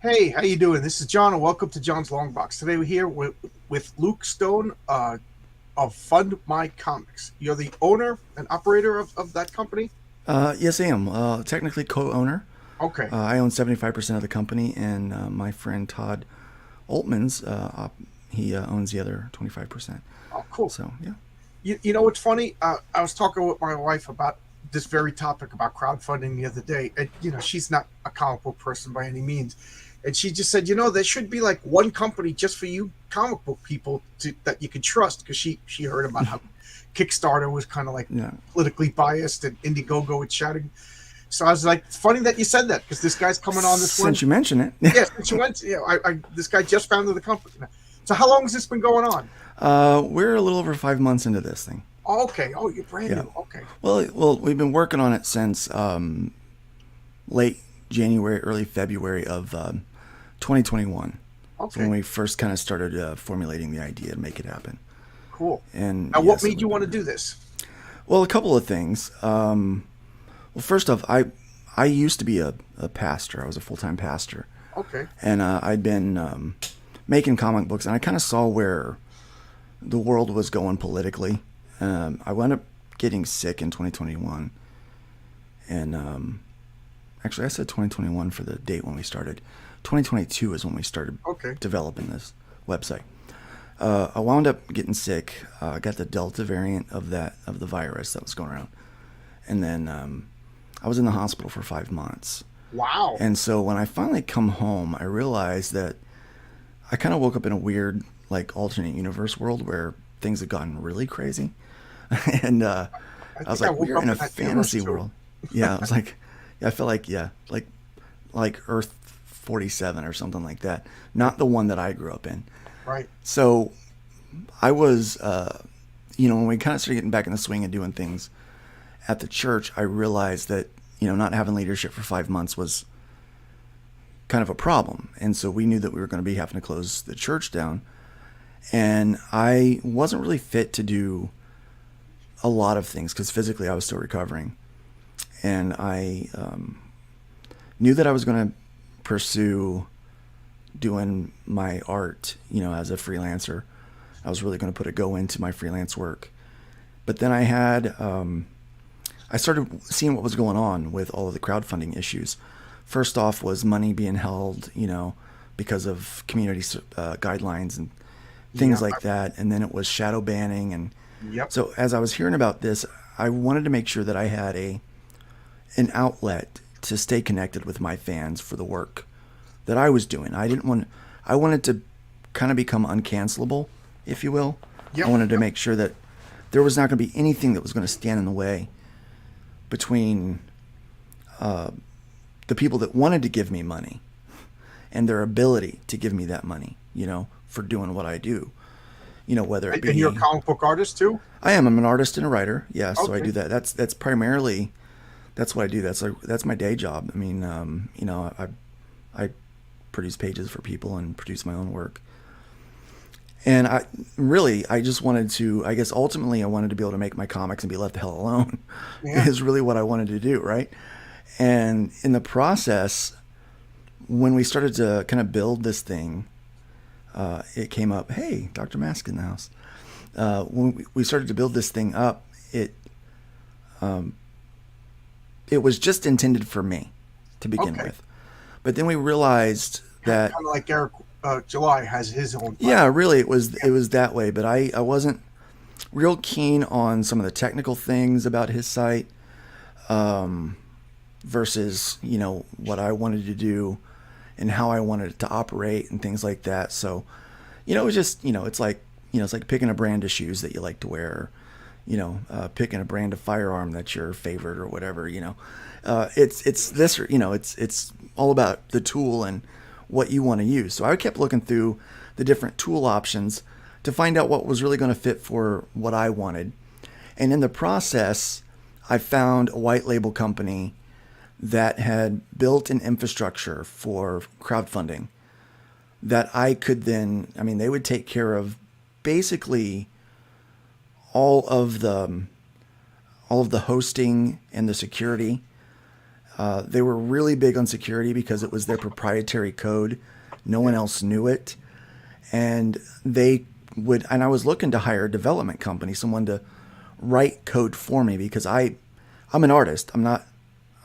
Hey, how you doing? This is John, and welcome to John's Long Box. Today we're here with Luke Stone of Fund My Comics. You're the owner and operator of that company? Yes, I am. Technically co-owner. Okay. I own 75% of the company, and my friend Todd Altmans, he owns the other 25%. Oh, cool. So, yeah. You know what's funny? I was talking with my wife about this very topic about crowdfunding the other day, and she's not a comic book person by any means, and she just said, there should be like one company just for you comic book people that you could trust, because she heard about how Kickstarter was kind of like Yeah. politically biased and Indiegogo was shouting. So I was like, it's funny that you said that, because this guy's coming on this one. Since you mention it, Yes, she went. This guy just founded the company. So how long has this been going on? we're a little over 5 months into this thing. Oh, okay. Oh, you're brand Yeah. new. Okay. Well, we've been working on it since late January, early February of 2021. So when Okay. we first kind of started formulating the idea to make it happen. Cool. And Now, what yes, made we've you want to been. do this? Well, a couple of things. Well, first off, I used to be a pastor. I was a full time pastor, Okay. and I'd been making comic books, and I kind of saw where the world was going politically. I wound up getting sick in 2021, and actually, I said 2021 for the date when we started. 2022 is when we started Okay. developing this website. I wound up getting sick. I got the Delta variant of the virus that was going around, and then I was in the hospital for 5 months. Wow. And so when I finally come home, I realized that I kind of woke up in a weird, like, alternate universe world where things had gotten really crazy. And I I was think I like, woke we're up in a in that universe fantasy too. world. Yeah, I was like, yeah, I felt like, yeah, like Earth 47 or something like that. Not the one that I grew up in. Right. So I was, when we kind of started getting back in the swing and doing things at the church, I realized that, not having leadership for 5 months was kind of a problem. And so we knew that we were going to be having to close the church down. And I wasn't really fit to do a lot of things because physically I was still recovering. And I knew that I was going to pursue doing my art, as a freelancer. I was really going to put a go into my freelance work. But then I started seeing what was going on with all of the crowdfunding issues. First off was money being held, because of community guidelines and things Yeah. like that. And then it was shadow banning. And Yep. so as I was hearing about this, I wanted to make sure that I had an outlet to stay connected with my fans for the work that I was doing. I wanted to kind of become uncancelable, if you will. I Yep. wanted to Yep. make sure that there was not going to be anything that was going to stand in the way between the people that wanted to give me money and their ability to give me that money, for doing what I do. Whether it And you're a be comic book artist too? I'm an artist and a writer. Yeah, so I Okay. do that. That's primarily that's what I do. That's my day job. I mean, I produce pages for people and produce my own work. And I just wanted to, I guess ultimately I wanted to be able to make my comics and be left the hell alone Yeah. is really what I wanted to do, right? And in the process, when we started to kind of build this thing, it came up, hey, Dr. Mask in the house. When we started to build this thing up, it was just intended for me to begin Okay. with. But then we realized Kind that, of like Eric July has his own yeah, platform. really it was that way. But I wasn't real keen on some of the technical things about his site versus what I wanted to do and how I wanted it to operate and things like that. So it was just it's like picking a brand of shoes that you like to wear. Picking a brand of firearm that's your favorite or whatever. It's this. It's all about the tool and what you want to use. So I kept looking through the different tool options to find out what was really going to fit for what I wanted. And in the process, I found a white label company that had built an infrastructure for crowdfunding that I could then, I mean, they would take care of basically all of the all of the hosting and the security They were really big on security because it was their proprietary code. No one else knew it. And and I was looking to hire a development company, someone to write code for me because I'm an artist. I'm not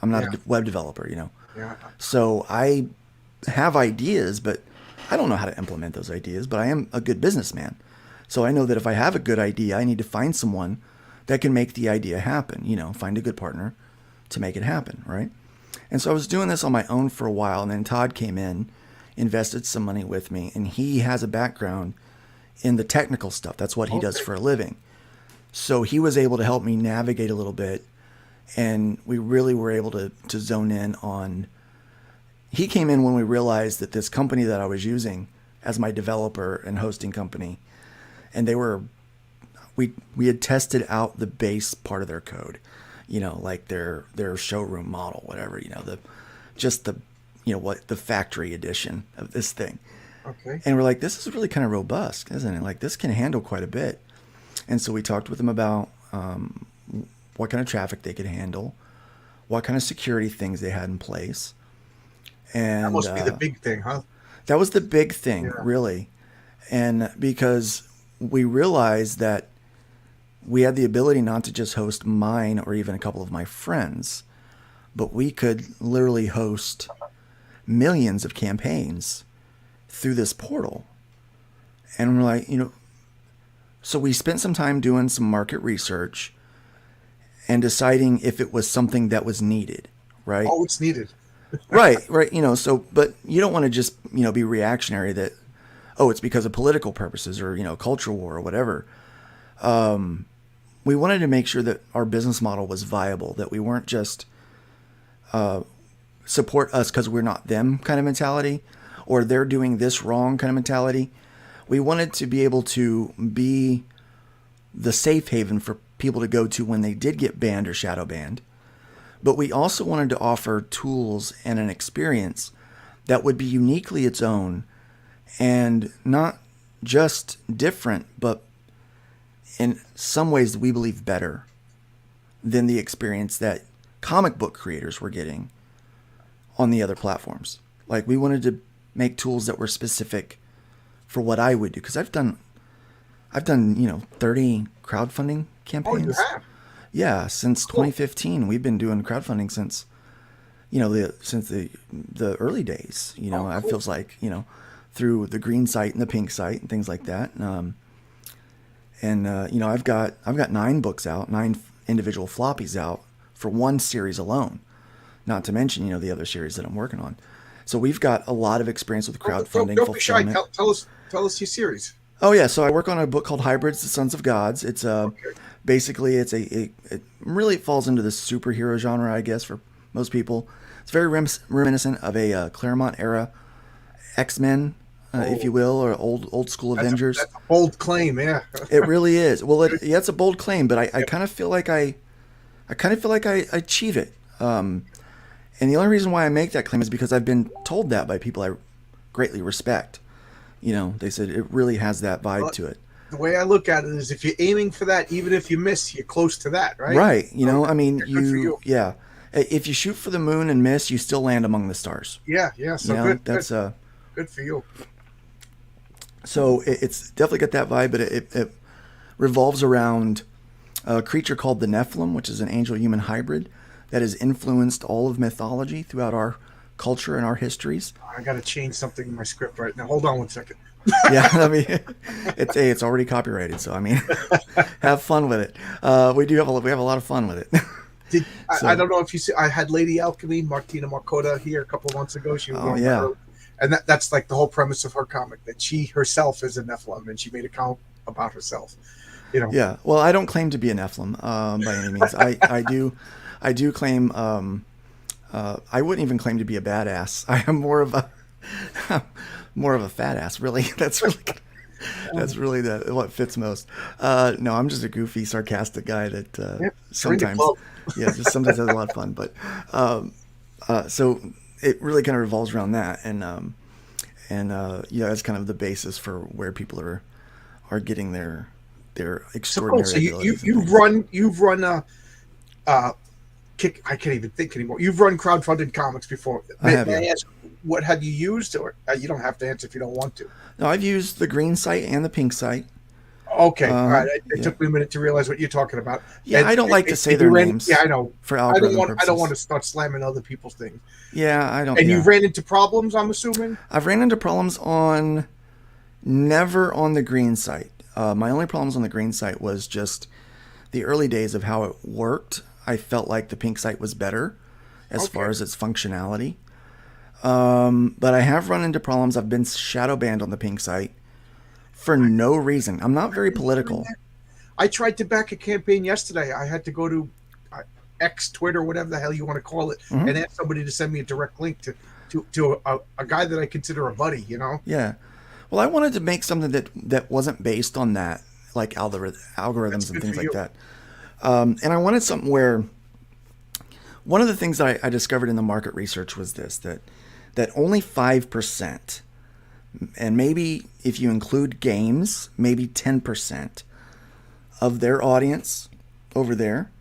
Yeah. a web developer, Yeah. So I have ideas, but I don't know how to implement those ideas, but I am a good businessman. So I know that if I have a good idea, I need to find someone that can make the idea happen, find a good partner to make it happen, right? And so I was doing this on my own for a while, and then Todd came in, invested some money with me, and he has a background in the technical stuff. That's what he does Okay. for a living. So he was able to help me navigate a little bit, and we really were able to zone in on. He came in when we realized that this company that I was using as my developer and hosting company, and we had tested out the base part of their code, like their showroom model, whatever, the factory edition of this thing. Okay. And we're like, this is really kind of robust, isn't it? Like this can handle quite a bit. And so we talked with them about what kind of traffic they could handle, what kind of security things they had in place. That And must be the big thing, huh? that was the big thing, Yeah. really. And because we realized that we had the ability not to just host mine or even a couple of my friends, but we could literally host millions of campaigns through this portal. And we're like, so we spent some time doing some market research and deciding if it was something that was needed, right? Oh, it's needed. Right. So, but you don't want to just, be reactionary that, oh, it's because of political purposes or, cultural war or whatever. We wanted to make sure that our business model was viable, that we weren't just support us because we're not them kind of mentality, or they're doing this wrong kind of mentality. We wanted to be able to be the safe haven for people to go to when they did get banned or shadow banned. But we also wanted to offer tools and an experience that would be uniquely its own and not just different, but in some ways we believe better than the experience that comic book creators were getting on the other platforms. Like we wanted to make tools that were specific for what I would do, because I've done 30 crowdfunding Oh, campaigns. you have. Yeah, since Cool. 2015, we've been doing crowdfunding since the early days. Oh, It cool. feels like through the green site and the pink site and things like that. I've got 9 books out, 9 individual floppies out for one series alone. Not to mention the other series that I'm working on. So we've got a lot of experience with crowdfunding, Don't be shy. fulfillment. Tell us your series. Oh yeah, so I work on a book called Hybrids: The Sons of Gods. It's Okay. basically it really falls into the superhero genre, I guess, for most people. It's very reminiscent of a Claremont era X-Men, if you will, or old school Avengers. That's a bold claim, yeah. It really is. Well, it's a bold claim, but I kind of feel like I achieve it. And the only reason why I make that claim is because I've been told that by people I greatly respect. They said it really has that vibe to it. The way I look at it is, if you're aiming for that, even if you miss, you're close to that, right? Right. I mean, Good for you. yeah. If you shoot for the moon and miss, you still land among the stars. Yeah. So That's good for you. So it's definitely got that vibe, but it revolves around a creature called the Nephilim, which is an angel-human hybrid that has influenced all of mythology throughout our culture and our histories. I got to change something in my script right now. Hold on 1 second. Yeah, I mean, it's already copyrighted, so I mean, have fun with it. We have a lot of fun with it. I don't know if you see. I had Lady Alchemy, Martina Marcota, here a couple of months ago. She was Oh, on yeah. her, and that's like the whole premise of her comic, that she herself is a Nephilim, and she made a comic about herself. Yeah. Well, I don't claim to be a Nephilim by any means. I do claim. I wouldn't even claim to be a badass. I am more of a fat ass. Really, that's really what fits most. No, I'm just a goofy, sarcastic guy that Join the sometimes, club. just sometimes has a lot of fun. But so it really kind of revolves around that, and that's kind of the basis for where people are getting their So, extraordinary so abilities. and things. you've run I can't even think anymore. You've run crowdfunded comics before. I have, May yeah. I ask what have you used, or you don't have to answer if you don't want to. No, I've used the green site and the pink site. Okay, all right. It Yeah. took me a minute to realize what you're talking about. Yeah, I don't like to say You their ran, yeah, names I know. for algorithm I don't want purposes. to start slamming other people's things. Yeah, I don't. And you Yeah, ran into problems, I'm assuming. I've ran into problems on never on the green site. My only problems on the green site was just the early days of how it worked. I felt like the pink site was better as Okay. far as its functionality. But I have run into problems. I've been shadow banned on the pink site for no reason. I'm not very political. I tried to back a campaign yesterday. I had to go to X, Twitter, whatever the hell you want to call it, Mm-hmm. and ask somebody to send me a direct link to a guy that I consider a buddy. You know. Yeah. Well, I wanted to make something that wasn't based on that, like That's algorithms and good things for like you. that. And I wanted something where one of the things that I discovered in the market research was this that only 5%, and maybe if you include games, maybe 10% of their audience over there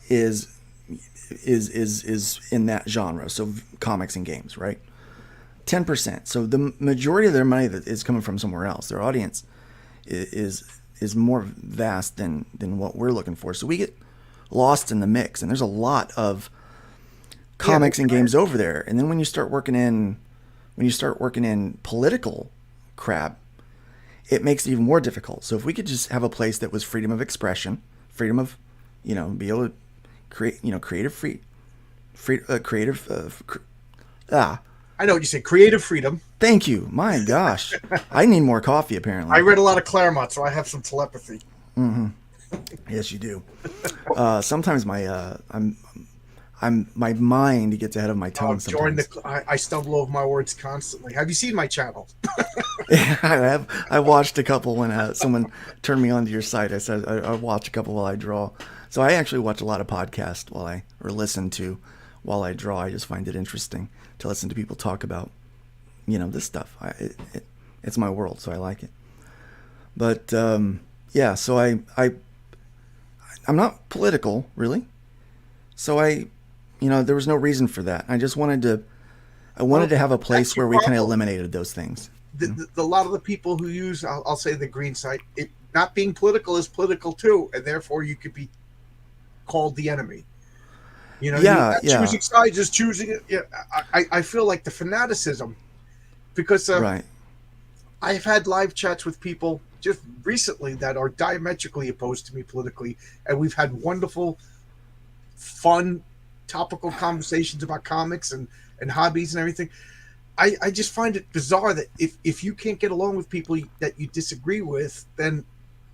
is in that genre. So comics and games, right? 10%. So the majority of their money that is coming from somewhere else. Their audience is more vast than what we're looking for. So we get lost in the mix, and there's a lot of comics and games over there. And then when you start working in political crap, it makes it even more difficult. So if we could just have a place that was freedom of expression, freedom of, be able to create, I know what you say. Creative freedom. thank you. My gosh, I need more coffee apparently. I read a lot of Claremont, so I have some telepathy. Yes, you do. Sometimes my mind gets ahead of my tongue. Sometimes I stumble over my words constantly. Have you seen my channel? I watched a couple when someone turned me onto your site. I said I watch a couple while I draw. So I actually watch a lot of podcasts or listen to while I draw. I just find it interesting to listen to people talk about this stuff. It's my world, so I like it. But yeah, so I'm not political really. So there was no reason for that. I just wanted to have a place that's your where we kind of problem. eliminated those things. A lot of the people who use, I'll say the green site, it not being political is political too, and therefore you could be called the enemy. Yeah, you're not yeah. choosing sides, just choosing it. Yeah, I feel like the fanaticism, because Right. I've had live chats with people just recently that are diametrically opposed to me politically, and we've had wonderful, fun, topical conversations about comics and hobbies and everything. I just find it bizarre that if you can't get along with people that you disagree with, then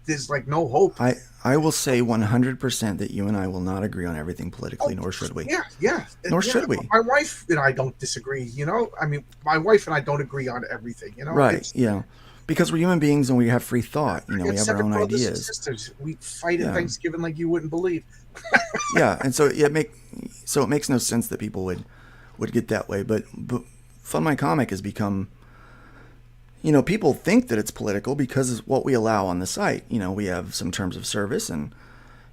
there's like no hope. I will say 100% that you and I will not agree on everything politically, nor should we. Yeah. Nor Yeah, should we. My wife and I don't disagree. I mean, my wife and I don't agree on everything. Right. It's, Yeah. Because we're human beings and we have free thought. I We got have our 7 own brothers and ideas. sisters. We fight at Yeah. Thanksgiving like you wouldn't believe. Yeah, and so it makes no sense that people would get that way. But Fun My Comic has become, people think that it's political because it's what we allow on the site. We have some terms of service and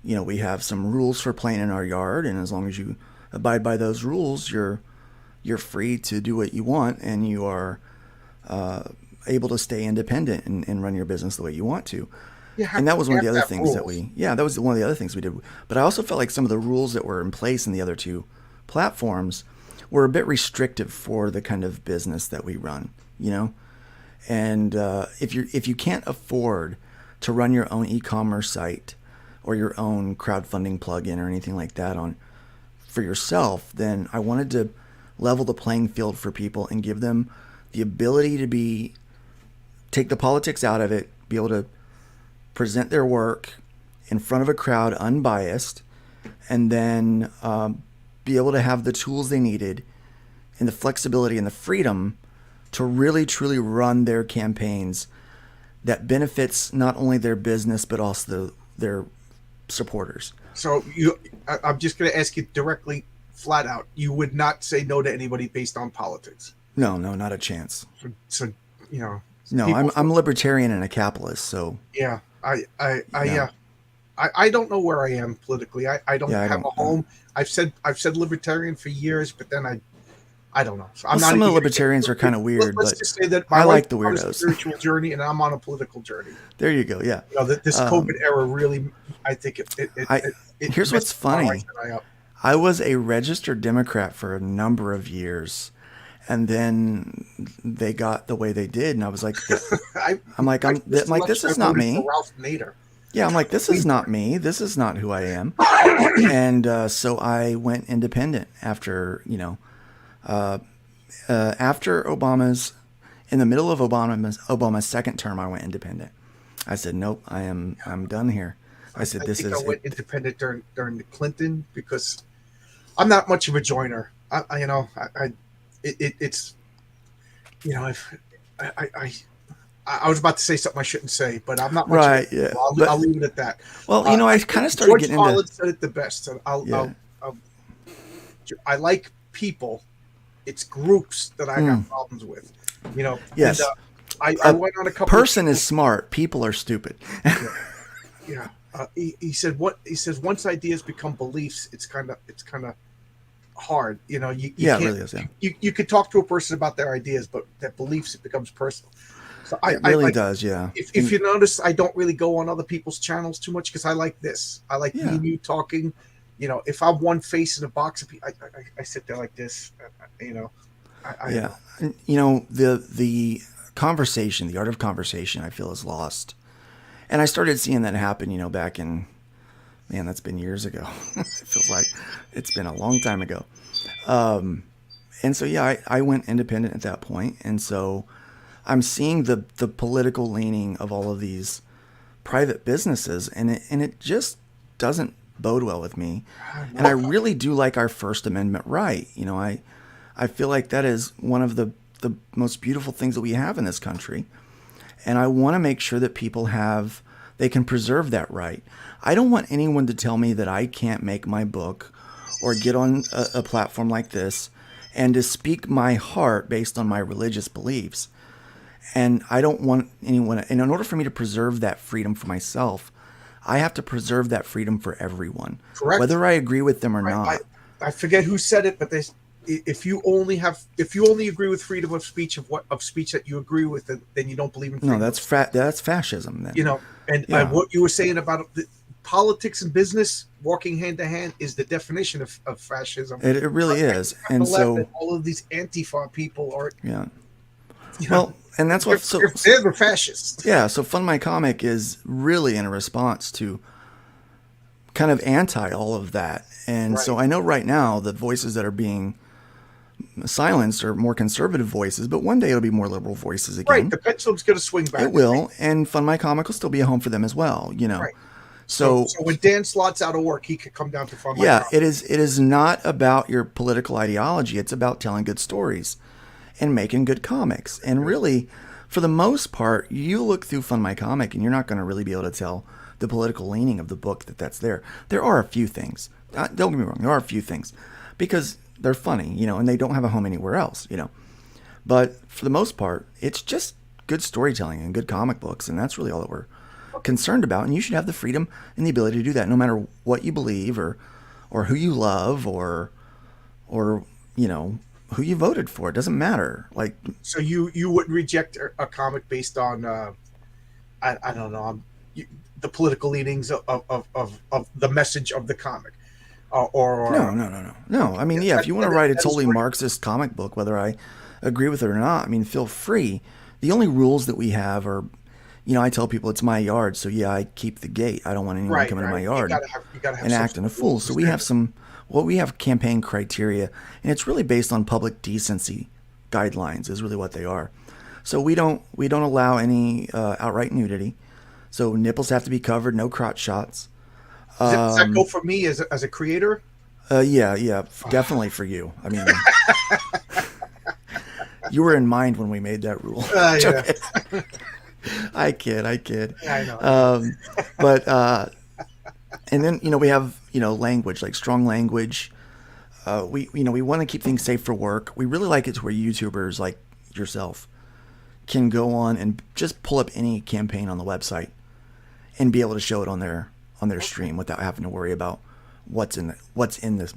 we have some rules for playing in our yard, and as long as you abide by those rules, you're free to do what you want, and you are able to stay independent and run your business the way you want to. And that was one of the other things that that was one of the other things we did. But I also felt like some of the rules that were in place in the other two platforms were a bit restrictive for the kind of business that we run, And if you can't afford to run your own e-commerce site or your own crowdfunding plugin or anything like that for yourself, then I wanted to level the playing field for people and give them the ability to take the politics out of it, be able to present their work in front of a crowd unbiased, and then be able to have the tools they needed and the flexibility and the freedom to really truly run their campaigns that benefits not only their business but also their supporters. So I'm just going to ask you directly, flat out. You would not say no to anybody based on politics. No, not a chance. So No, I'm libertarian and a capitalist, so yeah, I Yeah. yeah. I don't know where I am politically. I don't Yeah, I have don't a know. home. I've said libertarian for years, but then I don't know. So Well, I'm not some of even the going to libertarians are kind of weird, let's but just say that my I wife's like the on a weirdos. spiritual journey and I'm on a political journey. There you go. Yeah. This COVID Um, era really, I think I it here's what's messed my wife funny. and I up. I was a registered Democrat for a number of years, and then they got the way they did, and I was like, I I'm like, My first I'm like, this election, I is not voted for me. Ralph Nader. Yeah, I'm like, this is Clean not me. This is not who I am. And so I went independent after, after in the middle of Obama's second term, I went independent. I said, nope, I'm done here. I said, I this think I is went it. independent during the Clinton because I'm not much of a joiner. It's if I was about to say something I shouldn't say, but I'm not much of a Right. Yeah. I'll But, leave it at that. well, I kind of started George getting into, Carlin said it the best. And yeah. I like people. It's groups that I got problems with. Yes. I went on a couple. Person is smart. People are stupid. Yeah. Yeah. He said what he says. Once ideas become beliefs, it's kind of hard. You Yeah, it can't. really is. Yeah. You could talk to a person about their ideas, but their beliefs, it becomes personal. So It really does. Yeah. if you notice, I don't really go on other people's channels too much because I like this. I like me Yeah. and you talking. If I'm one face in a box of people, I sit there like this. Yeah. And, the conversation, the art of conversation, I feel is lost. And I started seeing that happen, back in, man, that's been years ago. It feels like it's been a long time ago. And so, yeah, I went independent at that point. And so I'm seeing the political leaning of all of these private businesses, and it just doesn't bode well with me. And I really do like our First Amendment right. I feel like that is one of the most beautiful things that we have in this country. And I want to make sure that they can preserve that right. I don't want anyone to tell me that I can't make my book or get on a platform like this and to speak my heart based on my religious beliefs. And I don't want anyone, and in order for me to preserve that freedom for myself, I have to preserve that freedom for everyone, Correct. whether I agree with them or not. I forget who said it, but if you only agree with freedom of speech of speech that you agree with, then you don't believe in freedom. No, that's fascism. Then and what you were saying about politics and business walking hand to hand is the definition of fascism. It really is. And so all of these Antifa people are well, and that's what they're the fascists. Yeah, so Fund My Comic is really in a response to kind of anti all of that. And so I know right now the voices that are being silenced are more conservative voices, but one day it'll be more liberal voices again. Right, the pendulum's going to swing back. It will, and Fund My Comic will still be a home for them as well, Right. So when Dan Slott's out of work, he could come down to Fund My Comic. It is not about your political ideology. It's about telling good stories and making good comics. And really, for the most part, you look through Fund My Comic and you're not going to really be able to tell the political leaning of the book that's there. There are a few things. Don't get me wrong. There are a few things because they're funny, and they don't have a home anywhere else, But for the most part, it's just good storytelling and good comic books. And that's really all that we're concerned about. And you should have the freedom and the ability to do that no matter what you believe or who you love or who you voted for. It doesn't matter. Like, so you wouldn't reject a comic based on I don't know the political leanings of the message of the comic or no. I mean, if you want to write a totally Marxist comic book, whether I agree with it or not, I mean, feel free. The only rules that we have are, I tell people it's my yard, so I keep the gate. I don't want anyone coming in my yard you gotta have and acting a fool. So we have campaign criteria, and it's really based on public decency guidelines is really what they are. So we don't allow any outright nudity. So nipples have to be covered, no crotch shots. Does that go for me as a creator? Yeah, definitely for you. I mean, you were in mind when we made that rule. Yeah. I kid. Yeah, I know. But and then we have language, like strong language. We want to keep things safe for work. We really like it to where YouTubers like yourself can go on and just pull up any campaign on the website and be able to show it on their on their stream without having to worry about what's in this,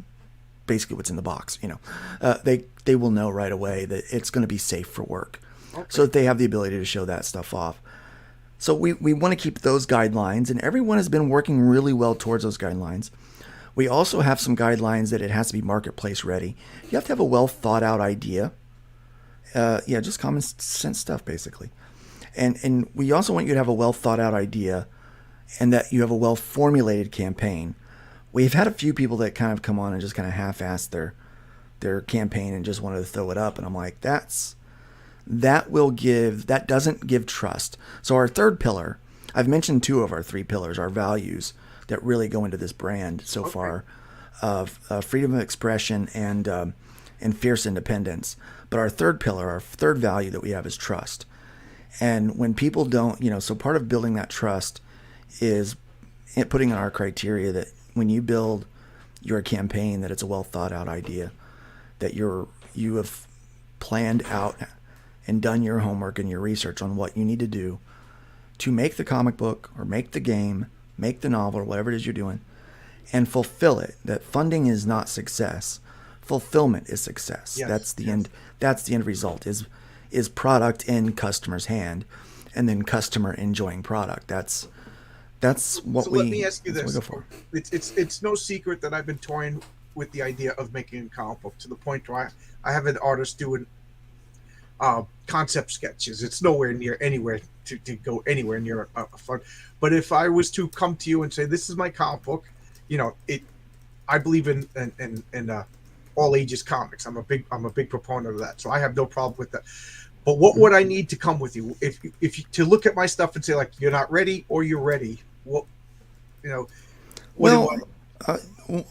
basically what's in the box. They will know right away that it's going to be safe for work, so that they have the ability to show that stuff off. So we want to keep those guidelines, and everyone has been working really well towards those guidelines. We also have some guidelines that it has to be marketplace ready. You have to have a well thought out idea. Just common sense stuff, basically. And we also want you to have a well thought out idea, and that you have a well formulated campaign. We've had a few people that kind of come on and just kind of half-assed their campaign and just wanted to throw it up, and I'm like, that doesn't give trust. So our third pillar, I've mentioned 2 of our 3 pillars, our values that really go into this brand so far, of freedom of expression and fierce independence. But our third pillar, our third value that we have is trust. And when people don't, so part of building that trust is putting in our criteria that when you build your campaign, that it's a well thought out idea, that you have planned out and done your homework and your research on what you need to do to make the comic book or make the game, make the novel or whatever it is you're doing, and fulfill it. That funding is not success. Fulfillment is success. Yes, that's the end. That's the end result is product in customer's hand, and then customer enjoying product. That's what so we. Let me ask you this: go for. It's no secret that I've been toying with the idea of making a comic book to the point where I have an artist doing concept sketches. It's nowhere near anywhere to go anywhere near a fun. But if I was to come to you and say, "This is my comic book," I believe in all ages comics. I'm a big proponent of that, so I have no problem with that. But what would I need to come with you if you to look at my stuff and say, like, you're not ready or you're ready?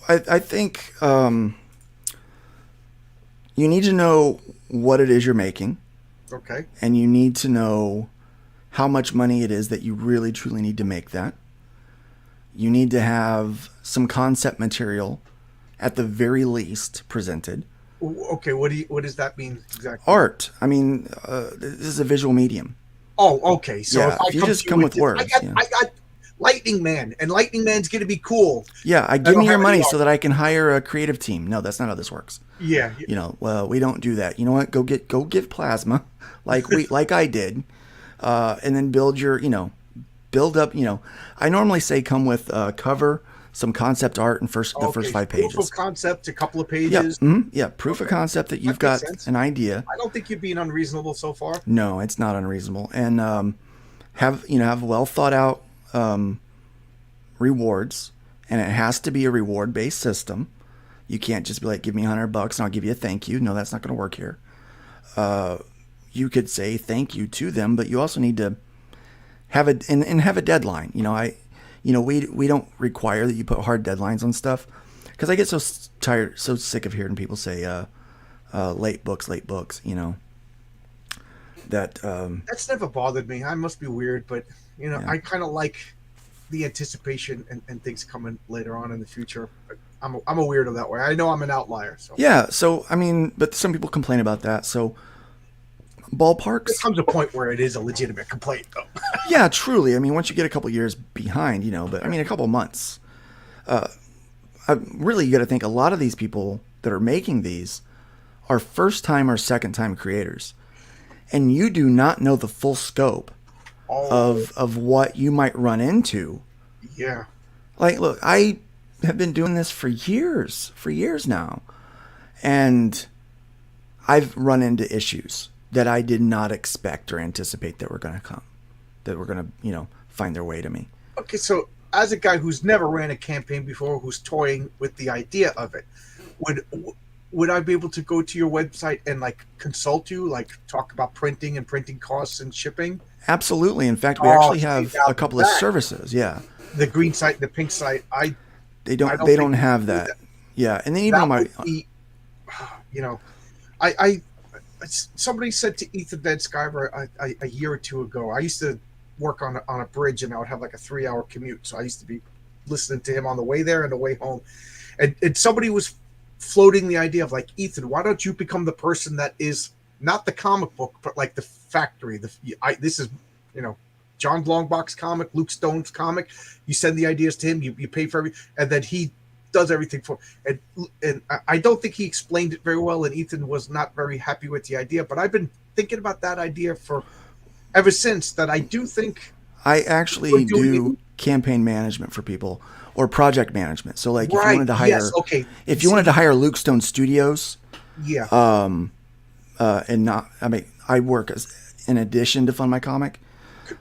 I think you need to know what it is you're making. Okay. And you need to know how much money it is that you really truly need to make that. You need to have some concept material at the very least presented. Okay, what does that mean exactly? Art. I mean, this is a visual medium. Oh, okay. So yeah, if you just come with words. I got Lightning Man, and Lightning Man's going to be cool. Yeah, give me your money so that I can hire a creative team. No, that's not how this works. Yeah. Well, we don't do that. You know what? Go give plasma, like I did, and then build up. I normally say come with a cover, some concept art, and the first 5 pages. Proof of concept, a couple of pages. Yeah, proof of concept that you've got an idea. I don't think you're being unreasonable so far. No, it's not unreasonable, and have well thought out rewards, and it has to be a reward based system. You can't just be like, give me $100 and I'll give you a thank you. No, that's not going to work here. You could say thank you to them, but you also need to have have a deadline. We don't require that you put hard deadlines on stuff, because I get so tired, so sick of hearing people say late books. That's never bothered me. I must be weird, but Yeah. I kind of like the anticipation and things coming later on in the future. I'm a weirdo that way. I know I'm an outlier. So Yeah, so I mean, but some people complain about that. So ballparks. there comes a point where it is a legitimate complaint, though. Yeah, truly. I mean, once you get a couple years behind, but I mean, a couple months. Really, you got to think a lot of these people that are making these are first time or second time creators, and you do not know the full scope of what you might run into. Yeah. Like, look, I have been doing this for years now, and I've run into issues that I did not expect or anticipate that were going to come, that were going to, find their way to me. Okay, so as a guy who's never ran a campaign before, who's toying with the idea of it, would I be able to go to your website and consult you, talk about printing and printing costs and shipping? Absolutely. In fact, we actually have a couple of services. Yeah. The green site, the pink site. They don't have that. Yeah, and then even somebody said to Ethan Van Sciver a year or two ago. I used to work on a bridge, and I would have a 3-hour commute. So I used to be listening to him on the way there and the way home. And somebody was floating the idea of Ethan, why don't you become the person that is not the comic book, but the factory? This is, John Longbox comic, Luke Stone's comic. You send the ideas to him, you pay for everything, and then he does everything for. And I don't think he explained it very well, and Ethan was not very happy with the idea. But I've been thinking about that idea for ever since. That I do think I actually do campaign management for people or project management. So like if you wanted to hire, yes, okay. if you wanted to hire Luke Stone Studios, Yeah. and not, I mean, I work as in addition to Fund My Comic.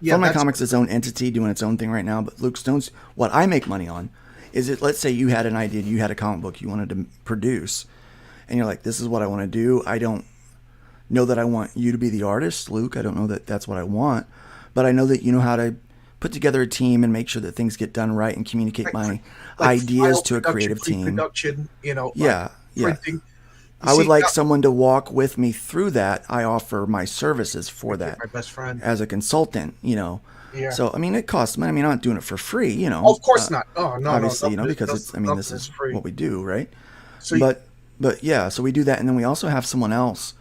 Yeah, Fund My Comic's its own entity doing its own thing right now, but Luke Stone's, what I make money on is it, let's say you had an idea, you had a comic book you wanted to produce, and you're like, this is what I want to do. I don't know that I want you to be the artist, Luke. I don't know that that's what I want, but I know that you know how to put together a team and make sure that things get done right and communicate my ideas to a creative team. Production, you know. Yeah, printing. I would like someone to walk with me through that. I offer my services for that. My best friend. As a consultant, you know. Yeah. So, I mean, it costs money. I mean, I'm not doing it for free, you know. Oh, of course not. Oh, no, obviously, no. you know, because it's, I mean, this is free. what we do, right? So but yeah, so we do that. And then we also have someone else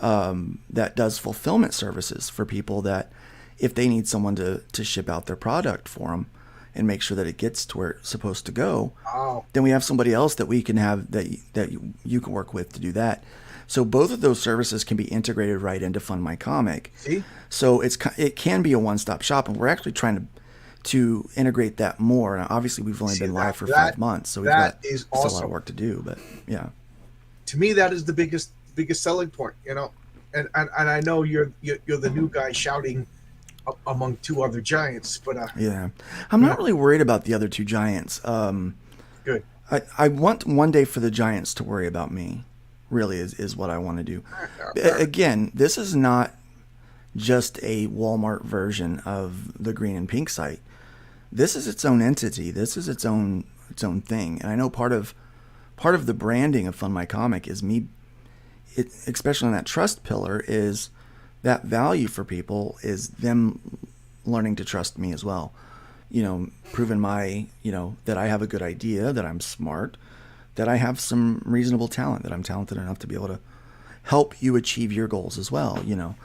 that does fulfillment services for people that if they need someone to ship out their product for them and make sure that it gets to where it's supposed to go, then we have somebody else that we can have that you can work with to do that. So both of those services can be integrated right into Fund My Comic. See? So it can be a one-stop shop, and we're actually trying to integrate that more. And obviously, we've only been live for 5 months, so we've got still a lot of work to do. But yeah, to me, that is the biggest selling point, you know. And I know you're the new guy shouting among two other giants, but yeah, I'm not really worried about the other two giants. Good. I want one day for the giants to worry about me. Really is what I want to do. Again, this is not just a Walmart version of the Green and Pink site. This is its own entity. This is its own thing. And I know part of the branding of Fund My Comic is me, especially on that trust pillar, is that value for people is them learning to trust me as well. You know, proving that I have a good idea, that I'm smart, that I have some reasonable talent, that I'm talented enough to be able to help you achieve your goals as well, you know.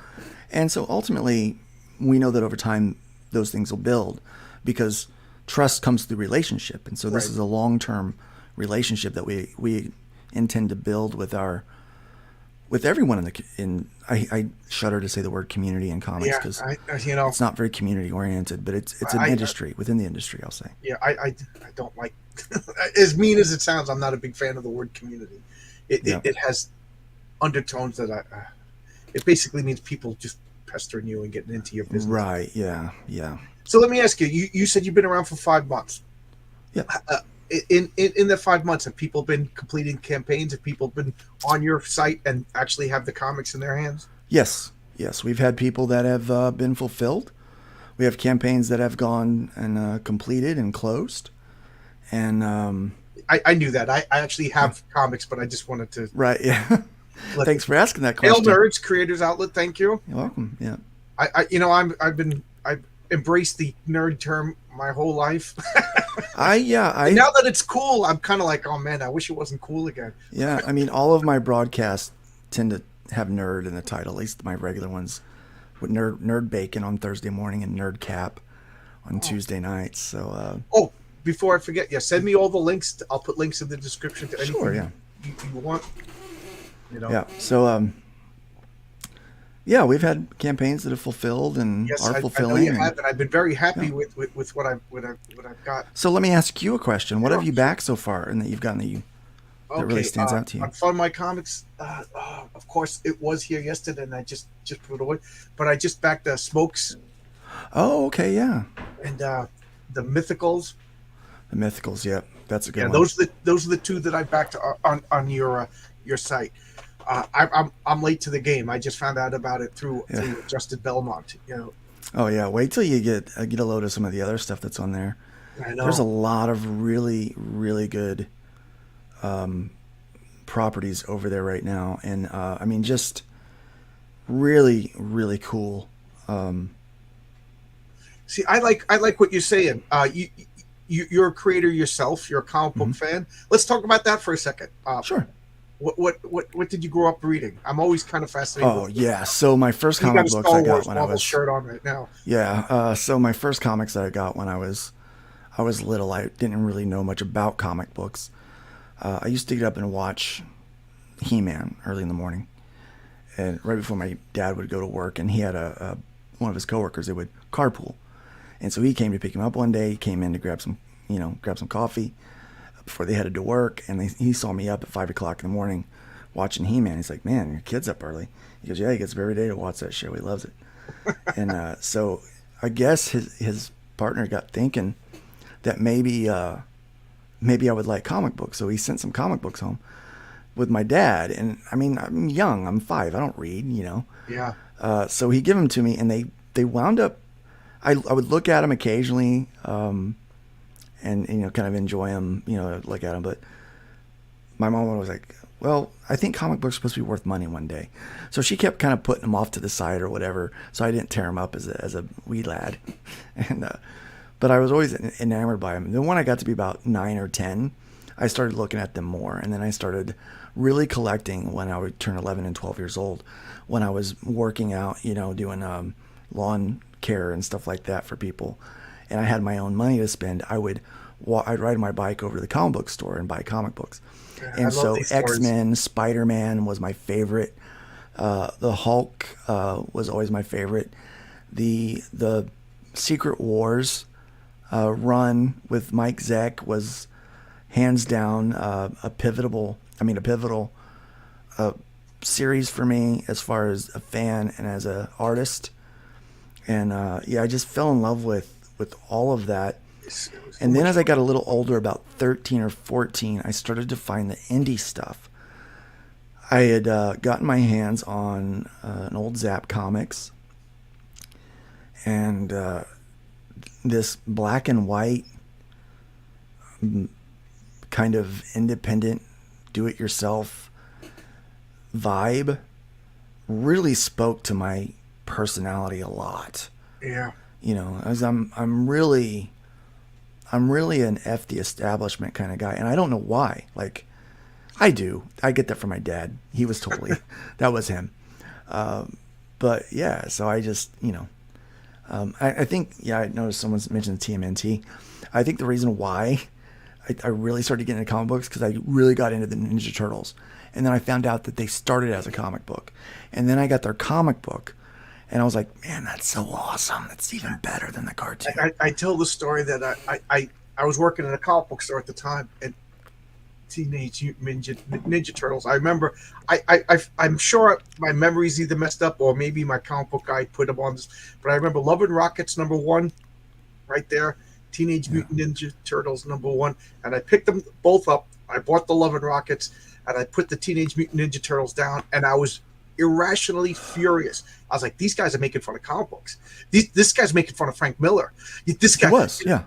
And so ultimately, we know that over time, those things will build because trust comes through relationship. And so this is a long-term relationship that we intend to build with everyone I shudder to say the word community in comics because it's not very community oriented, but it's an industry within the industry, I'll say. Yeah, I don't like, as mean as it sounds, I'm not a big fan of the word community. It has undertones that it basically means people just pestering you and getting into your business. Right. Yeah. Yeah. So let me ask you. You said you've been around for 5 months. Yeah. In the 5 months, have people been completing campaigns? Have people been on your site and actually have the comics in their hands? Yes. We've had people that have been fulfilled. We have campaigns that have gone and completed and closed. And I knew that. I actually have comics, but I just wanted to. Right. Yeah. Thanks for asking that question. Hail Nerds Creators Outlet. Thank you. You're welcome. Yeah. I've embraced the nerd term my whole life. Now that it's cool, I'm kind of like, oh man, I wish it wasn't cool again. Yeah, I mean, all of my broadcasts tend to have nerd in the title. At least my regular ones, with nerd bacon on Thursday morning and nerd cap on Tuesday nights. So. Before I forget, send me all the links. I'll put links in the description to anything you want. You know. Yeah. So. Yeah, we've had campaigns that have fulfilled and are fulfilling. I know you have, and I've been very happy with what I've got. So let me ask you a question. What have you backed so far and that you've gotten that really stands out to you? On Fund My Comics, of course, it was here yesterday, and I just put it away. But I just backed Smokes. Oh, okay, yeah. And the Mythicals. The Mythicals, yeah, that's a good one. Those are the two that I backed on your site. I'm late to the game. I just found out about it through Justin Belmont. You know. Oh yeah, wait till you get a load of some of the other stuff that's on there. I know. There's a lot of really, really good properties over there right now, and I mean, just really, really cool. See, I like what you're saying. You're a creator yourself. You're a comic book fan. Let's talk about that for a second. Sure. What did you grow up reading? I'm always kind of fascinated Oh with this yeah. stuff. So my first You got comic a books I Star got Wars when I Marvel was shirt on right now. yeah. So my first comics that I got when I was little. I didn't really know much about comic books. I used to get up and watch He-Man early in the morning, and right before my dad would go to work, and he had a one of his coworkers that would carpool, and so he came to pick him up one day. He came in to grab some, grab some coffee before they headed to work, and he saw me up at 5 o'clock in the morning watching He-Man. He's like, "Man, your kid's up early." He goes, "Yeah, he gets up every day to watch that show. He loves it." And so I guess his partner got thinking that maybe I would like comic books, so he sent some comic books home with my dad. And I mean, I'm young, I'm 5, I don't read. Yeah. So he gave them to me, and they wound up. I would look at them occasionally, and kind of enjoy them, look at them. But my mom was like, "Well, I think comic books are supposed to be worth money one day," so she kept kind of putting them off to the side or whatever. So I didn't tear them up as a wee lad, and but I was always enamored by them. Then when I got to be about 9 or 10, I started looking at them more, and then I started really collecting when I would turn 11 and 12 years old, when I was working out, doing lawn care and stuff like that for people, and I had my own money to spend. I'd ride my bike over to the comic book store and buy comic books. Yeah, I And love so these stories. X-Men, Spider-Man was my favorite. The Hulk was always my favorite. The Secret Wars run with Mike Zeck was hands down a pivotal series for me as far as a fan and as a artist. And yeah, I just fell in love with all of that. It was so And then much as I fun. got a little older, about 13 or 14, I started to find the indie stuff. I had gotten my hands on an old Zap Comics, and this black and white kind of independent, do-it-yourself vibe really spoke to my personality a lot. Yeah. As I'm really an F the establishment kind of guy, and I don't know why. Like, I do. I get that from my dad. He was totally that was him. But yeah, so I just I think I noticed someone mentioned TMNT. I think the reason why I really started getting into comic books because I really got into the Ninja Turtles, and then I found out that they started as a comic book, and then I got their comic book. And I was like, man, that's so awesome. That's even better than the cartoon. I tell the story that I was working in a comic book store at the time, and Teenage Mutant Ninja Turtles. I remember, I'm sure my memory's either messed up or maybe my comic book guy put them on this, but I remember Love and Rockets #1, right there, Teenage Yeah. Mutant Ninja Turtles #1, and I picked them both up. I bought the Love and Rockets, and I put the Teenage Mutant Ninja Turtles down, and I was irrationally furious. I was like, these guys are making fun of comic books. This guy's making fun of Frank Miller. This He guy was, yeah.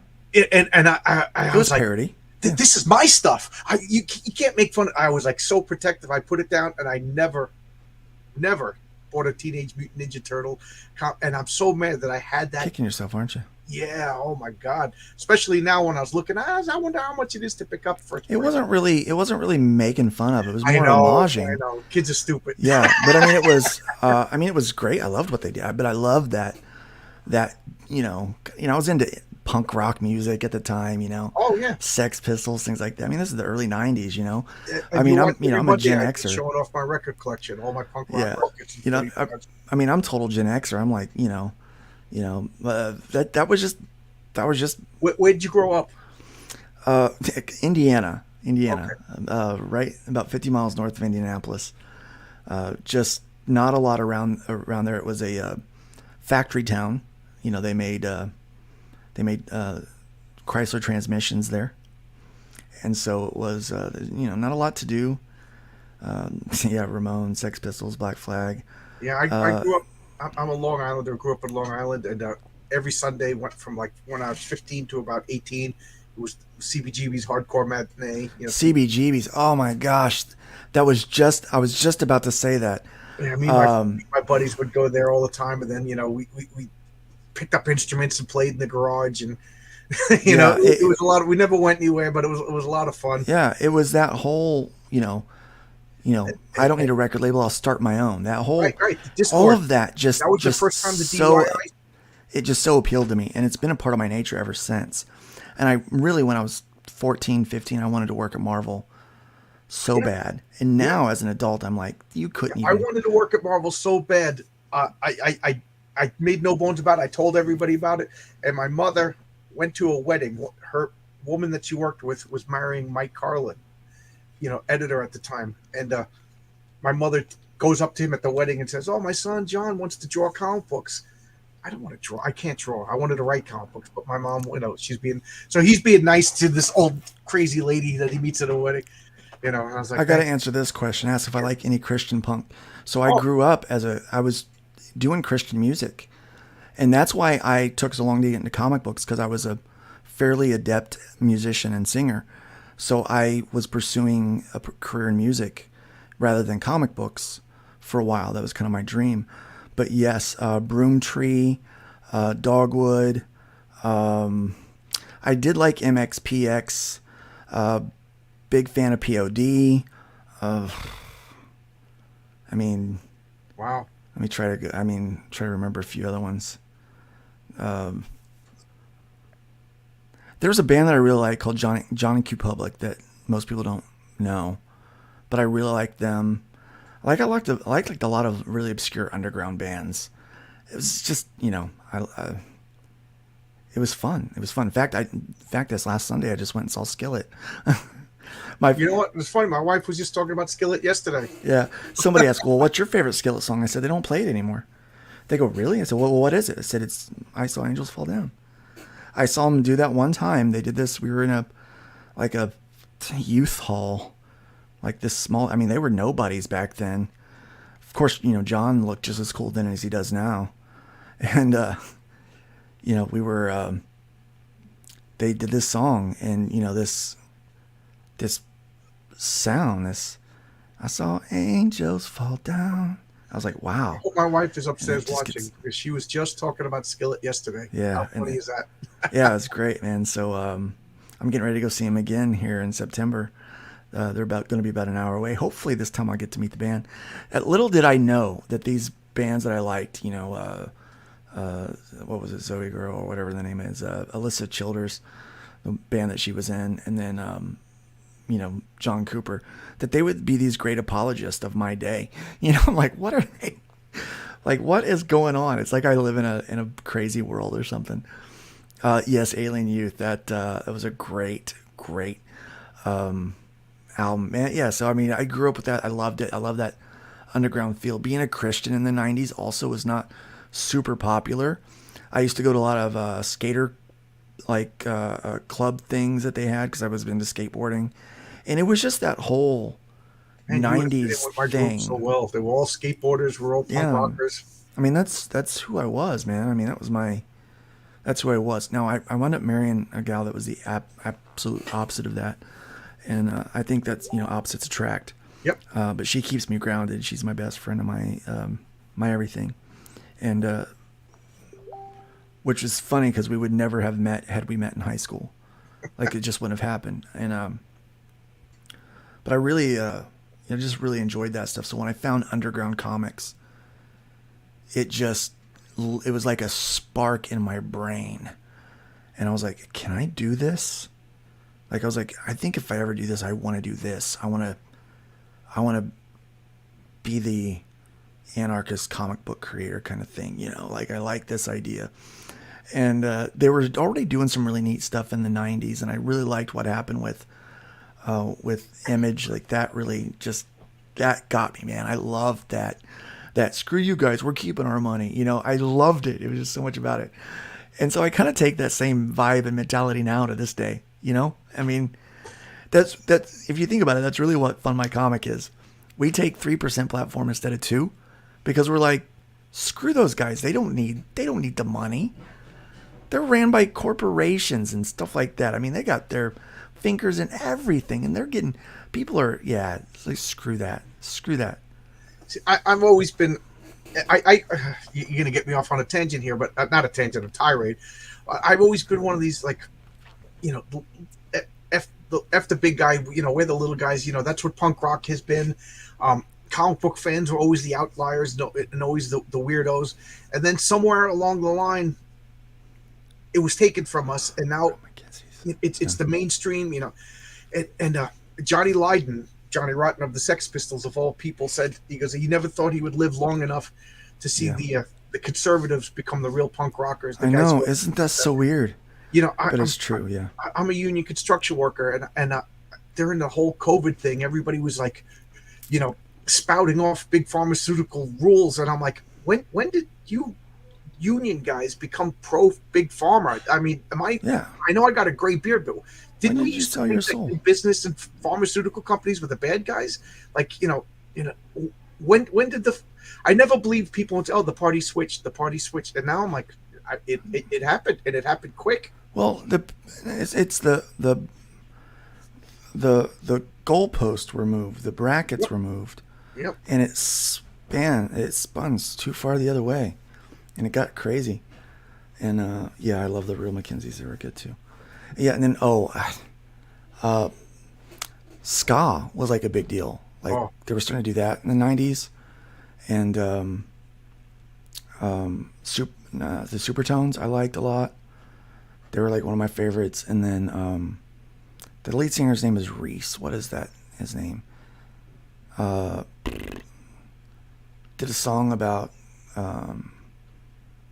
and I It was was like, parody. Yeah. this is my stuff. You can't make fun. I was like so protective. I put it down, and I never bought a Teenage Mutant Ninja Turtle. And I'm so mad that I had that. Kicking yourself, aren't you? Yeah. Oh my God. Especially now when I was looking, I wonder how much it is to pick up for. It wasn't really making fun of. It was I more know. homaging. I know. Kids are stupid. Yeah, but I mean, it was great. I loved what they did, but I loved that I was into punk rock music at the time. Oh yeah. Sex Pistols, things like that. I mean, this is the early '90s. And I mean, I'm every I'm a Monday Gen I'd be Xer. showing off my record collection, all my punk rock Yeah, records. you know, I mean, I'm total Gen Xer. I'm like, that was just Where'd you grow up? uh, Indiana, Okay. right about 50 miles north of Indianapolis. Just not a lot around there. It was a factory town. They made Chrysler transmissions there, and so it was not a lot to do. Yeah, Ramones, Sex Pistols, Black Flag. Yeah, I Uh, grew up. I'm a Long Islander. Grew up in Long Island, and every Sunday went from like when I was 15 to about 18. It was CBGB's Hardcore Matinee. CBGBs. Oh my gosh, I was just about to say that. Yeah, me and Um, my buddies would go there all the time, and then we picked up instruments and played in the garage, and yeah, it was a lot. We never went anywhere, but it was a lot of fun. yeah, it was that whole I don't need a record label. I'll start my own. That Right, whole, right. The all Discord. of that That was the just first time the so, DIY. it just so appealed to me. And it's been a part of my nature ever since. And I really, when I was 14, 15, I wanted to work at Marvel so Yeah, bad. And yeah. now as an adult, I'm like, you couldn't I even, wanted to work at Marvel so bad. I made no bones about it. I told everybody about it. And my mother went to a wedding. Her woman that she worked with was marrying Mike Carlin, editor at the time. And my mother goes up to him at the wedding and says, "Oh, my son John wants to draw comic books." I don't want to draw. I can't draw. I wanted to write comic books, but my mom, he's being nice to this old crazy lady that he meets at a wedding. And I was like, I got to thanks. answer this question. Ask if I like any Christian punk. So I Oh, grew up I was doing Christian music. And that's why I took so long to get into comic books, because I was a fairly adept musician and singer. So I was pursuing a career in music rather than comic books for a while. That was kind of my dream. But yes, Broomtree, Dogwood. I did like MXPX. Uh, Big fan of POD. Uh, I mean, wow. let me try to go, try to remember a few other ones. Um, there's a band that I really like called John and Q Public that most people don't know, but I really like them. I liked like a lot of really obscure underground bands. It was just it was fun. It was fun. In fact, this last Sunday I just went and saw Skillet. My You know what? It's funny. My wife was just talking about Skillet yesterday. Yeah, somebody asked, "Well, what's your favorite Skillet song?" I said, "They don't play it anymore." They go, "Really?" I said, "Well, what is it?" I said, "It's I Saw Angels Fall Down." I saw them do that one time. They did this. We were in a youth hall, like this small. I mean, they were nobodies back then. Of course, John looked just as cool then as he does now, and we were. They did this song, and this sound, this I saw angels fall down. I was like, I wow. hope my wife is And it upstairs just watching gets, because she was just talking about Skillet yesterday. How yeah, funny is that? yeah, it's great, man. So I'm getting ready to go see him again here in September. They're going to be about an hour away. Hopefully this time I'll get to meet the band. Little did I know that these bands that I liked, what was it, Zoe Girl or whatever the name is, Alyssa Childers, the band that she was in, and then John Cooper, that they would be these great apologists of my day. I'm like, what are they? Like, what is going on? It's like I live in a crazy world or something. Yes, Alien Youth. That was a great album, man. Yeah. So I grew up with that. I loved it. I love that underground feel. Being a Christian in the '90s also was not super popular. I used to go to a lot of skater club things that they had because I was into skateboarding, and it was just that whole Man, you would have fit in '90s with my group so thing. well. They were all skateboarders. We're all punk Yeah, rockers. that's who I was, man. That's who I was. Now I wound up marrying a gal that was the absolute opposite of that, and I think that's opposites attract. Yep. But she keeps me grounded. She's my best friend and my everything, and which is funny because we would never have met had we met in high school. Like it just wouldn't have happened. And but I really just really enjoyed that stuff. So when I found underground comics, it was like a spark in my brain, and I was like, can I do this? Like I was like, I think if I ever do this, I want to do this. I want to be the anarchist comic book creator kind of thing. Like I like this idea. And they were already doing some really neat stuff in the '90s, and I really liked what happened with Image. Like that really just that got me, man. I loved that. That screw you guys, we're keeping our money. I loved it. It was just so much about it, and so I kind of take that same vibe and mentality now to this day. I mean, that's if you think about it, that's really what Fund My Comic is. We take 3% platform instead of 2, because we're like, screw those guys. They don't need the money. They're ran by corporations and stuff like that. I mean, they got their fingers in everything, and they're getting it's like, screw that. See, I've always been. You're gonna get me off on a tangent here, but not a tangent, a tirade. I've always been one of these, like, you know, f F the big guy. We're the little guys. That's what punk rock has been. Comic book fans were always the outliers, and always the weirdos. And then somewhere along the line, it was taken from us, and now it's the mainstream. And Johnny Lydon, Johnny Rotten of the Sex Pistols, of all people, said he never thought he would live long enough to see the conservatives become the real punk rockers. I know, isn't that so weird? But it's true. Yeah, I'm a union construction worker, and during the whole COVID thing, everybody was like, spouting off big pharmaceutical rules, and I'm like, when did you union guys become pro big pharma? I mean, Yeah. I know I got a gray beard, but didn't we you used to sell your think soul? that business and pharmaceutical companies were the bad guys? Like, when did I never believed people would say, oh, the party switched, and now I'm like, it happened, and it happened quick. Well, it's the goalposts were moved, the brackets were moved, and it spun too far the other way, and it got crazy. And I love the Real McKenzies; they were good too. Yeah, and then ska was like a big deal. Like they were starting to do that in the '90s, and the Supertones I liked a lot. They were like one of my favorites. And then the lead singer's name is Reese. What is that? His name? Did a song about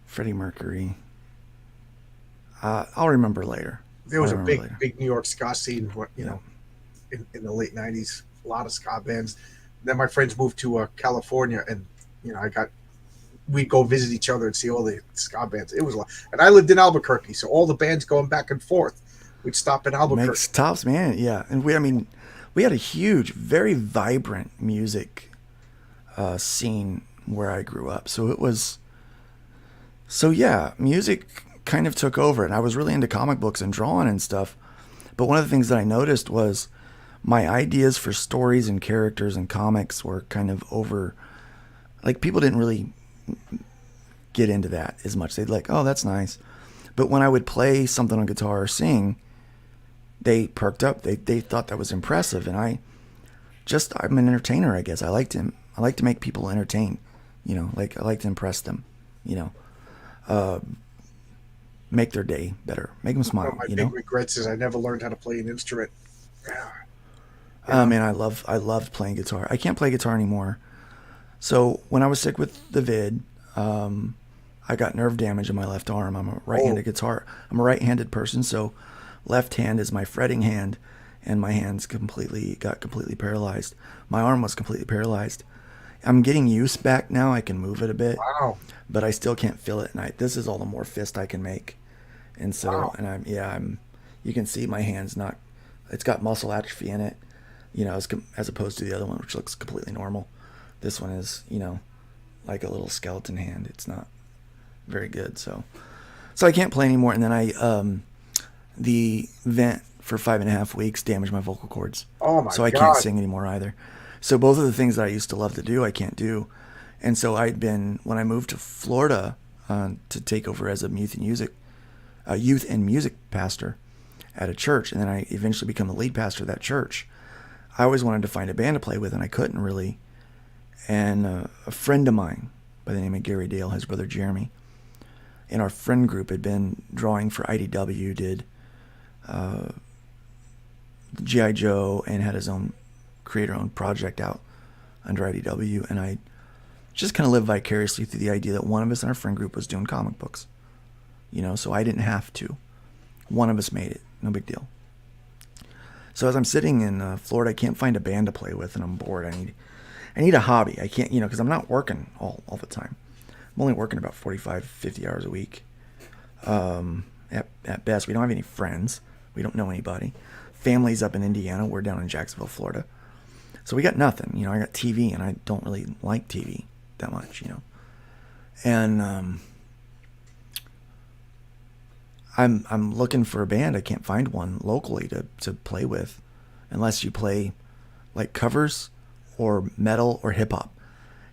Freddie Mercury. I'll remember later. There was a big New York ska scene, in the late '90s. A lot of ska bands. Then my friends moved to California, and we'd go visit each other and see all the ska bands. It was a lot. And I lived in Albuquerque, so all the bands going back and forth. We'd stop in Albuquerque. Makes tops, man. Yeah, and we had a huge, very vibrant music scene where I grew up. So it was. So yeah, music kind of took over, and I was really into comic books and drawing and stuff. But one of the things that I noticed was my ideas for stories and characters and comics were kind of over. Like, people didn't really get into that as much. They'd like, oh, that's nice. But when I would play something on guitar or sing, they perked up. They thought that was impressive. And I'm an entertainer, I guess. I like to make people entertain, like I like to impress them, make their day better, make them smile. One of my big regrets is I never learned how to play an instrument. Man, I loved playing guitar. I can't play guitar anymore. So when I was sick with the vid, I got nerve damage in my left arm. I'm a right-handed guitar. I'm a right-handed person, so left hand is my fretting hand, and my hands got completely paralyzed. My arm was completely paralyzed. I'm getting used back now. I can move it a bit. Wow. But I still can't feel it. And this is all the more fist I can make. And so, wow. And you can see my hand's it's got muscle atrophy in it, as opposed to the other one, which looks completely normal. This one is, like a little skeleton hand. It's not very good. So I can't play anymore. And then the vent for 5.5 weeks damaged my vocal cords. Oh my God. So I can't sing anymore either. So both of the things that I used to love to do, I can't do. And so when I moved to Florida to take over as a youth and music pastor at a church, and then I eventually become the lead pastor of that church, I always wanted to find a band to play with, and I couldn't really. And a friend of mine by the name of Gary Dale, his brother Jeremy, in our friend group had been drawing for IDW, did G.I. Joe, and had his own creator-owned project out under IDW, and I just kind of lived vicariously through the idea that one of us in our friend group was doing comic books, so I didn't have to. One of us made it, no big deal. So as I'm sitting in Florida, I can't find a band to play with, and I'm bored. I need a hobby. I can't, because I'm not working all the time. I'm only working about 45, 50 hours a week. At best, we don't have any friends. We don't know anybody. Family's up in Indiana. We're down in Jacksonville, Florida. So we got nothing. I got TV, and I don't really like TV that much, And I'm looking for a band. I can't find one locally to play with, unless you play like covers or metal or hip hop.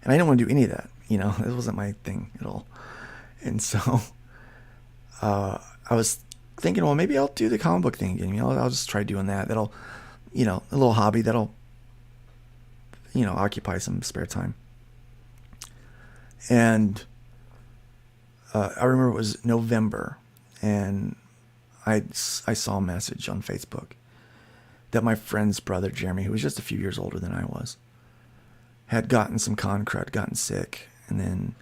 And I don't want to do any of that. It wasn't my thing at all. And so I was thinking, well, maybe I'll do the comic book thing again. I'll just try doing that. That'll, a little hobby that'll, occupy some spare time. And I remember it was November, and I saw a message on Facebook that my friend's brother, Jeremy, who was just a few years older than I was, had gotten some con crud, gotten sick. And then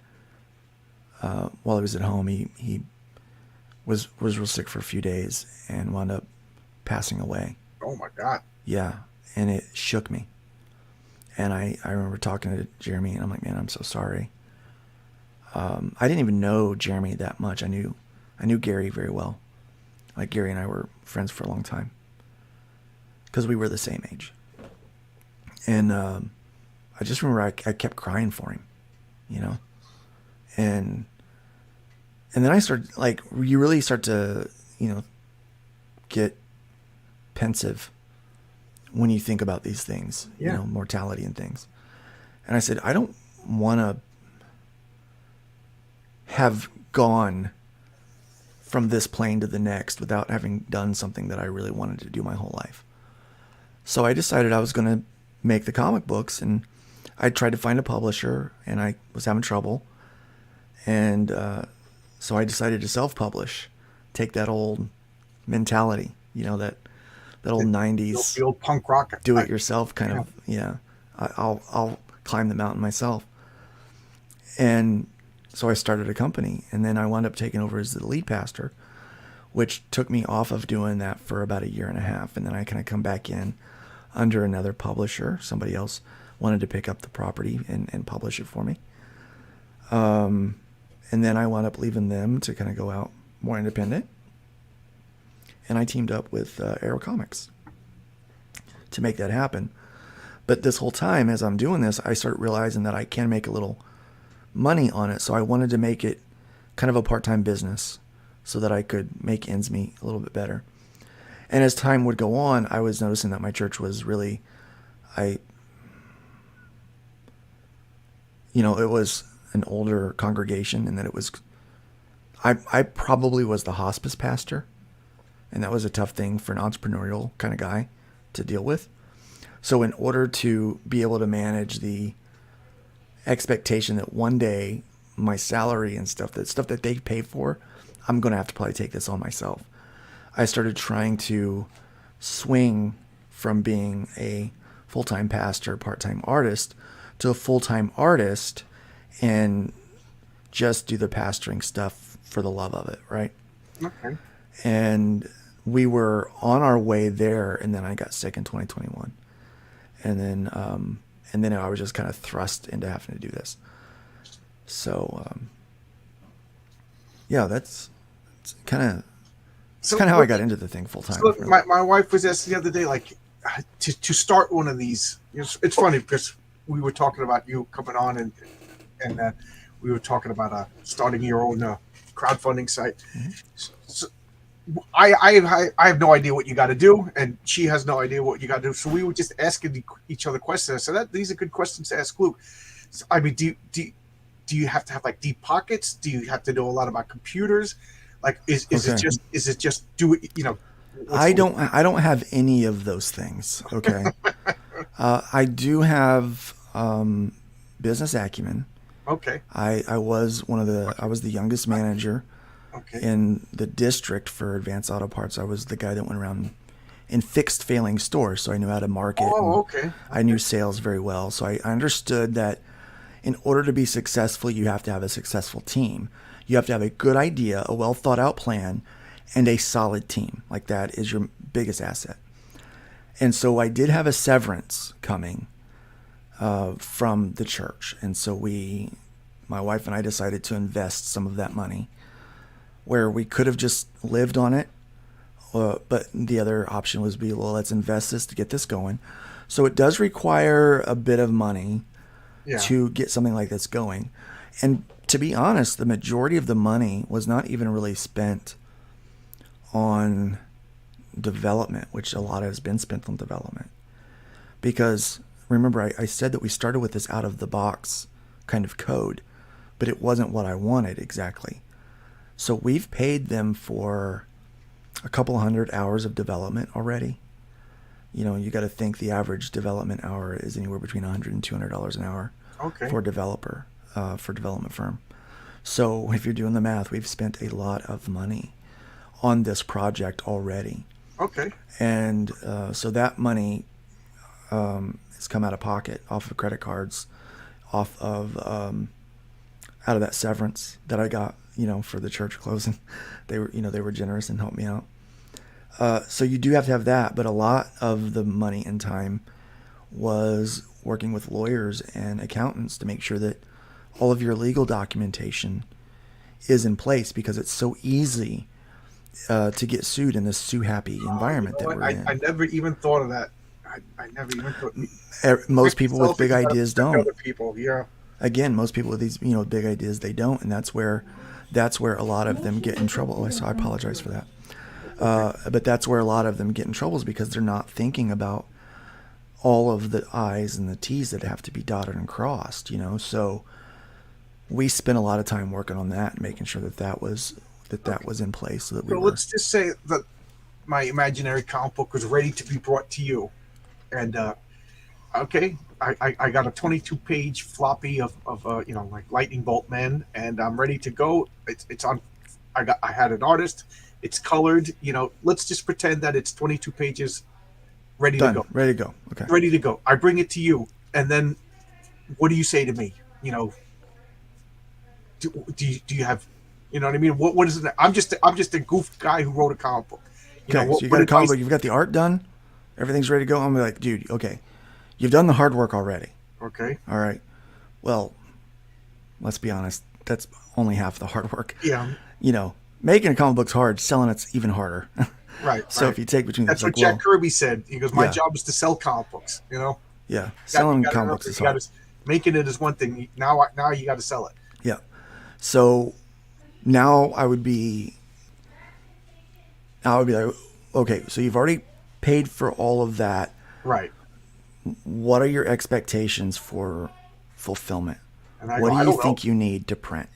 while I was at home, he was real sick for a few days and wound up passing away. Oh my God. Yeah. And it shook me. And I remember talking to Jeremy, and I'm like, man, I'm so sorry. I didn't even know Jeremy that much. I knew Gary very well. Like, Gary and I were friends for a long time because we were the same age. And I just remember I kept crying for him, and then I started, like, you really start to, get pensive when you think about these things, mortality and things. And I said, I don't want to have gone from this plane to the next without having done something that I really wanted to do my whole life. So I decided I was going to make the comic books, and I tried to find a publisher, and I was having trouble. And so I decided to self-publish, take that old mentality, that old 90s, the old punk rock, do it yourself kind of, I'll climb the mountain myself. And so I started a company, and then I wound up taking over as the lead pastor, which took me off of doing that for about 1.5 years. And then I kind of come back in under another publisher. Somebody else wanted to pick up the property and publish it for me. And then I wound up leaving them to kind of go out more independent. And I teamed up with Arrow Comics to make that happen. But this whole time, as I'm doing this, I started realizing that I can make a little money on it. So I wanted to make it kind of a part-time business so that I could make ends meet a little bit better. And as time would go on, I was noticing that my church was really, it was an older congregation, and that it was, I probably was the hospice pastor, and that was a tough thing for an entrepreneurial kind of guy to deal with. So in order to be able to manage the expectation that one day my salary and stuff that they pay for, I'm going to have to probably take this on myself. I started trying to swing from being a full-time pastor, part-time artist, to a full-time artist and just do the pastoring stuff for the love of it, right? Okay. And we were on our way there, and then I got sick in 2021. And then I was just kind of thrust into having to do this. So, that's kind of how I got into the thing full time. So my wife was asking the other day, like, to start one of these. It's funny because we were talking about you coming on, and we were talking about starting your own crowdfunding site. Mm-hmm. So I have no idea what you got to do, and she has no idea what you got to do. So we were just asking each other questions. So these are good questions to ask Luke. So, I mean, do you have to have like deep pockets? Do you have to know a lot about computers? Like, is it just do it? I don't have any of those things. Okay. I do have business acumen. Okay. I was the youngest manager. Okay. In the district for Advanced Auto Parts. I was the guy that went around and fixed failing stores, so I knew how to market. Oh, okay. I knew sales very well, so I understood that in order to be successful, you have to have a successful team. You have to have a good idea, a well thought out plan, and a solid team. Like, that is your biggest asset. And so I did have a severance coming from the church, and so my wife and I decided to invest some of that money, where we could have just lived on it, but the other option was let's invest this to get this going. So it does require a bit of money to get something like this going. And to be honest, the majority of the money was not even really spent on development, which a lot has been spent on development. Because remember, I said that we started with this out of the box kind of code, but it wasn't what I wanted exactly. So we've paid them for a couple hundred hours of development already. You know, you got to think the average development hour is anywhere between $100 and $200 an hour Okay. for a developer, for a development firm. So if you're doing the math, we've spent a lot of money on this project already. Okay. And so that money has come out of pocket, off of credit cards, off of out of that severance that I got, you know, for the church closing. They were generous and helped me out. So you do have to have that, but a lot of the money and time was working with lawyers and accountants to make sure that all of your legal documentation is in place, because it's so easy to get sued in this sue-happy environment that we're in. I never even thought of that. I never even thought. Most people with big ideas don't. Other people, yeah. Again, most people with these, you know, big ideas, they don't, and that's where a lot of them get in trouble. So I apologize for that. But that's where a lot of them get in trouble, is because they're not thinking about all of the I's and the T's that have to be dotted and crossed, you know. So we spent a lot of time working on that and making sure that was in place, so that we So were. let's just say that my imaginary comic book was ready to be brought to you, and okay, I got a 22-page floppy of you know, like Lightning Bolt Men, and I'm ready to go. It's on. I had an artist. It's colored. You know, let's just pretend that it's 22 pages, ready Done. to go. Ready to go. Okay. Ready to go. I bring it to you, and then what do you say to me? You know, do you have, you know what I mean? What is it? I'm just a goof guy who wrote a comic book. Okay, so you got a comic book, you've got the art done, everything's ready to go. I'm like, dude, okay, you've done the hard work already. Okay. All right. Well, let's be honest, that's only half the hard work. Yeah. You know, making a comic book's hard, selling it's even harder. Right. So right. if you take between, that's like, what Jack Kirby said. He goes, "My yeah. job is to sell comic books." You know. Yeah, selling comic books is hard. Making it is one thing. Now you got to sell it. Yeah. So now I would be like, okay, so you've already paid for all of that. Right. What are your expectations for fulfillment? And I what go, do you think you need to print?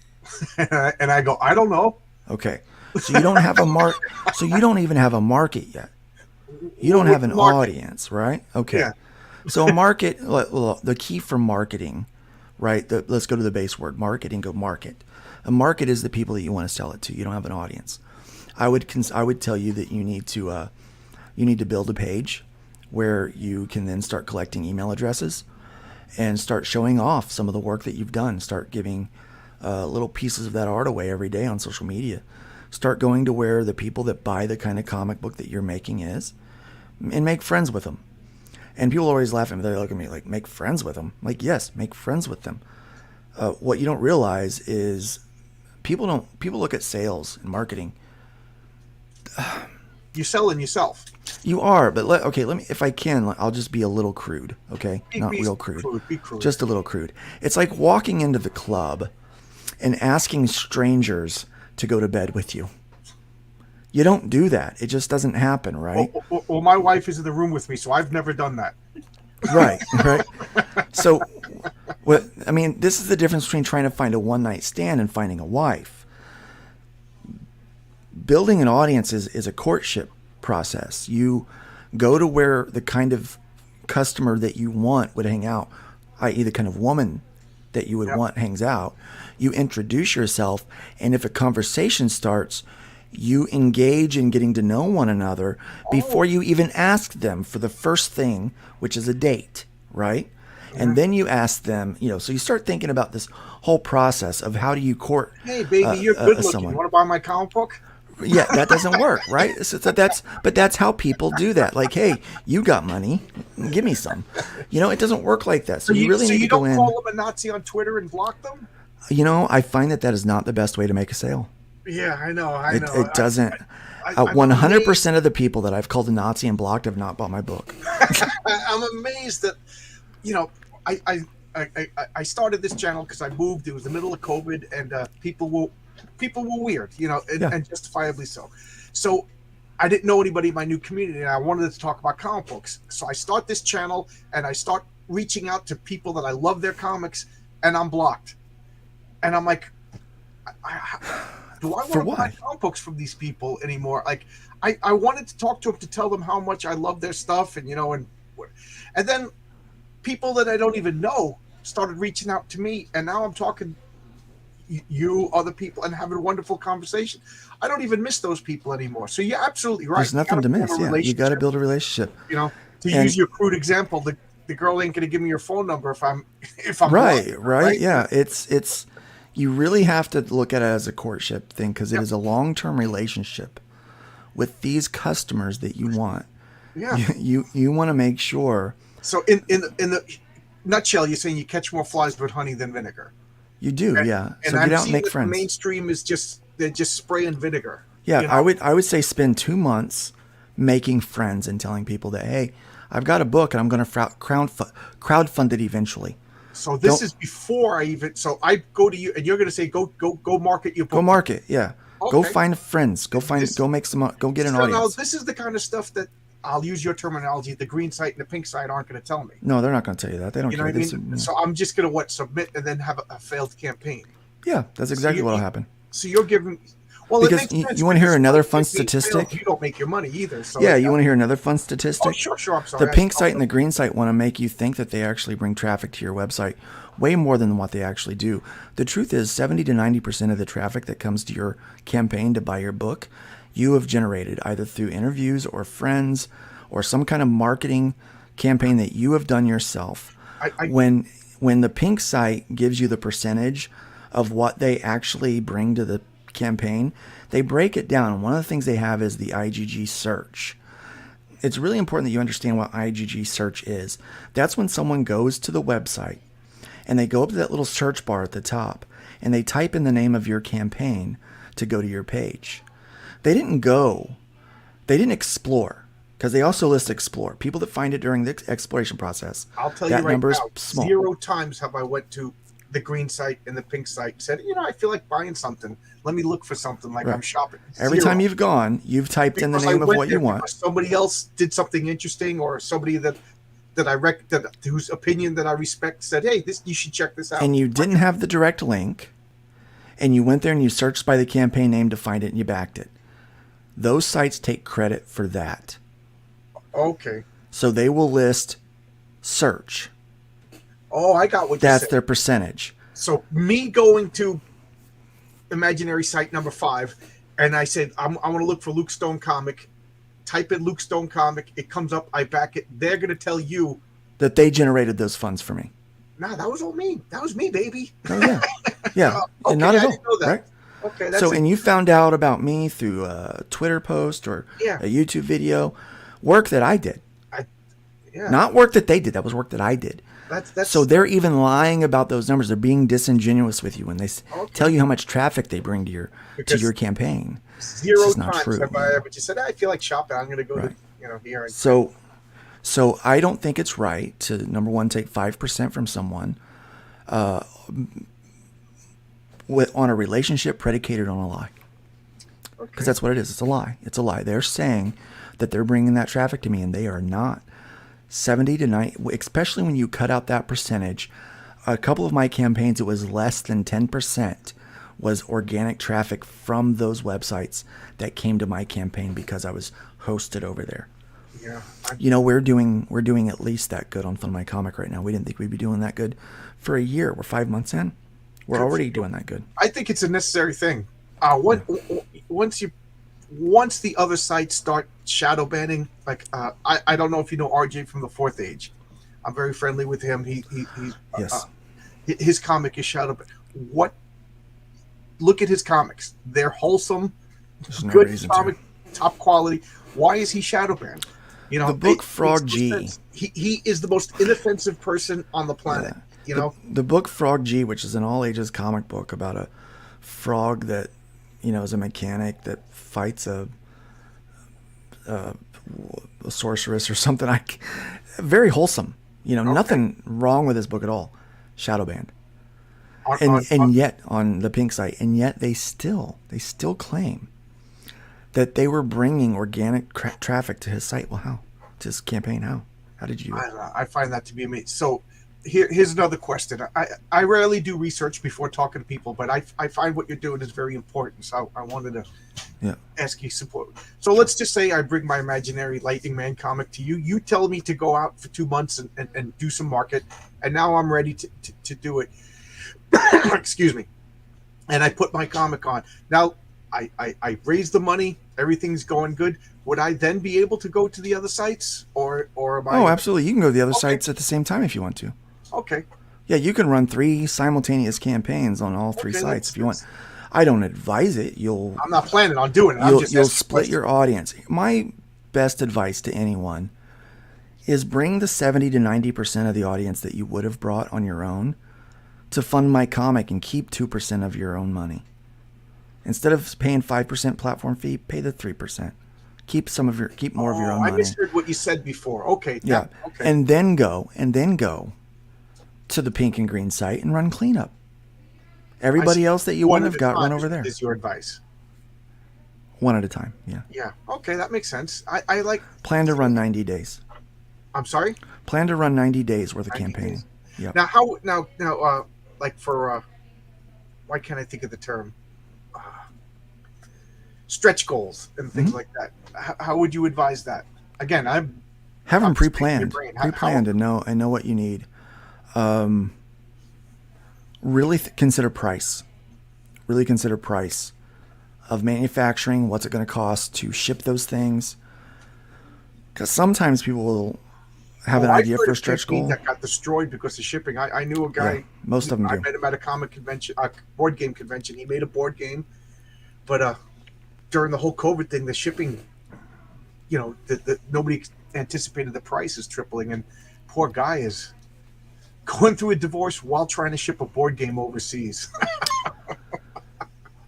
And I go, I don't know. Okay. So you don't have so you don't even have a market yet. You don't have an audience, right? Okay. Yeah. So a market, the key for marketing, right? Let's go to the base word, marketing. Go market. A market is the people that you want to sell it to. You don't have an audience. I would tell you that you need to build a page where you can then start collecting email addresses and start showing off some of the work that you've done. Start giving little pieces of that art away every day on social media. Start going to where the people that buy the kind of comic book that you're making is, and make friends with them. And people always laugh at me. They look at me like, make friends with them? Like, yes, make friends with them. What you don't realize is people look at sales and marketing. You're selling yourself. You are, but let me, if I can, I'll just be a little crude, okay? Not real crude. Be crude. Just a little crude. It's like walking into the club and asking strangers to go to bed with you. You don't do that. It just doesn't happen, right? Well, my wife is in the room with me, so I've never done that. Right. So, I mean, this is the difference between trying to find a one-night stand and finding a wife. Building an audience is a courtship process. You go to where the kind of customer that you want would hang out, i.e. the kind of woman that you would want hangs out. You introduce yourself, and if a conversation starts, you engage in getting to know one another before you even ask them for the first thing, which is a date, right? And then you ask them, so you start thinking about this whole process of how do you court. Hey, baby, you're good looking. Someone. You want to buy my comic book? Yeah, that doesn't work, right? But that's how people do that. Like, hey, you got money, give me some. It doesn't work like that. So you really need to go in. So you don't call them a Nazi on Twitter and block them? I find that is not the best way to make a sale. Yeah, I know. It doesn't. 100% of the people that I've called a Nazi and blocked have not bought my book. I'm amazed that, I started this channel because I moved. It was the middle of COVID, and people were weird, and justifiably so. So I didn't know anybody in my new community, and I wanted to talk about comic books. So I start this channel, and I start reaching out to people that I love their comics, and I'm blocked. And I'm like, do I For want to buy what? comic books from these people anymore? Like, I wanted to talk to them to tell them how much I love their stuff, and and then people that I don't even know started reaching out to me, and now I'm talking you, other people, and having a wonderful conversation. I don't even miss those people anymore. So you're absolutely right. There's You got nothing to to form a miss. Yeah, you got to relationship. build a relationship. To use And your crude example, the girl ain't going to give me your phone number if I'm if I'm blocking right, her, right, right? yeah. It's you really have to look at it as a courtship thing because it Yep. is a long-term relationship with these customers that you want. Yeah. You want to make sure So in the nutshell, you're saying you catch more flies with honey than vinegar. you do. And, Yeah. and So get I'm out and seeing make that the friends. mainstream is just they're just spraying vinegar. Yeah, You I know. would say spend 2 months making friends and telling people that hey, I've got a book and I'm going to crowdfund it eventually. So this Don't is before I even. So I go to you, and you're going to say go market your go book. market. Yeah, go Okay. find friends. This go make some. Go get an so now audience. this is the kind of stuff that I'll use your terminology. The green site and the pink site aren't going to tell me. No, they're not going to tell you that. They don't You know care. what I They mean? yeah. So I'm just going to submit and then have a failed campaign. Yeah, that's So exactly what'll happen. so you're giving. Well, it Because makes sense. you want to hear Because another if fun the campaign fails, statistic? you don't make your money either. So Yeah, you want to hear another fun oh, statistic? sure. I'm The sorry. pink site and the green site want to make you think that they actually bring traffic to your website way more than what they actually do. The truth is 70 to 90% of the traffic that comes to your campaign to buy your book, you have generated either through interviews or friends or some kind of marketing campaign that you have done yourself. I When the pink site gives you the percentage of what they actually bring to the campaign, they break it down. One of the things they have is the IGG search. It's really important that you understand what IGG search is. That's when someone goes to the website and they go up to that little search bar at the top and they type in the name of your campaign to go to your page. They didn't explore because they also list explore. People that find it during the exploration process, I'll tell you that right number is now, small. 0 times have I went to the green site and the pink site and said, I feel like buying something. Let me look for something like I'm Right. shopping. Every 0. time you've gone, you've typed in the Because I name of went what there you want. because somebody else did something interesting, or somebody that whose opinion that I respect said, "Hey, this you should check this out." And you didn't have the direct link, and you went there and you searched by the campaign name to find it and you backed it. Those sites take credit for that. Okay. So they will list search. Oh, I got what you That's said. their percentage. So me going to imaginary site number 5, and I said, I want to look for Luke Stone comic. Type in Luke Stone comic. It comes up. I back it. They're going to tell you, That they generated those funds for me. nah, that was all me. That was me, baby. Oh, yeah. Yeah. Okay, And not at I all. didn't know that. Right? Okay, that's So, it. and you found out about me through a Twitter post or Yeah. a YouTube video, work that I did. Yeah. Not work that they did. That was work that I did. That's So they're even lying about those numbers. They're being disingenuous with you when they tell you how much traffic they bring to Because your campaign. 0 It's just not times true. have I ever just said, I feel like shopping. I'm going to go Right. to here. And, So I don't think it's right to, number one, take 5% from someone on a relationship predicated on a lie. Because that's what it is. It's a lie. It's a lie. They're saying that they're bringing that traffic to me, and they are not. 70 to 90, especially when you cut out that percentage. A couple of my campaigns, it was less than 10% was organic traffic from those websites that came to my campaign because I was hosted over there. yeah. We're doing at least that good on Fun My Comic right now. We didn't think we'd be doing that good for a year. We're 5 months in. We're already doing that good. I think it's a necessary thing. Once the other sites start shadow banning, like I don't know if you know RJ from the Fourth Age. I'm very friendly with him. He Yes. his comic is shadow banned. Look at his comics. They're wholesome, There's no good reason comic, top quality. Why is he shadow banned? The book Frog makes no G. sense. He is the most inoffensive person on the planet. The book Frog G, which is an all ages comic book about a frog that, is a mechanic that fights a sorceress or something. Very wholesome. Nothing wrong with this book at all. Shadow banned. And yet on the pink site, and yet they still claim that they were bringing organic traffic to his site. Well, how? To his campaign? How did you do it? I find that to be amazing. So here's another question. I rarely do research before talking to people, but I find what you're doing is very important. So I wanted to Yeah. ask you support. So let's just say I bring my imaginary Lightning Man comic to you. You tell me to go out for 2 months and do some market, and now I'm ready to do it. Excuse me. And I put my comic on. Now I raise the money, everything's going good. Would I then be able to go to the other sites, or am I? Oh, absolutely. You can go to the other Okay. sites at the same time if you want to. Okay. Yeah, you can run 3 simultaneous campaigns on all 3 Okay, sites if you want. I don't advise it. You'll I'm not planning on doing it. I'm just you'll asking split questions. your audience. My best advice to anyone is bring the 70 to 90% of the audience that you would have brought on your own to fund my comic and keep 2% of your own money. Instead of paying 5% platform fee, pay the 3%. Keep more of your own I money. misheard what you said before. Okay. Yeah. Okay. And then go to the pink and green site and run cleanup. Everybody else that you One wouldn't at have a got, run time over there. is your advice. One at a time. Yeah. Yeah. Okay, that makes sense. I like. Plan to run 90 days. I'm sorry. Plan to run 90 days worth of 90 campaigning. days. Yeah. Now how now like for why can't I think of the term? Stretch goals and things Mm-hmm. like that. How would you advise that? Again, Have them I'm just picking your pre-planned. brain. Pre-planned and know what you need. Really consider price. Really consider price of manufacturing. What's it going to cost to ship those things? Because sometimes people will have an idea for a stretch goal. That got destroyed because of shipping. I knew a guy. Yeah, most of them I do. met him at a comic convention, a board game convention. He made a board game, but during the whole COVID thing, the shipping, nobody anticipated the prices tripling, and poor guy is going through a divorce while trying to ship a board game overseas.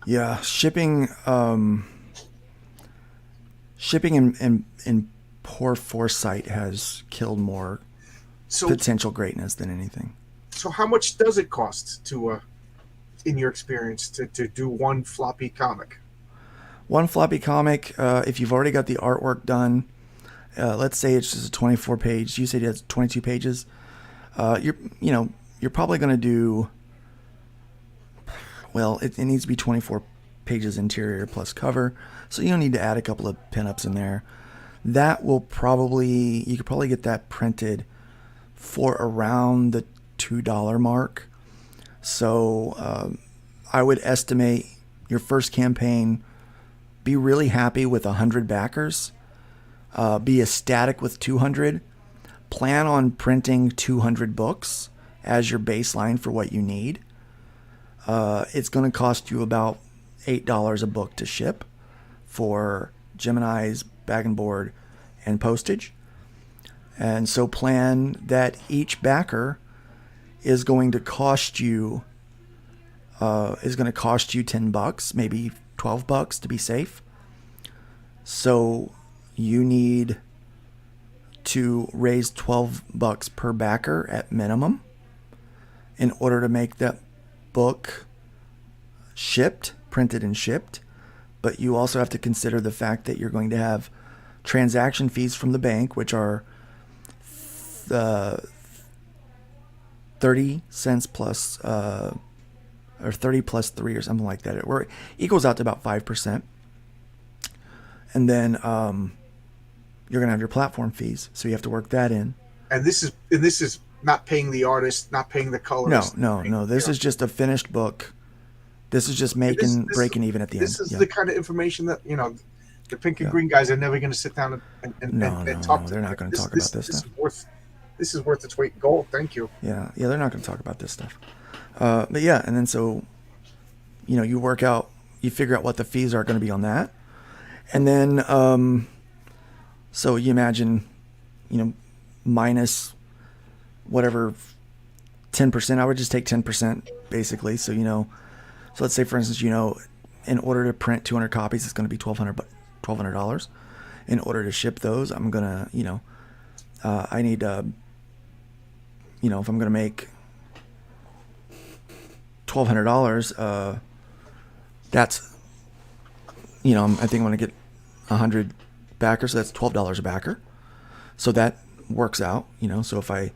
Yeah, shipping in poor foresight has killed more So, potential greatness than anything. so how much does it cost to, in your experience, to do one floppy comic? One floppy comic, if you've already got the artwork done, let's say it's just a 24 page. You said it has 22 pages. You're probably going to do. Well, it needs to be 24 pages interior plus cover, so you'll need to add a couple of pinups in there. That will you could probably get that printed for around the $2 mark. So I would estimate your first campaign, be really happy with 100 backers, be ecstatic with 200, plan on printing 200 books as your baseline for what you need. It's going to cost you about $8 a book to ship for Gemini's bag and board and postage. And so plan that each backer is going to cost you $10, maybe $12 to be safe. So you need to raise $12 per backer at minimum in order to make that book printed and shipped. But you also have to consider the fact that you're going to have transaction fees from the bank, which are 30 cents plus or 30 plus 3 or something like that. It equals out to about 5%. And then you're going to have your platform fees, so you have to work that in. And this is not paying the artist, not paying the colorist. No. This is just a finished book. This is just breaking even at the end. This is the kind of information that the pink and green guys are never going to sit down and talk. No, they're not going to talk about this stuff. This is worth its weight in gold. Thank you. Yeah, they're not going to talk about this stuff. But yeah, and then so, you figure out what the fees are going to be on that, and then so you imagine, minus whatever 10%. I would just take 10% basically. So so let's say for instance, in order to print 200 copies, it's going to be $1,200. In order to ship those, I'm gonna I need if I'm going to make $1,200, that's I think I'm going to get 100 backers, so that's $12 a backer. So that works out, so if I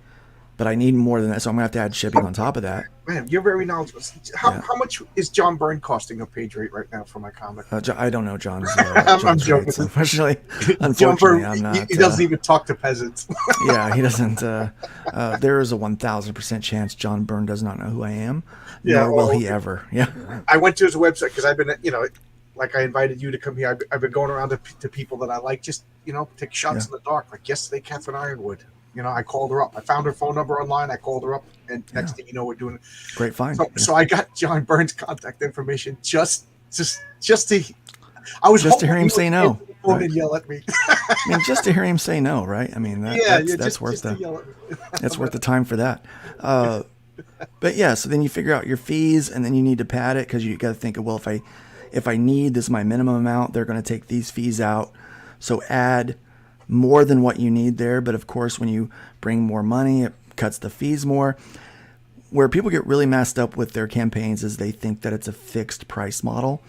but I need more than that, so I'm gonna have to add shipping on top of that. Man, you're very knowledgeable. How, Yeah. how much is John Byrne costing a page rate right now for my comic? I don't know John's I'm John's joking. rates. Unfortunately, John unfortunately, Byrne, I'm not. he doesn't even talk to peasants. Yeah, he doesn't. There is a 1,000% chance John Byrne does not know who I am, Yeah, nor will well, he ever. Yeah, I went to his website because I've been, like I invited you to come here. I've been going around to people that I like, just, take shots in the dark. Like yesterday, Catherine Ironwood. I called her up. I found her phone number online. I called her up, and next thing you know, we're doing it. great find. So I got John Byrne's contact information just to. I was Just to hear hoping him he say would no, answer the phone right? and yell at me. I mean, just to hear him say no, right? I mean, that's worth just to the yell at me. that's worth the time for that. But yeah, so then you figure out your fees, and then you need to pad it because you got to think of, well, if I need this is my minimum amount, they're going to take these fees out. So add more than what you need there. But of course, when you bring more money, it cuts the fees more. Where people get really messed up with their campaigns is they think that it's a fixed price model,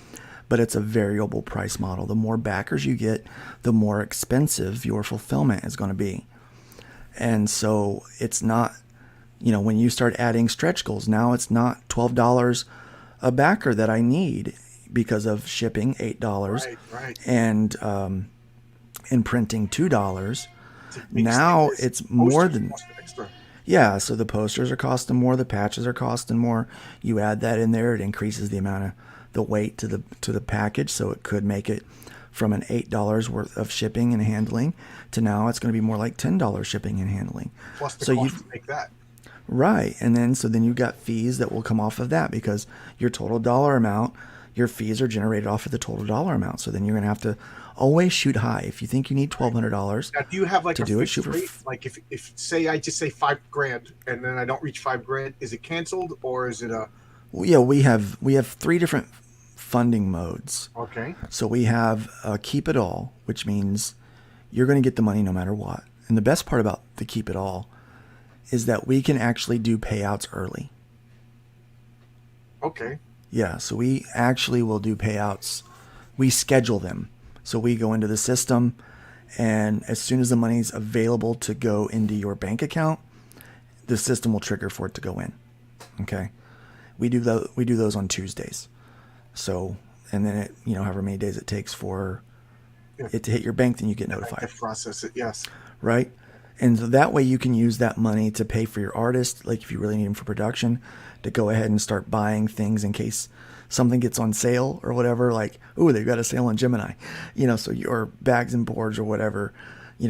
but it's a variable price model. The more backers you get, the more expensive your fulfillment is going to be. And so it's not, when you start adding stretch goals, now it's not $12 a backer that I need because of shipping $8 Right. and printing $2. Makes Now things- it's more posters than, cost extra. yeah. So the posters are costing more, the patches are costing more. You add that in there, it increases the amount of the weight to the package, so it could make it from an $8 worth of shipping and handling to now it's going to be more like $10 shipping and handling. Plus the So cost you to make that. right, and then you've got fees that will come off of that because your total dollar amount, your fees are generated off of the total dollar amount. So then you're going to have to always shoot high. If you think you need $1,200 Now, do you have like to a do it, fixed shoot for rate? Like if say I just say $5,000 and then I don't reach $5,000, is it canceled or is it a yeah, we have 3 different funding modes. okay? So we have keep it all, which means you're going to get the money no matter what. And the best part about the keep it all is that we can actually do payouts early. Okay. Yeah, so we actually will do payouts. We schedule them. So we go into the system, and as soon as the money's available to go into your bank account, the system will trigger for it to go in. Okay, we do those on Tuesdays. So, and then it, however many days it takes for it to hit your bank, then you get I notified, can process it. Yes. right? And so that way you can use that money to pay for your artist, like if you really need them for production, to go ahead and start buying things in case something gets on sale or whatever, like, oh, they've got a sale on Gemini, so your bags and boards or whatever,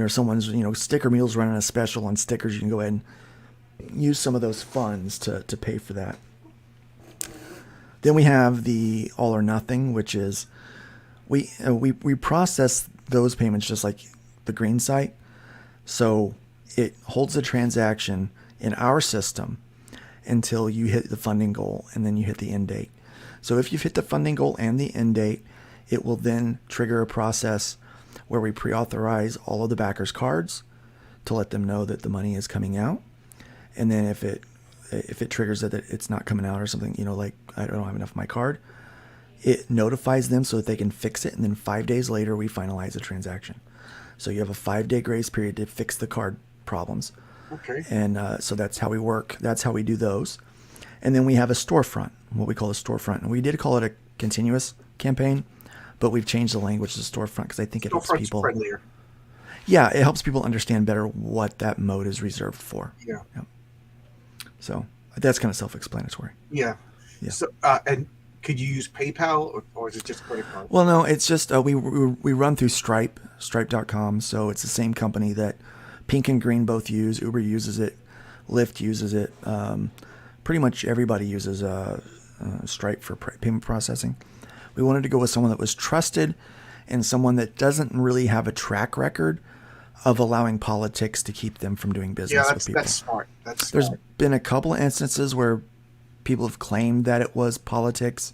someone's, Sticker Mule's running a special on stickers. You can go ahead and use some of those funds to pay for that. Then we have the all or nothing, which is we process those payments just like the green site. So it holds the transaction in our system until you hit the funding goal, and then you hit the end date. So if you've hit the funding goal and the end date, it will then trigger a process where we pre-authorize all of the backers' cards to let them know that the money is coming out. And then if it triggers that it's not coming out or something, like I don't have enough of my card, it notifies them so that they can fix it. And then 5 days later, we finalize the transaction. So you have a 5-day grace period to fix the card problems. Okay. And so that's how we work. That's how we do those. And then we have a storefront, what we call a storefront. And we did call it a continuous campaign, but we've changed the language to storefront because I think it helps Storefront's people. friendlier. Yeah, it helps people understand better what that mode is reserved for. Yeah. So that's kind of self-explanatory. Yeah. Yeah. So and could you use PayPal or is it just credit card? Well, no, it's just we run through Stripe, Stripe.com. So it's the same company that Pink and Green both use. Uber uses it. Lyft uses it. Pretty much everybody uses Stripe for payment processing. We wanted to go with someone that was trusted and someone that doesn't really have a track record of allowing politics to keep them from doing business Yeah, with people. that's smart. That's There's smart. been a couple of instances where people have claimed that it was politics,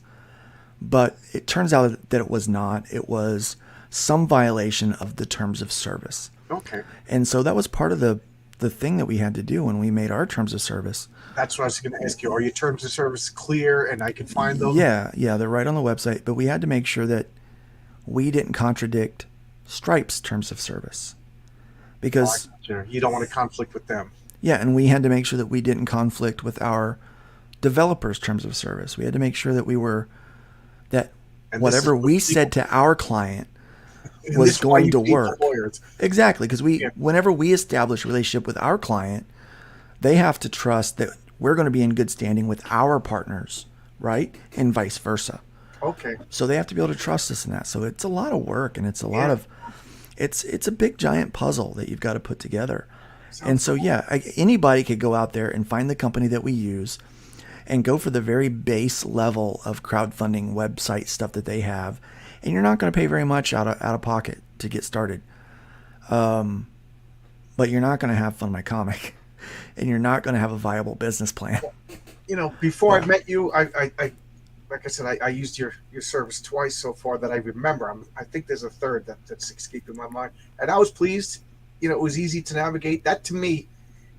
but it turns out that it was not. It was some violation of the terms of service. Okay. And so that was part of the thing that we had to do when we made our terms of service. That's what I was going to ask you. Are your terms of service clear and I can find them? Yeah, they're right on the website, but we had to make sure that we didn't contradict Stripe's terms of service. Because You don't want to conflict with them. Yeah, and we had to make sure that we didn't conflict with our developers' terms of service. We had to make sure that that And this is whatever what we legal, said to our client and was this is why going you to paid the work. lawyers. Exactly, because Yeah. whenever we establish a relationship with our client, they have to trust that we're going to be in good standing with our partners, right? And vice versa. Okay. So they have to be able to trust us in that. So it's a lot of work, and it's a lot Yeah. of it's a big giant puzzle that you've got to put together. And Sounds so cool. yeah, anybody could go out there and find the company that we use and go for the very base level of crowdfunding website stuff that they have, and you're not going to pay very much out of pocket to get started. But you're not going to have Fund My Comic, and you're not going to have a viable business plan. Before I Yeah. met you, I like I said, I used your service twice so far that I remember. I think there's a third that's escaping my mind, and I was pleased. It was easy to navigate. That to me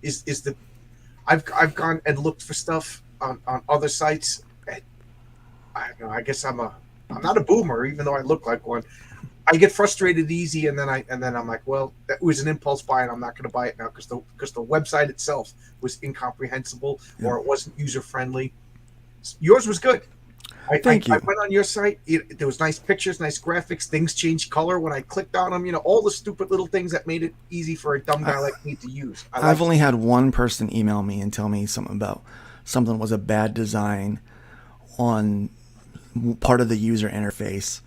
is the I've gone and looked for stuff on other sites. And I don't know. I guess I'm not a boomer, even though I look like one. I get frustrated easy, and then I'm like, well, that was an impulse buy, and I'm not going to buy it now because the website itself was incomprehensible Yeah. or it wasn't user friendly. Yours was good. Thank I you. went on your site. There was nice pictures, nice graphics. Things changed color when I clicked on them. All the stupid little things that made it easy for a dumb guy like me to use. I've only had one person email me and tell me something about something was a bad design on part of the user interface,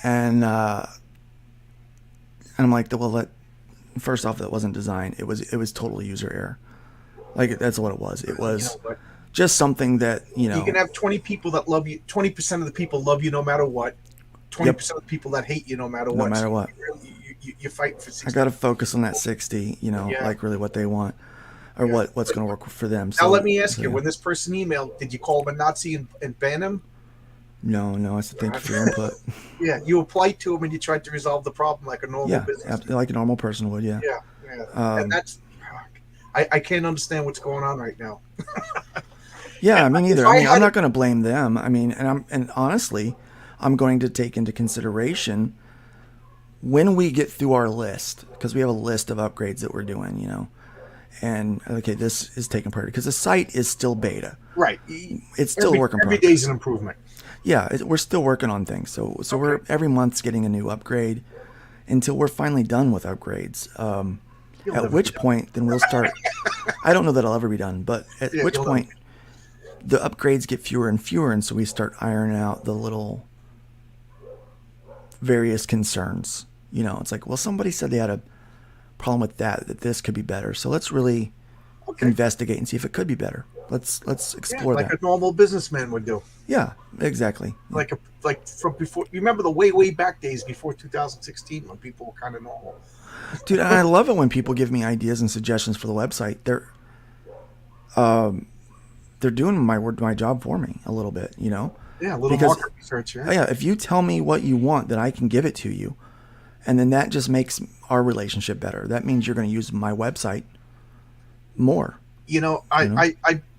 and I'm like, well, first off, that wasn't design. It was total user error. Like that's what it was. It was But just something that you can have 20 people that love you. 20% of the people love you no matter what. 20% of the people that hate you no matter no what. matter So what. you fight for I 60. got to focus on that 60. Yeah. Like really what they want or Yeah. what's going to work for them. Now So let me ask so, you: yeah. when this person emailed, did you call him a Nazi and ban him? No, I said thank you for your input. Yeah, you applied to him and you tried to resolve the problem like a normal Yeah, business. like a normal person would. Yeah. Yeah, yeah. And that's I can't understand what's going on right now. Yeah, me neither. If I I mean, I'm had not going to blame them. I mean, and honestly, I'm going to take into consideration when we get through our list, because we have a list of upgrades that we're doing, and okay, this is taking priority because the site is still beta. right. It's still a work in Every progress. day's an improvement. Yeah, we're still working on things. So we're Okay. every month's getting a new upgrade until we're finally done with upgrades. You'll At never which be done. point, then we'll start. I don't know that I'll ever be done, but at Yeah, which you'll point the upgrades get fewer and fewer, and so we start ironing out the little various concerns. It's like, well, somebody said they had a problem with that this could be better. So let's really Okay. investigate and see if it could be better. Let's Yeah, explore like that. a normal businessman would do. Yeah, exactly. Like from before. You remember the way back days before 2016 when people were kind of normal. Dude, and I love it when people give me ideas and suggestions for the website. They're doing my job for me a little bit, Yeah, a little Because- market research. Yeah. Oh, yeah, if you tell me what you want, then I can give it to you. And then that just makes our relationship better. That means you're going to use my website more.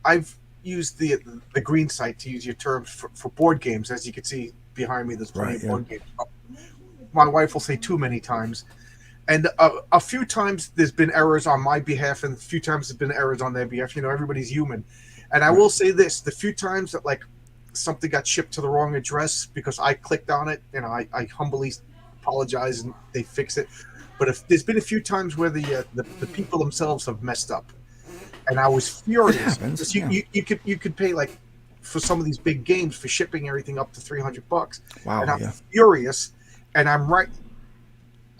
I've used the green site, to use your terms, for board games. As you can see behind me, there's plenty Right, of board games. My wife will say too many times, and a few times there's been errors on my behalf, and a few times there's been errors on their behalf. Everybody's human, and I will say this: the few times that like something got shipped to the wrong address because I clicked on it, I humbly apologize and they fix it. But if there's been a few times where the people themselves have messed up, and I was furious. happens, Because yeah. you could pay like for some of these big games for shipping everything up to $300. Wow, And I'm yeah. furious, and I'm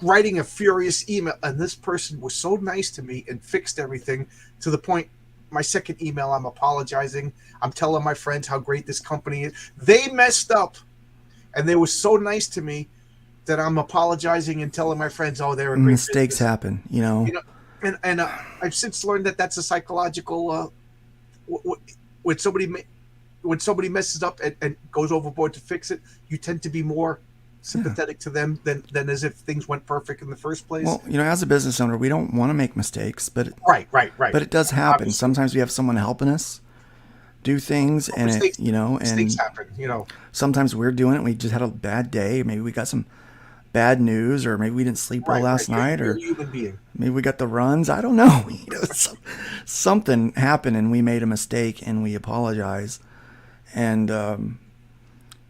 writing a furious email, and this person was so nice to me and fixed everything to the point. My second email, I'm apologizing. I'm telling my friends how great this company is. They messed up, and they were so nice to me that I'm apologizing and telling my friends, "Oh, they're a great Mistakes business." happen, And I've since learned that that's a psychological. When somebody messes up and goes overboard to fix it, you tend to be more sympathetic to them than as if things went perfect in the first place. Well, as a business owner, we don't want to make mistakes, but right. but it does happen. Obviously. Sometimes we have someone helping us do things, and Mistakes and happen. sometimes we're doing it. We just had a bad day. Maybe we got some bad news, or maybe we didn't sleep well Right. last night, You're or a human being. maybe we got the runs. I don't know. Something happened and we made a mistake and we apologize. And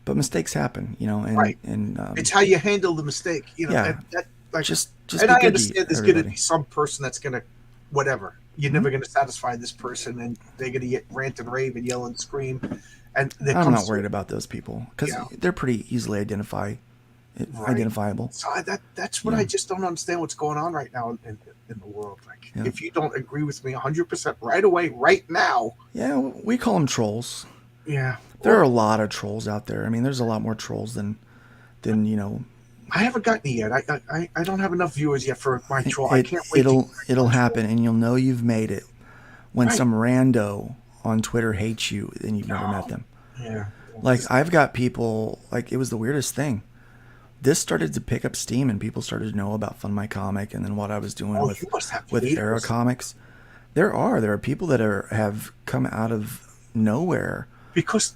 but mistakes happen, Right. and It's how you handle the mistake, yeah, and that, like, just and be I good to understand there's going to everybody. be some person that's going to, whatever. You're Mhm. never going to satisfy this person, and they're going to get rant and rave and yell and scream, and there I'm not comes worried to, about those people because yeah, they're pretty easily right. identifiable. So that's what Yeah, I just don't understand what's going on right now in the world. Like, yeah, if you don't agree with me 100% right away, right now, yeah. We call them trolls. yeah. There are Well, a lot of trolls out there. I mean, there's a lot more trolls than I haven't gotten it yet. I don't have enough viewers yet for my troll. I it. can't wait to get It'll my one troll. happen, and you'll know you've made it when Right. some rando on Twitter hates you and you've never met Oh, them. yeah. Like I've got people, like it was the weirdest thing. This started to pick up steam and people started to know about Fun My Comic and then what I was doing Oh, with you must have Era haters. Comics. There are people that have come out of nowhere. Because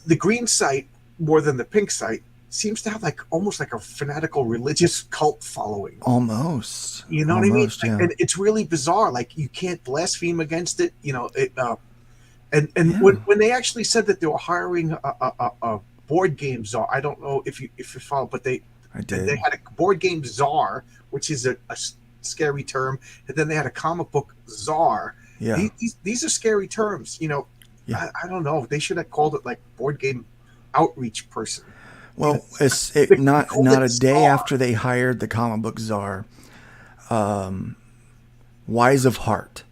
the green site more than the pink site seems to have like almost like a fanatical religious cult following. Almost. You know what I mean? Almost, yeah. And it's really bizarre. Like, you can't blaspheme against it. And Yeah, when they actually said that they were hiring a board game czar, I don't know if you follow, but I they did. had a board game czar, which is a scary term, and then they had a comic book czar. Yeah. These are scary terms. Yeah. I don't know. They should have called it like board game outreach person. You know, Well, it's they called not it a day czar. after they hired the comic book czar, Wise of Heart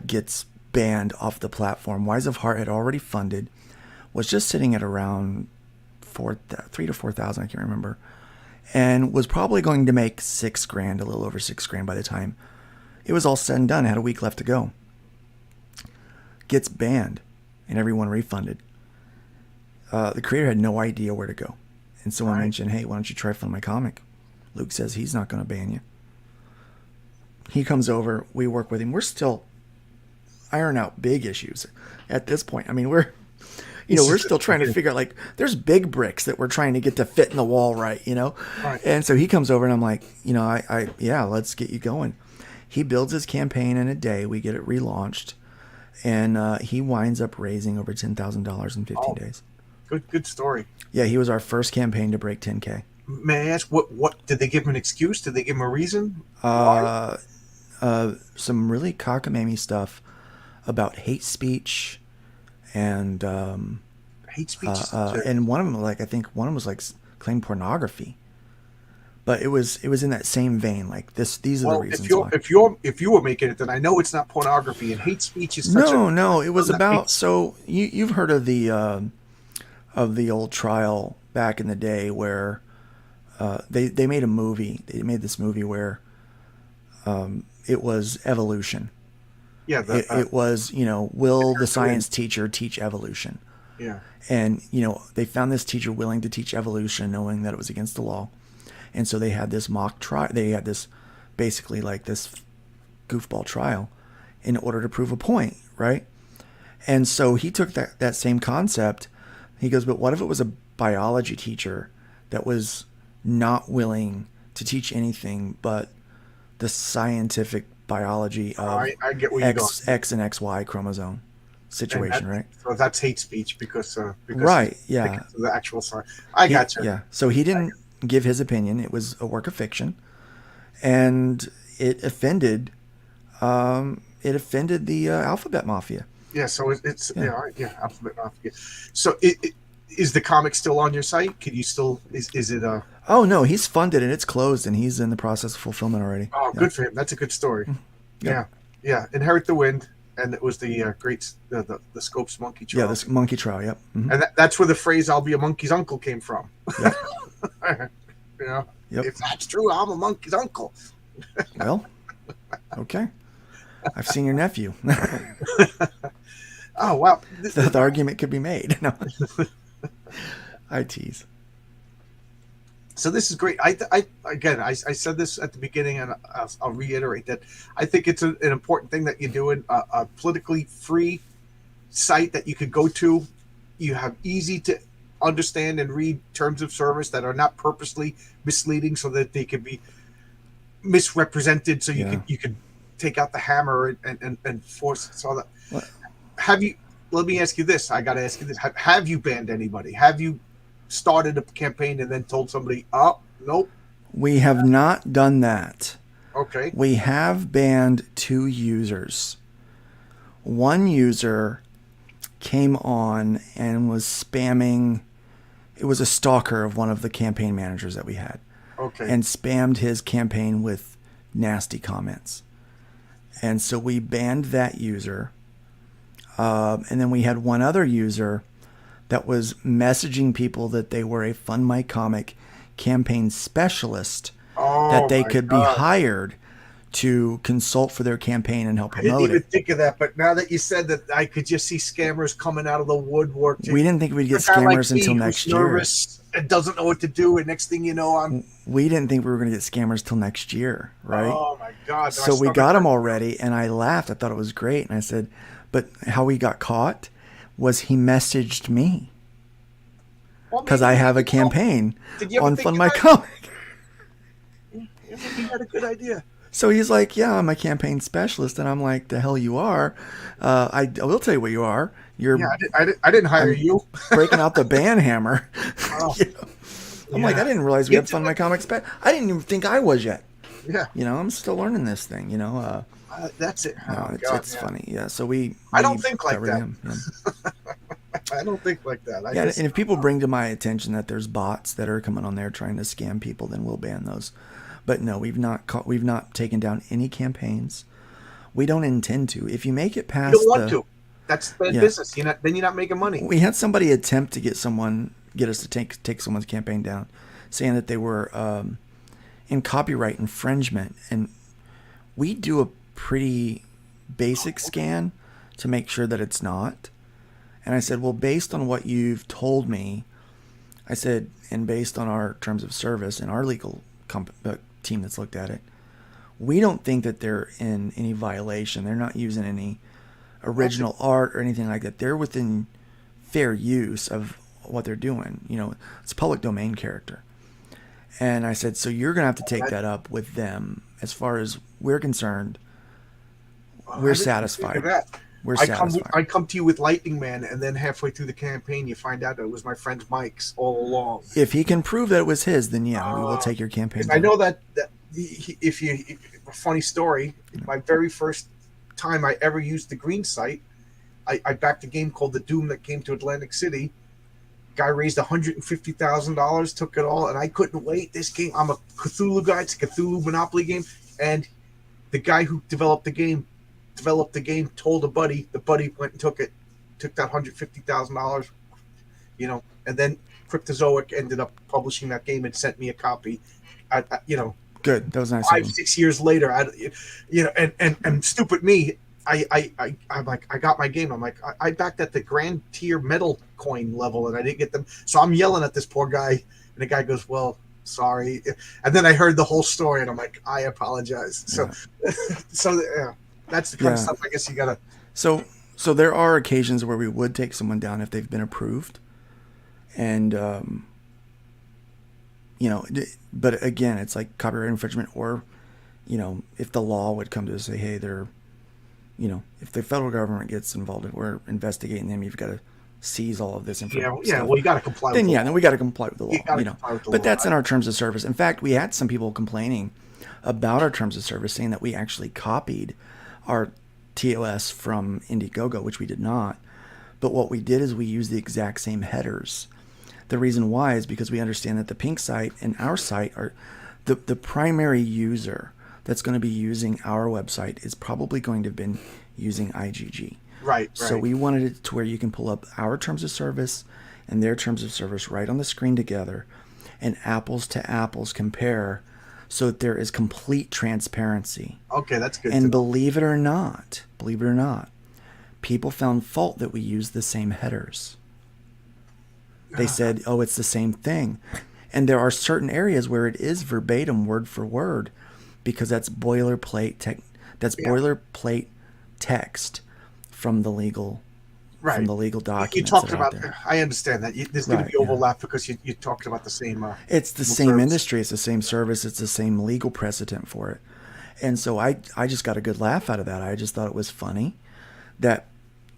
gets banned off the platform. Wise of Heart had already funded, was just sitting at around 3 to 4,000, I can't remember, and was probably going to make $6,000, a little over $6,000 by the time it was all said and done. It had a week left to go. Gets banned, and everyone refunded. The creator had no idea where to go, and someone Right. mentioned, "Hey, why don't you try Fun My Comic?" Luke says he's not going to ban you. He comes over. We work with him. We're still iron out big issues at this point. I mean, we're still trying to figure out, like, there's big bricks that we're trying to get to fit in the wall right. Right. And so he comes over and I'm like, yeah, let's get you going. He builds his campaign in a day. We get it relaunched, and he winds up raising over $10,000 in 15 Oh, days. good story. Yeah, he was our first campaign to break 10K. May I ask what did they give him an excuse? Did they give him a reason? Why? Uh, some really cockamamie stuff about hate speech, and Hate speech is such a, and one of them, like, I think one of them was like claimed pornography, but it was in that same vein. Like these are the well, reasons why. if you were making it, then I know it's not pornography, and hate speech is such a No, it was that about. makes So you've heard of the old trial back in the day where they made a movie. They made this movie where it was evolution. yeah It was, will the science teacher teach evolution? yeah And, they found this teacher willing to teach evolution, knowing that it was against the law. And so they had this mock trial. They had this, basically, like, this goofball trial in order to prove a point, right? And so he took that same concept. He goes, but what if it was a biology teacher that was not willing to teach anything but the scientific biology of I get where you're going. X and XY chromosome situation, right? So that's hate speech because Right, yeah. because of the actual science. I got you. Yeah. So he didn't give his opinion. It was a work of fiction, and it offended the Alphabet Mafia. Yeah, so it's Yeah. Alphabet Mafia. So is the comic still on your site? Could you still is it Oh no, he's funded and it's closed, and he's in the process of fulfillment already. oh, Yeah. good for him. That's a good story. Yeah. Yeah. Inherit the Wind, and it was the the Scopes Monkey Yeah, Trial. this monkey trial. Yep. Mhm. And that's where the phrase "I'll be a monkey's uncle" came from. Yep. Yep. If that's true, I'm a monkey's uncle. Well, okay. I've seen your nephew. Oh wow! The argument could be made. No. I tease. So this is great. I said this at the beginning, and I'll reiterate that I think it's an important thing that you're doing. A politically free site that you could go to. You have easy to understand and read terms of service that are not purposely misleading, so that they could be misrepresented, so Yeah. you could take out the hammer and force it. So that What? have you? Let me ask you this. I got to ask you this. Have you banned anybody? Have you started a campaign and then told somebody, "Oh, nope"? We have not done that. Okay. We have banned 2 users. One user came on and was spamming. It was a stalker of one of the campaign managers that we had, Okay. and spammed his campaign with nasty comments. And so we banned that user. And then we had one other user that was messaging people that they were a Fund My Comic campaign specialist, that Oh they my could be God. hired to consult for their campaign and help I didn't promote even it. think of that, but now that you said that, I could just see scammers coming out of the woodwork. We didn't think we'd get A guy like scammers me until who's next year. nervous and doesn't know what to do, and next thing you know, I'm. We didn't think we were going to get scammers till next year, right? Oh my God! So we got them already, and I laughed. I thought it was great, and I said, "But how we got caught was he messaged me because I have a campaign Did you ever on think Fund you My had- Comic." You had a good idea. So he's like, "Yeah, I'm a campaign specialist," and I'm like, "The hell you are! I will tell you what you are. You're Yeah, I didn't hire you. breaking out the ban hammer." Oh, You know? I'm like, yeah. I didn't realize we had Fund My Comic I didn't even think I was yet. Yeah, I'm still learning this thing. that's it. No, Oh, it's God, it's yeah. funny. Yeah. So we I don't we think got like rid of that. him, yeah. I don't think like that. Yeah, and if people bring to my attention that there's bots that are coming on there trying to scam people, then we'll ban those. But no, we've not taken down any campaigns. We don't intend to. If you make it you past don't want to. That's bad Yeah. business. Then you're not making money. we had somebody attempt to get us to take someone's campaign down, saying that they were in copyright infringement, and we do a pretty basic scan to make sure that it's not. And I said, well, based on what you've told me, I said, and based on our terms of service and our legal team that's looked at it, we don't think that they're in any violation. They're not using any original art or anything like that. They're within fair use of what they're doing. It's public domain character. And I said, so you're going to have to take that up with them. As far as we're concerned, we're satisfied. We're satisfied. I come to you with Lightning Man, and then halfway through the campaign, you find out it was my friend Mike's all along. If he can prove that it was his, then yeah, we will take your campaign. I know that if a funny story, my very first time I ever used the green site, I backed a game called The Doom that came to Atlantic City. Guy raised $150,000, took it all, and I couldn't wait. This game, I'm a Cthulhu guy. It's a Cthulhu Monopoly game, and the guy who developed the game, told a buddy. The buddy went and took that $150,000, and then Cryptozoic ended up publishing that game and sent me a copy. Good. That was nice. 5-6 years later, and stupid me, I'm like, I got my game. I'm like, I backed at the grand tier metal coin level, and I didn't get them. So I'm yelling at this poor guy, and the guy goes, "Well, sorry." And then I heard the whole story, and I'm like, I apologize. So, that's the kind of stuff I guess you gotta. So there are occasions where we would take someone down if they've been approved, and but again, it's like copyright infringement, or if the law would come to say, hey, they're, if the federal government gets involved, if we're investigating them, you've got to seize all of this information. Yeah. Well, you got to comply. Then we got to comply with the law. Comply with the But law. that's in our terms of service. In fact, we had some people complaining about our terms of service, saying that we actually copied our TOS from Indiegogo, which we did not. But what we did is we used the exact same headers. The reason why is because we understand that the pink site and our site are the primary user that's going to be using our website is probably going to have been using IGG. Right. So we wanted it to where you can pull up our terms of service and their terms of service right on the screen together, and apples to apples compare, so that there is complete transparency. Okay, that's good. And believe it or not, people found fault that we used the same headers. They said, oh, it's the same thing. And there are certain areas where it is verbatim, word for word, because that's boilerplate boilerplate text from the legal from Right. the legal You documents that talked are out about. there. I understand that there's going to Right. be Yeah. overlap because you talked about the same. It's the Legal same service. industry. It's the same service. It's the same legal precedent for it. And so I just got a good laugh out of that. I just thought it was funny that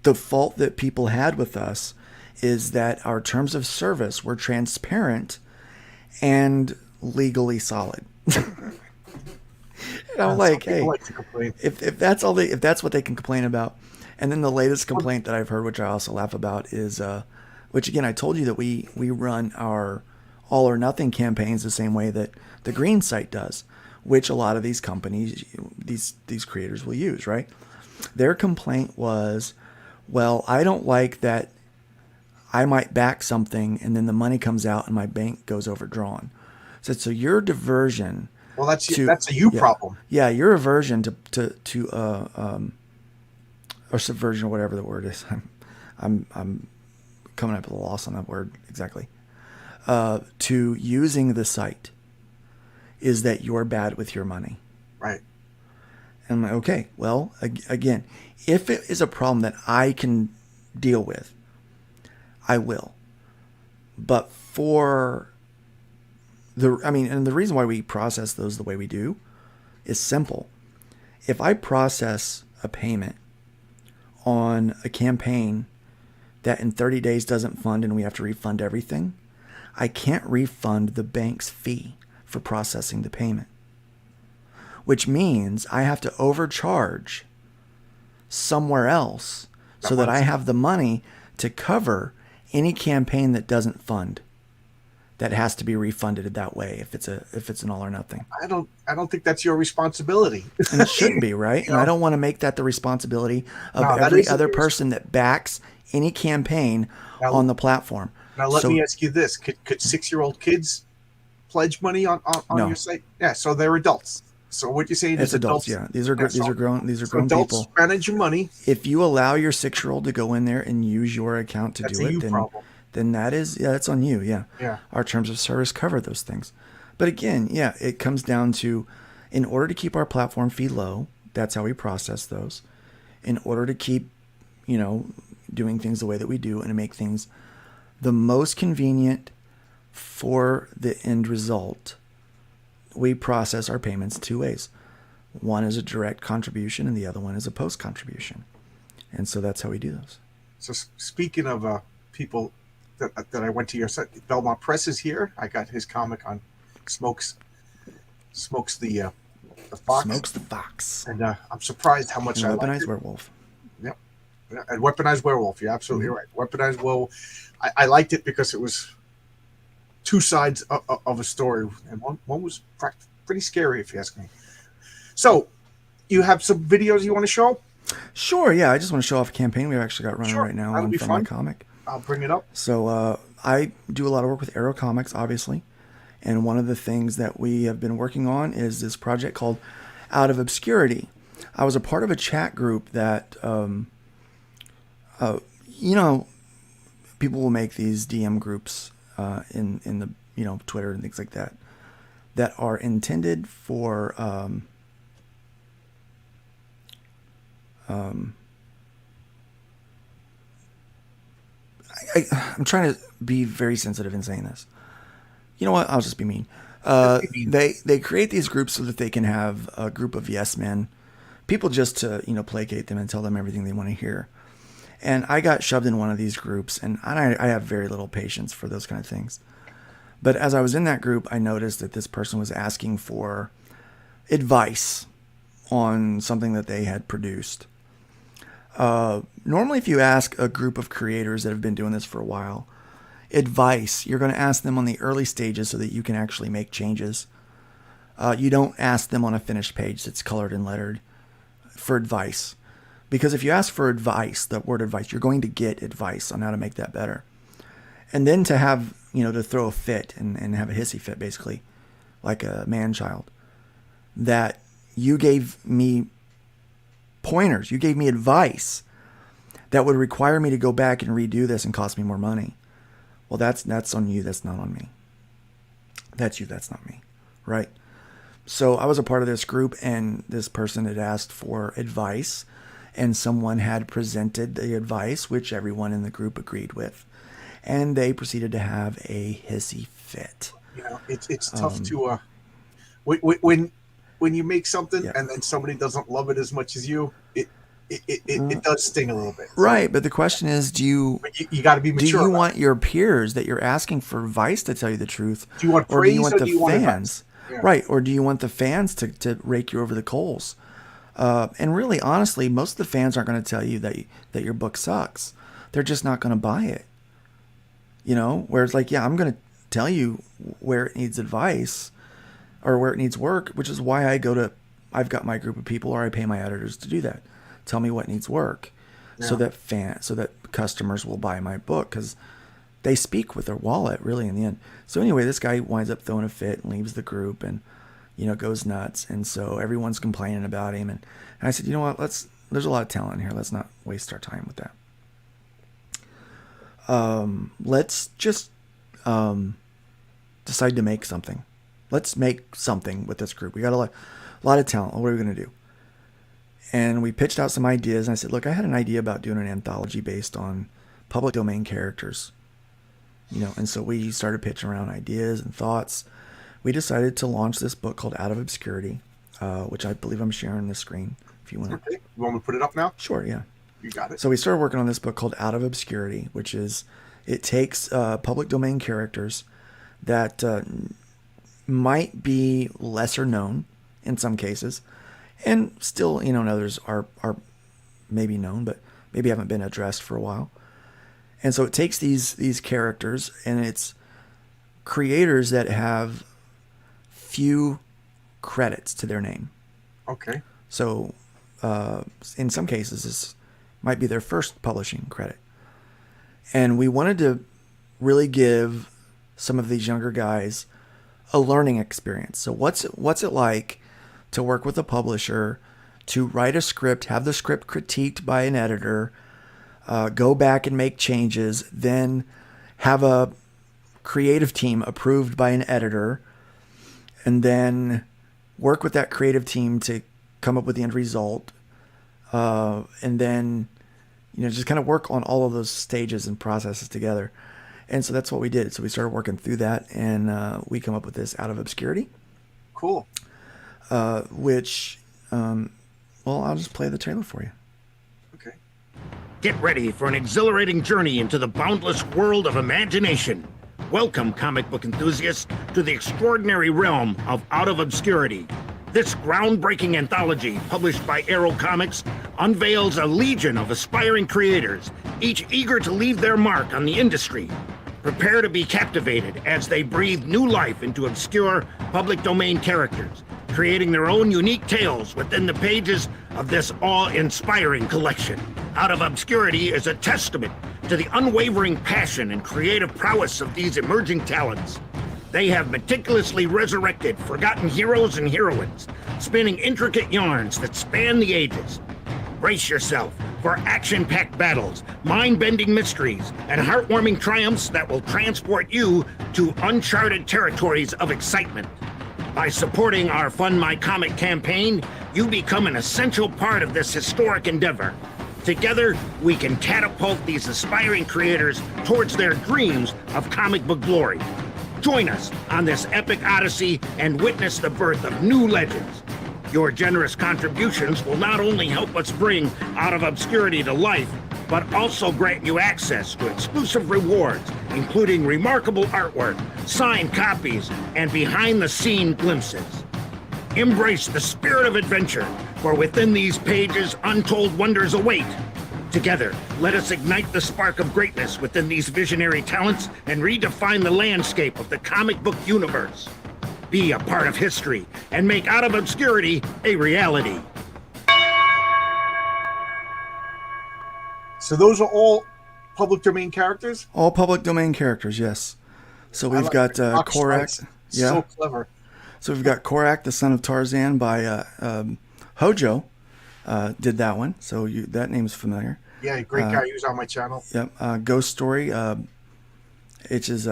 the fault that people had with us is that our terms of service were transparent and legally solid. And I'm Some like, people hey, like to complain. if that's all they if that's what they can complain about. And then the latest complaint that I've heard, which I also laugh about, is which again I told you that we run our all or nothing campaigns the same way that the Green site does, which a lot of these companies, these creators will use, right? Their complaint was, well, I don't like that I might back something and then the money comes out and my bank goes overdrawn. So your diversion Well, to that's a you yeah problem. yeah your aversion to or subversion or whatever the word is. I'm coming up with a loss on that word exactly. To using the site is that you're bad with your money. Right. And I'm like, okay, well, again, if it is a problem that I can deal with, I will. But for and the reason why we process those the way we do is simple. If I process a payment on a campaign that in 30 days doesn't fund and we have to refund everything, I can't refund the bank's fee for processing the payment, which means I have to overcharge somewhere else so that I have the money to cover any campaign that doesn't fund, that has to be refunded that way if it's an all or nothing. I don't think that's your responsibility. And it shouldn't be, right? You And I know? don't want to make that the responsibility of No, that every isn't other your person that backs any campaign Now, on the platform. now let So me ask you this: Could 6-year-old kids pledge money on no, your site? Yeah, so they're adults. So what you're saying it's is adults. adults. Yeah, these are Yeah, these are grown so grown adults people. manage your money. If you allow your 6-year-old to go in there and use your account to That's do a it, you problem. then that's on you. Yeah, Yeah. our terms of service cover those things. But again, yeah, it comes down to, in order to keep our platform fee low, that's how we process those. In order to keep, doing things the way that we do and to make things the most convenient for the end result, we process our payments two ways. One is a direct contribution and the other one is a post contribution. And so that's how we do those. So speaking of people that I went to your site, Belmont Press is here. I got his comic on smokes the fox. Smokes the fox. And I'm surprised how much And I like weaponized it. werewolf. Yep. And Weaponized Werewolf. You're absolutely Mm-hmm. right. Weaponized Werewolf. I liked it because it was two sides of a story, and one was pretty scary, if you ask me. So, you have some videos you want to show? Sure, yeah. I just want to show off a campaign we've actually got running Sure, right now that'll on be From My fun. Comic. I'll bring it up. So I do a lot of work with Arrow Comics, obviously. And one of the things that we have been working on is this project called Out of Obscurity. I was a part of a chat group that, people will make these DM groups in the, Twitter and things like that are intended for I'm trying to be very sensitive in saying this. You know what? I'll just be mean. They create these groups so that they can have a group of yes men, people just to placate them and tell them everything they want to hear. And I got shoved in one of these groups, and I have very little patience for those kind of things. But as I was in that group, I noticed that this person was asking for advice on something that they had produced. Normally, if you ask a group of creators that have been doing this for a while advice, you're going to ask them on the early stages so that you can actually make changes. You don't ask them on a finished page that's colored and lettered for advice. Because if you ask for advice, the word advice, you're going to get advice on how to make that better. And then to have, to throw a fit and have a hissy fit, basically, like a man-child, that you gave me pointers, you gave me advice that would require me to go back and redo this and cost me more money. Well, that's on you. That's not on me. That's you. That's not me. Right? So I was a part of this group, and this person had asked for advice. and someone had presented the advice, which everyone in the group agreed with, and they proceeded to have a hissy fit. You know, it's tough to when you make something Yeah. and then somebody doesn't love it as much as you, it does sting a little bit. Right, but the question is, do you got to be do mature. you about want your peers that you're asking for advice to tell you the truth, Do you want or do you praise want or the do you want advice? fans? Yeah. Right, or do you want the fans to rake you over the coals? And really, honestly, most of the fans aren't going to tell you that your book sucks. They're just not going to buy it. You know, whereas like, yeah, I'm going to tell you where it needs advice or where it needs work, which is why I've got my group of people, or I pay my editors to do that. Tell me what needs work, so that customers will buy my book, because they speak with their wallet really in the end. So anyway, this guy winds up throwing a fit and leaves the group, and goes nuts, and so everyone's complaining about him, and I said, you know what, there's a lot of talent here, let's not waste our time with that. Let's just decide to make something. Let's make something with this group. We got a lot of talent. What are we going to do? And we pitched out some ideas, and I said, look, I had an idea about doing an anthology based on public domain characters. And so we started pitching around ideas and thoughts. We decided to launch this book called Out of Obscurity, which I believe I'm sharing on the screen. If you want to. Okay. You want me to put it up now? Sure, yeah. You got it. So we started working on this book called Out of Obscurity, which is, it takes public domain characters that might be lesser known in some cases, and still, in others are maybe known, but maybe haven't been addressed for a while. And so it takes these characters, and it's creators that have few credits to their name. Okay. So in some cases, this might be their first publishing credit. And we wanted to really give some of these younger guys a learning experience. So what's it like to work with a publisher, to write a script, have the script critiqued by an editor, go back and make changes, then have a creative team approved by an editor, and then work with that creative team to come up with the end result, and then just kind of work on all of those stages and processes together. And so that's what we did. So we started working through that, and we come up with this Out of Obscurity. Cool. Which, I'll just play the trailer for you. Okay. Get ready for an exhilarating journey into the boundless world of imagination. Welcome, comic book enthusiasts, to the extraordinary realm of Out of Obscurity. This groundbreaking anthology, published by Arrow Comics, unveils a legion of aspiring creators, each eager to leave their mark on the industry. Prepare to be captivated as they breathe new life into obscure public domain characters, creating their own unique tales within the pages of this awe-inspiring collection. Out of Obscurity is a testament to the unwavering passion and creative prowess of these emerging talents. They have meticulously resurrected forgotten heroes and heroines, spinning intricate yarns that span the ages. Brace yourself for action-packed battles, mind-bending mysteries, and heartwarming triumphs that will transport you to uncharted territories of excitement. By supporting our Fund My Comic campaign, you become an essential part of this historic endeavor. Together, we can catapult these aspiring creators towards their dreams of comic book glory. Join us on this epic odyssey and witness the birth of new legends. Your generous contributions will not only help us bring Out of Obscurity to life, but also grant you access to exclusive rewards, including remarkable artwork, signed copies, and behind-the-scene glimpses. Embrace the spirit of adventure, for within these pages, untold wonders await. Together, let us ignite the spark of greatness within these visionary talents and redefine the landscape of the comic book universe. Be a part of history and make Out of Obscurity a reality. So those are all public domain characters? All public domain characters, yes. So we've got Korak. Yeah. So clever. So we've got Korak, the son of Tarzan, by Hojo. Did that one. So that name's familiar. Yeah, great guy. He was on my channel. Yep. Ghost Story, which is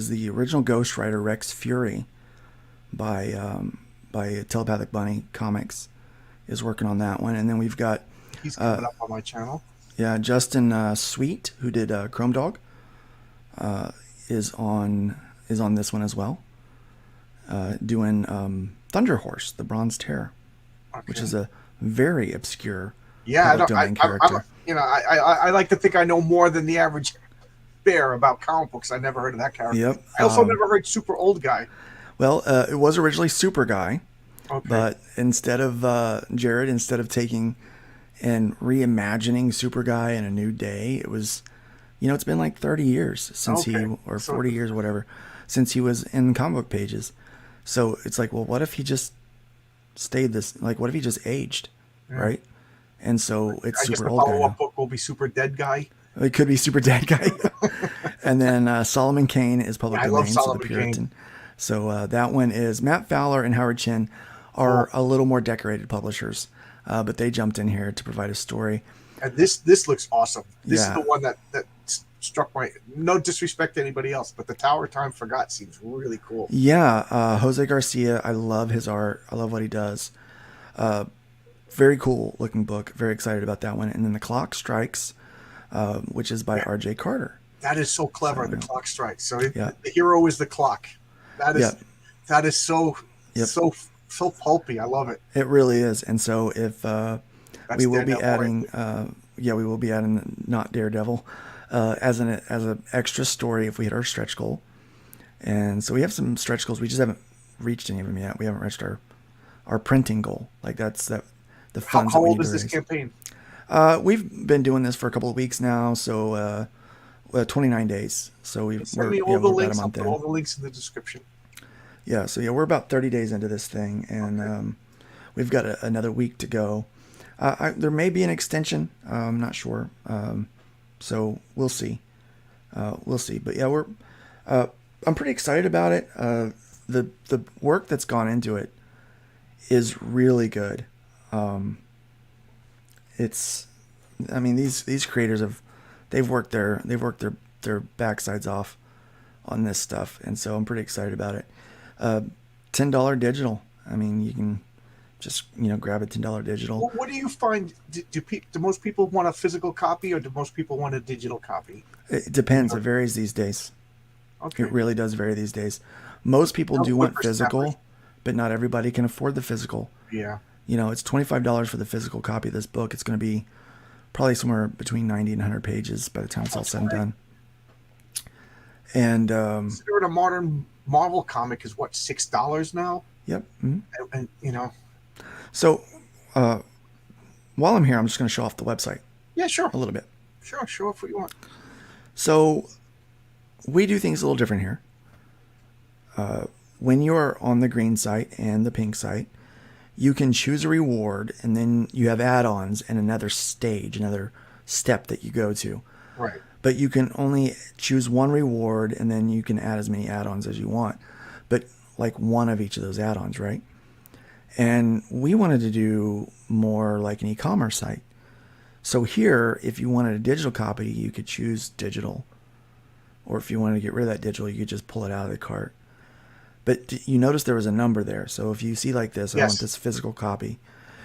the original Ghost Rider Rex Fury by Telepathic Bunny Comics, is working on that one. And then we've got He's coming up on my channel. Yeah, Justin Sweet, who did Chrome Dog, is on this one as well. Doing Thunder Horse, the Bronze Terror, which is a very obscure public domain character. I like to think I know more than the average bear about comic books. I never heard of that character. Yep. I also never heard Super Old Guy. Well, it was originally Super Guy, Okay. but instead of Jared, instead of taking and reimagining Super Guy in a new day, it was, it's been like 30 years since or 40 years, whatever, since he was in comic book pages. So it's like, well, what if he just stayed this? Like, what if he just aged, right? And so it's I guess Super the Old Guy. follow-up now. book will be Super Dead Guy. It could be Super Dead Guy. And then Solomon Kane is public I love domain, so the Solomon Puritan. So that one is Matt Fowler and Howard Chin are a little more decorated publishers, but they jumped in here to provide a story. And this looks awesome. This is Yeah. the one that struck my, no disrespect to anybody else, but the Tower Time Forgot seems really cool. Yeah, Jose Garcia, I love his art. I love what he does. Very cool looking book. Very excited about that one. And then The Clock Strikes, which is by R.J. Carter. That is so clever. The clock strikes. So Yeah. the hero is the clock. That is Yep. that is so Yep. so pulpy. I love it. It really is. And so if we will be Daredevil, adding, we will be adding Not Daredevil as an extra story if we hit our stretch goal. And so we have some stretch goals. We just haven't reached any of them yet. We haven't reached our printing goal. Like that's the funds. How that we old need is to this raise. campaign? We've been doing this for a couple of weeks now, so 29 days. So Send me we're all the about links. a I'll month put in. all the links in the description. Yeah, so we're about 30 days into this thing, and we've got another week to go. There may be an extension. I'm not sure. So we'll see. We'll see. But yeah, I'm pretty excited about it. The work that's gone into it is really good. These creators they've worked their backsides off on this stuff, and so I'm pretty excited about it. $10 digital. I mean, you can just grab a $10 digital. Well, what do you find? Do most people want a physical copy, or do most people want a digital copy? It depends. It varies these days. Okay. It really does vary these days. Most people do want physical, whippersnappers. but not everybody can afford the physical. Yeah. It's $25 for the physical copy of this book. It's going to be probably somewhere between 90 and 100 pages by the time it's all said and done. And Considering a modern Marvel comic is what, $6 now? yep. Mhm. And So while I'm here, I'm just going to show off the website yeah, sure, a little bit. sure, if you want. So we do things a little different here. When you're on the green site and the pink site, you can choose a reward, and then you have add-ons and another stage, another step that you go to. Right. But you can only choose one reward, and then you can add as many add-ons as you want. But like one of each of those add-ons, right? And we wanted to do more like an e-commerce site. So here, if you wanted a digital copy, you could choose digital. Or if you wanted to get rid of that digital, you could just pull it out of the cart. But you notice there was a number there. So if you see like this, I Yes. want this physical copy.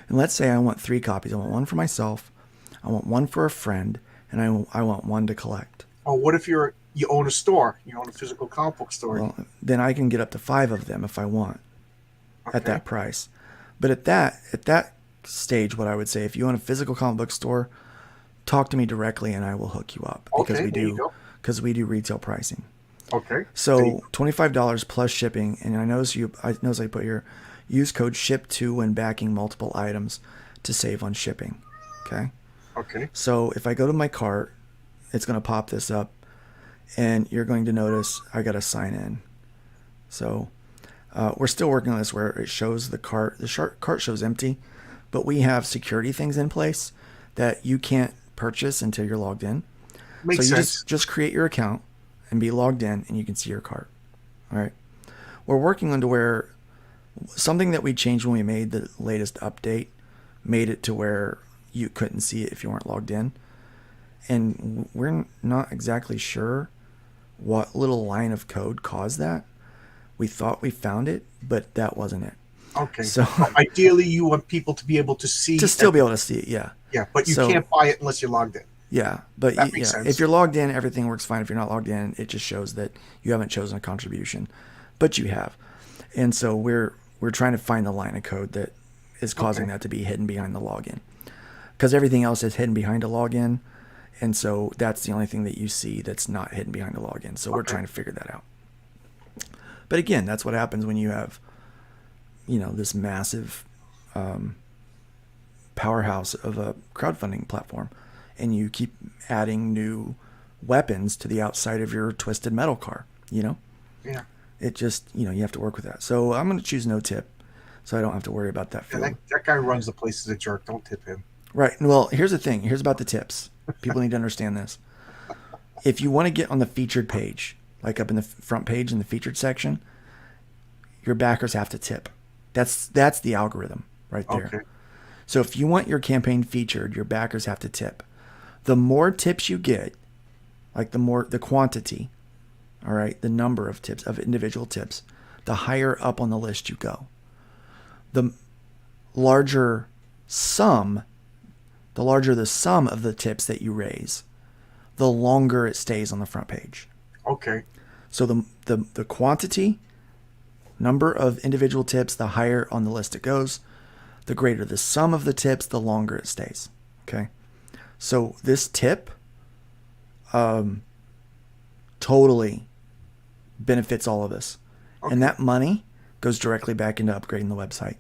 And let's say I want 3 copies. I want one for myself, I want one for a friend, and I want one to collect. Or what if you own a store? You own a physical comic book store. Well, then I can get up to 5 of them if I want at Okay. that price. But at that stage, what I would say, if you own a physical comic book store, talk to me directly and I will hook you up because Okay, there you go. we do retail pricing. Okay. There you So go. $25 plus shipping, and I notice I put here, use code SHIP2 when backing multiple items to save on shipping. Okay. Okay. So if I go to my cart, it's going to pop this up, and you're going to notice I got to sign in. So we're still working on this where it shows the cart. The cart shows empty, but we have security things in place that you can't purchase until you're logged in. Makes so you sense. just create your account and be logged in, and you can see your cart. All right. We're working on to where something that we changed when we made the latest update made it to where you couldn't see it if you weren't logged in. And we're not exactly sure what little line of code caused that. We thought we found it, but that wasn't it. Okay. So ideally, you want people to be able to see to still be able to see it, yeah. Yeah, but you So- can't buy it unless you're logged in. Yeah, but That makes sense. if you're logged in, everything works fine. If you're not logged in, it just shows that you haven't chosen a contribution, but you have. And so we're trying to find the line of code that is causing Okay. that to be hidden behind the login, because everything else is hidden behind a login, and so that's the only thing that you see that's not hidden behind a login. So we're Okay. trying to figure that out. But again, that's what happens when you have, this massive powerhouse of a crowdfunding platform, and you keep adding new weapons to the outside of your Twisted Metal car. Yeah. It just, you have to work with that. So I'm going to choose no tip, so I don't have to worry about that And field. that guy runs the place as a jerk. Don't tip him. Right. Well, here's the thing. Here's about the tips. People need to understand this. If you want to get on the featured page, like up in the front page in the featured section, your backers have to tip. That's the algorithm right there. Okay. So if you want your campaign featured, your backers have to tip. The more tips you get, like the quantity, all right, the number of tips, of individual tips, the higher up on the list you go. The larger the sum of the tips that you raise, the longer it stays on the front page. Okay. So the quantity, number of individual tips, the higher on the list it goes. The greater the sum of the tips, the longer it stays. Okay. So this tip totally benefits all of us. Okay. And that money goes directly back into upgrading the website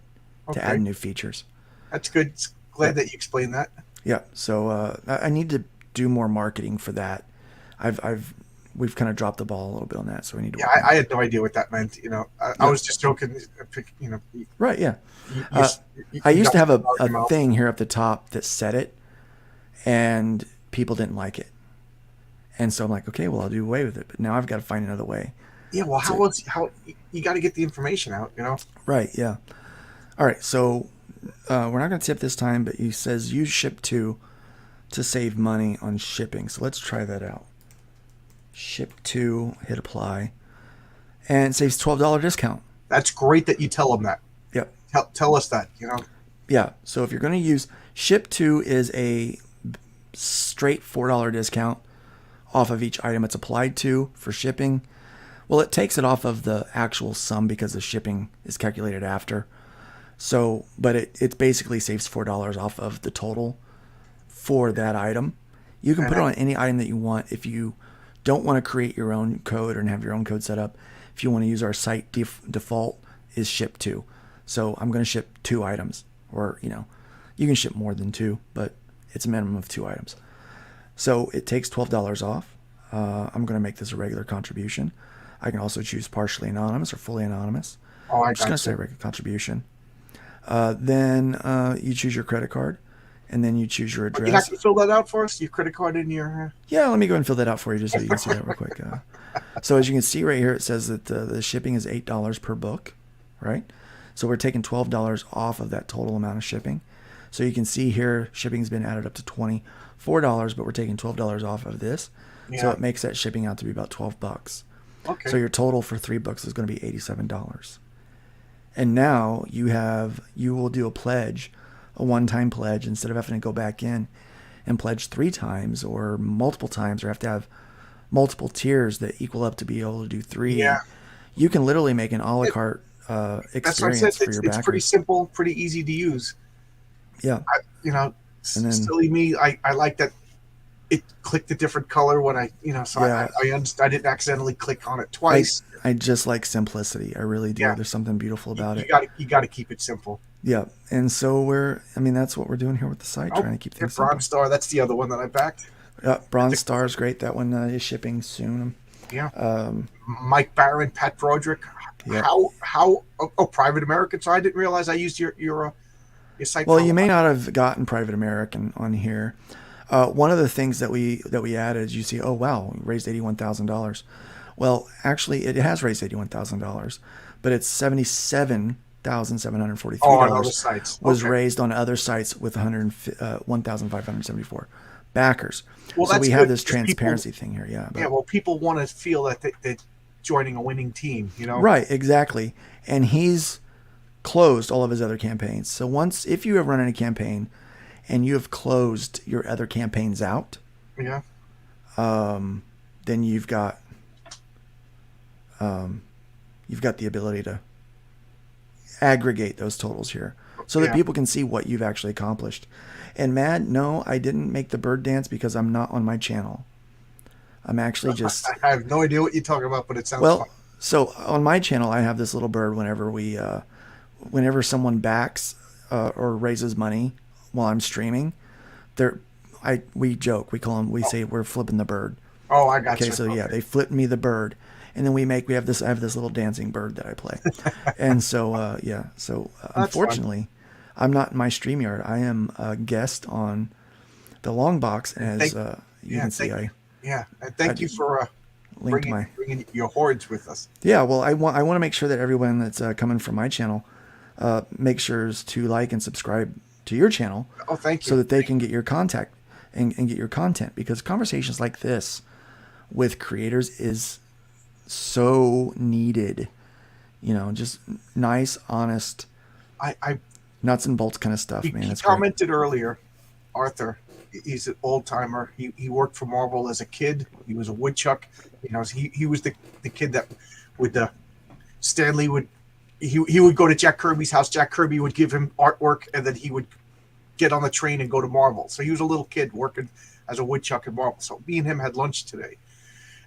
to Okay. add new features. That's good. Glad that you explained that. Yeah. So I need to do more marketing for that. We've kind of dropped the ball a little bit on that, so we need to. Yeah, work on I had no idea what that meant. I was just joking. Right. Yeah. You I used to have a mouth. thing here up the top that said it, and people didn't like it. And so I'm like, okay, well, I'll do away with it. But now I've got to find another way. Yeah. Well, how you got to get the information out? Right. Yeah. All right. So we're not going to tip this time, but he says use Ship2 to save money on shipping. So let's try that out. Ship2, hit apply, and it saves $12 discount. That's great that you tell them that. Yep. Tell us that. Yeah. So if you're going to use Ship2 is a straight $4 discount off of each item it's applied to for shipping. Well, it takes it off of the actual sum because the shipping is calculated after. So, but it basically saves $4 off of the total for that item. You can put it on any item that you want. If you don't want to create your own code and have your own code set up, if you want to use our site default is Ship2. So I'm going to ship 2 items, or you can ship more than 2, but it's a minimum of 2 items. So it takes $12 off. I'm going to make this a regular contribution. I can also choose partially anonymous or fully anonymous. Oh, I'm just going to say regular contribution. Then you choose your credit card, and then you choose your address. You have to fill that out for us. Your credit card in your. Yeah, let me go ahead and fill that out for you just so you can see that real quick. So as you can see right here, it says that the shipping is $8 per book, right? So we're taking $12 off of that total amount of shipping. So you can see here, shipping's been added up to $24, but we're taking $12 off of this. Yeah. So it makes that shipping out to be about $12. Okay. So your total for 3 books is going to be $87. And now you will do a pledge, a one-time pledge, instead of having to go back in and pledge 3 times or multiple times, or have to have multiple tiers that equal up to be able to do 3. Yeah. You can literally make an a la carte That's what I experience said. for your It's backers. pretty simple, pretty easy to use. Yeah. And then- silly me, I like that it clicked a different color when I Yeah. I didn't accidentally click on it twice. I just like simplicity. I really do. Yeah. There's something beautiful about it. You got to keep it simple. Yeah. And so that's what we're doing here with the site, trying to keep things simple. Bronze Star, that's the other one that I backed. Yeah, Bronze Star is great. That one is shipping soon. Yeah. Mike Barron, Pat Broderick. Yeah. How Private American. So I didn't realize I used your site. Well, for you a may while. not have gotten Private American on here. One of the things that we added is you see, oh wow, we raised $81,000. Well, actually, it has raised $81,000, but it's $77,743 on other sites. was Okay. raised on other sites with 1,574 backers. Well, so that's we have good this because transparency thing here. Yeah. but- Yeah, well, people want to feel that they're joining a winning team. Right, exactly. And he's closed all of his other campaigns. So if you have run any campaign and you have closed your other campaigns out, Yeah. then you've got the ability to aggregate those totals here so that Yeah. people can see what you've actually accomplished. And Mad, no, I didn't make the bird dance because I'm not on my channel. I'm actually just I have no idea what you're talking about, but it sounds well. fun. So on my channel, I have this little bird whenever someone backs or raises money while I'm streaming, we joke, we say we're flipping the bird. Oh, I got Okay, you. so yeah, they flip me the bird, and then I have this little dancing bird that I play, and so unfortunately, I'm not in my StreamYard. I am a guest on the Long Box, as you can see. And thank you for linked bringing your hordes with us. Yeah, well, I want to make sure that everyone that's coming from my channel make sure to like and subscribe to your channel. Oh, thank you. So that they can get your contact and get your content, because conversations like this with creators is so needed. Just nice, honest, I nuts and bolts kind of stuff, man. he It's great. commented earlier, Arthur. He's an old timer. He worked for Marvel as a kid. He was a woodchuck. He was the kid that would Stanley would he would go to Jack Kirby's house. Jack Kirby would give him artwork, and then he would get on the train and go to Marvel. So he was a little kid working as a woodchuck at Marvel. So me and him had lunch today,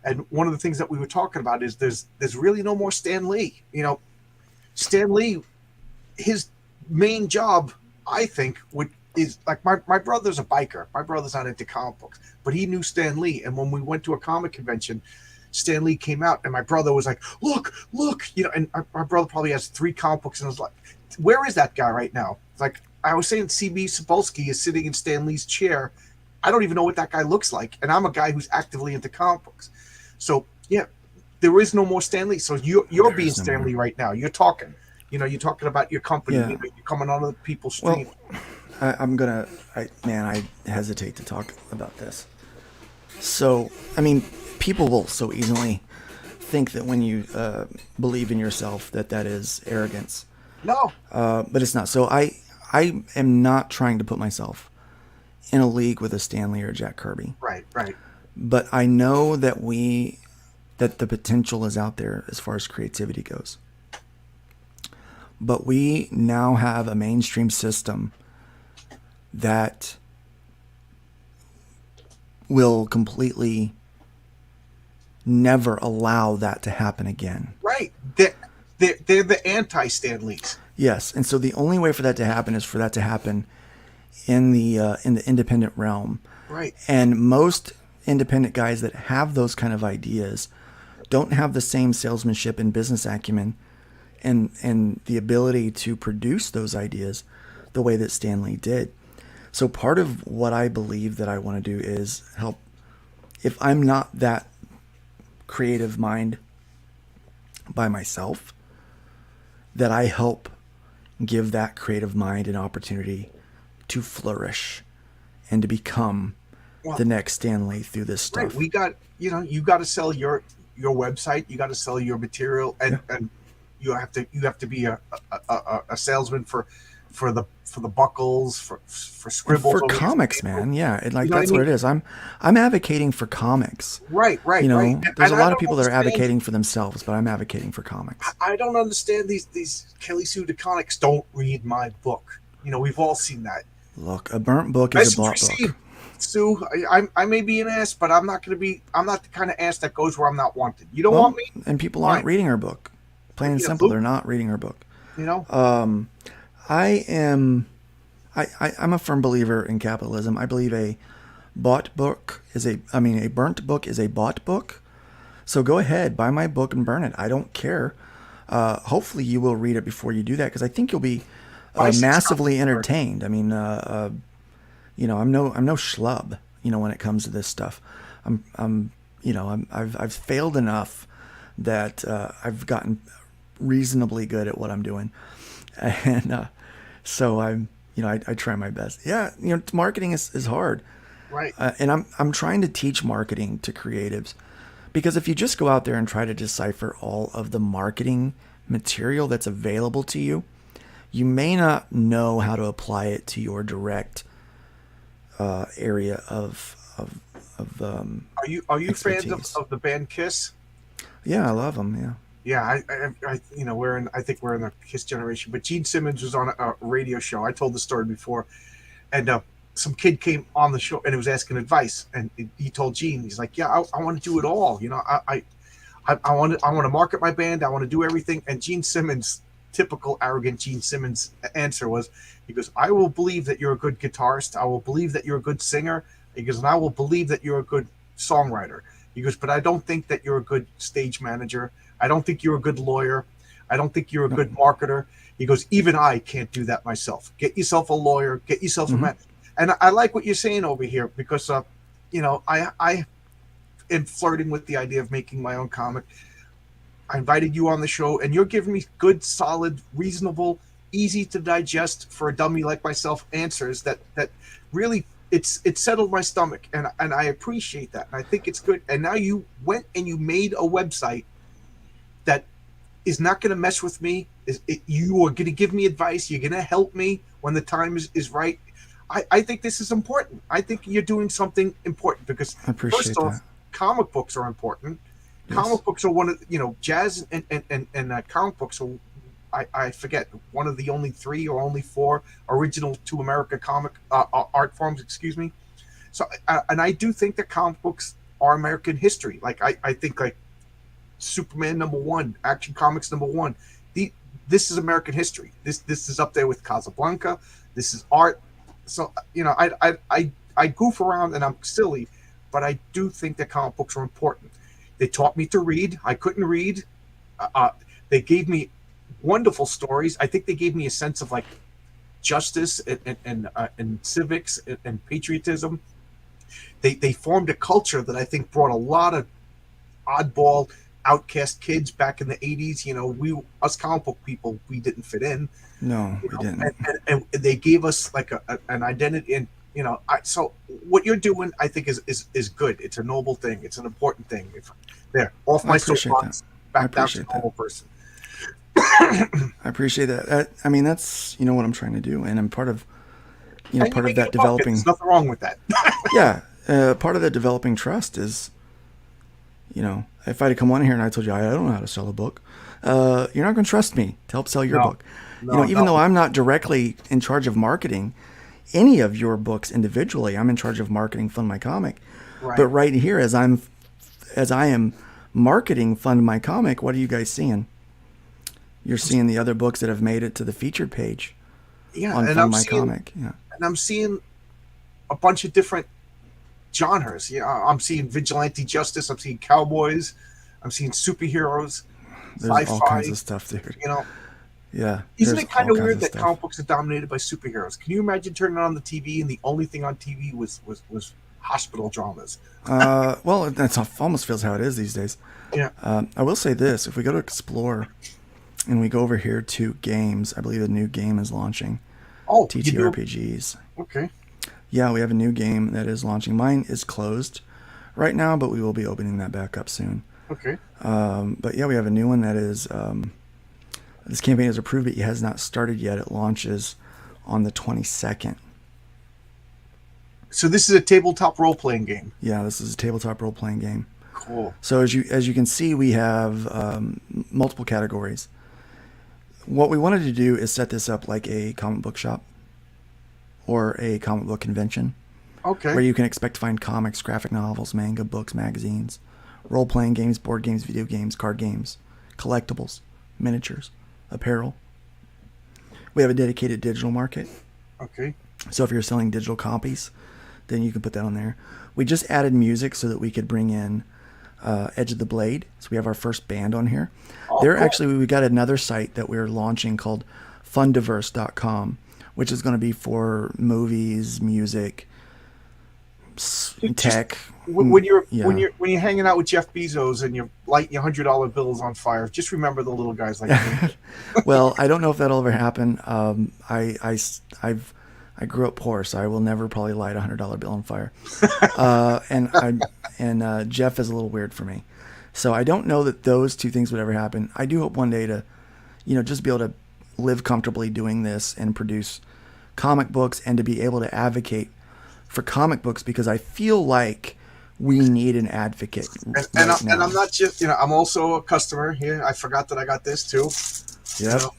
and one of the things that we were talking about is there's really no more Stan Lee. Stan Lee, his main job, I think, is like my brother's a biker. My brother's not into comic books, but he knew Stan Lee. And when we went to a comic convention, Stan Lee came out, and my brother was like, look, and my brother probably has 3 comic books, and I was like, where is that guy right now? Like I was saying, CB Sapolsky is sitting in Stan Lee's chair. I don't even know what that guy looks like, and I'm a guy who's actively into comic books. So yeah, there is no more Stan Lee. So you're being Stan Lee right now. You're talking. You're talking about your company. Yeah. You're coming on other people's stream. Well, I hesitate to talk about this. So, I mean, people will so easily think that when you believe in yourself that is arrogance. No. But it's not. So I am not trying to put myself in a league with a Stan Lee or Jack Kirby. Right. But I know that the potential is out there as far as creativity goes. But we now have a mainstream system that will completely never allow that to happen again. Right. They're the anti-Stan Lees. Yes, and so the only way for that to happen is for that to happen in the independent realm. Right. And most independent guys that have those kind of ideas don't have the same salesmanship and business acumen and the ability to produce those ideas the way that Stan Lee did. So part of what I believe that I want to do is help. If I'm not that creative mind by myself, that I help give that creative mind an opportunity to flourish and to become the next Stan Lee through this stuff. Right. We got, you got to sell your website. You got to sell your material, and you have to be a salesman for the buckles, for scribbles, for comics, man. Yeah, that's what I what mean? it is. I'm advocating for comics. Right. There's And a I lot of don't people that are understand- advocating for themselves, but I'm advocating for comics. I don't understand these Kelly Sue DeConnick's don't read my book. We've all seen that. Look, a burnt book is Message a bought received. book. Sue, I may be an ass, but I'm not the kind of ass that goes where I'm not wanted. You don't Well, want me? and people aren't Fine. reading her book. Plain and Yeah, simple, Luke- they're not reading her book. You I'm a firm believer in capitalism. I believe a burnt book is a bought book. So go ahead, buy my book and burn it. I don't care. Hopefully you will read it before you do that, because I think you'll be massively entertained. I mean, I'm no schlub, when it comes to this stuff. I've failed enough that I've gotten reasonably good at what I'm doing, and so I try my best. Yeah, marketing is hard, right. and I'm trying to teach marketing to creatives, because if you just go out there and try to decipher all of the marketing material that's available to you, you may not know how to apply it to your direct area of Are you fans expertise. of the band Kiss? Yeah, I love them. Yeah. Yeah, I think we're in the Kiss generation. But Gene Simmons was on a radio show. I told the story before, and some kid came on the show and he was asking advice, and he told Gene, he's like, "Yeah, I want to do it all. I want to market my band. I want to do everything." And Gene Simmons, typical arrogant Gene Simmons answer was, he goes, "I will believe that you're a good guitarist. I will believe that you're a good singer." He goes, "And I will believe that you're a good songwriter." He goes, "But I don't think that you're a good stage manager. I don't think you're a good lawyer. I don't think you're a good marketer." He goes, "Even I can't do that myself. Get yourself a lawyer. Get yourself a man." And I like what you're saying over here because, I am flirting with the idea of making my own comic. I invited you on the show, and you're giving me good, solid, reasonable, easy to digest for a dummy like myself answers that really it's settled my stomach, and I appreciate that, and I think it's good. And now you went and you made a website that is not going to mess with me. You are going to give me advice. You're going to help me when the time is right. I think this is important. I think you're doing something important because I appreciate first off, that. comic books are important. Yes. Comic books are one of jazz and comic books are, I forget, one of the only 3 or only 4 original to America comic art forms. Excuse me. So and I do think that comic books are American history. Like I think like Superman #1, Action Comics #1. This is American history. This is up there with Casablanca. This is art. So I goof around and I'm silly, but I do think that comic books are important. They taught me to read. I couldn't read. They gave me wonderful stories. I think they gave me a sense of like justice and civics and patriotism. They formed a culture that I think brought a lot of oddball, outcast kids back in the 80s. Us comic book people, we didn't fit in. No, we didn't. And they gave us like an identity. And so what you're doing, I think, is good. It's a noble thing. It's an important thing. Off my soapbox, back down to a normal person. I appreciate that. I mean, that's what I'm trying to do, and I'm part of part of that developing. There's nothing wrong with that. Yeah, part of that developing trust is, if I had come on here and I told you I don't know how to sell a book, you're not going to trust me to help sell your book. Even though I'm not directly in charge of marketing any of your books individually, I'm in charge of marketing Fund My Comic. Right. But right here, as I am marketing Fund My Comic, what are you guys seeing? You're seeing the other books that have made it to the featured page on Fund My Comic. Yeah. And I'm seeing a bunch of different genres. I'm seeing vigilante justice. I'm seeing cowboys. I'm seeing superheroes. There's sci-fi, all kinds of stuff, dude. Yeah. Isn't it kind of weird that comic books are dominated by superheroes? Can you imagine turning on the TV and the only thing on TV was hospital dramas? Well, that's almost feels how it is these days. Yeah. I will say this: if we go to Explore and we go over here to games, I believe a new game is launching. Oh, TTRPGs. Okay. Yeah, we have a new game that is launching. Mine is closed right now, but we will be opening that back up soon. Okay. But yeah, we have a new one that is. This campaign is approved, but it has not started yet. It launches on the 22nd. So this is a tabletop role-playing game. Yeah, this is a tabletop role-playing game. Cool. So as you can see, we have multiple categories. What we wanted to do is set this up like a comic book shop or a comic book convention. Okay. Where you can expect to find comics, graphic novels, manga, books, magazines, role-playing games, board games, video games, card games, collectibles, miniatures, apparel. We have a dedicated digital market. Okay. So if you're selling digital copies, then you can put that on there. We just added music so that we could bring in Edge of the Blade. So we have our first band on here. Oh, There cool. actually, we got another site that we're launching called fundiverse.com, which is going to be for movies, music, tech. When you're Yeah. when you're hanging out with Jeff Bezos and you're lighting your $100 bills on fire, just remember the little guys like me. Well, I don't know if that'll ever happen. I grew up poor, so I will never probably light a $100 bill on fire. And Jeff is a little weird for me, so I don't know that those two things would ever happen. I do hope one day to, just be able to live comfortably doing this and produce comic books and to be able to advocate for comic books because I feel like we need an advocate And right now. I'm not just, I'm also a customer here. I forgot that I got this too. Yep. You know?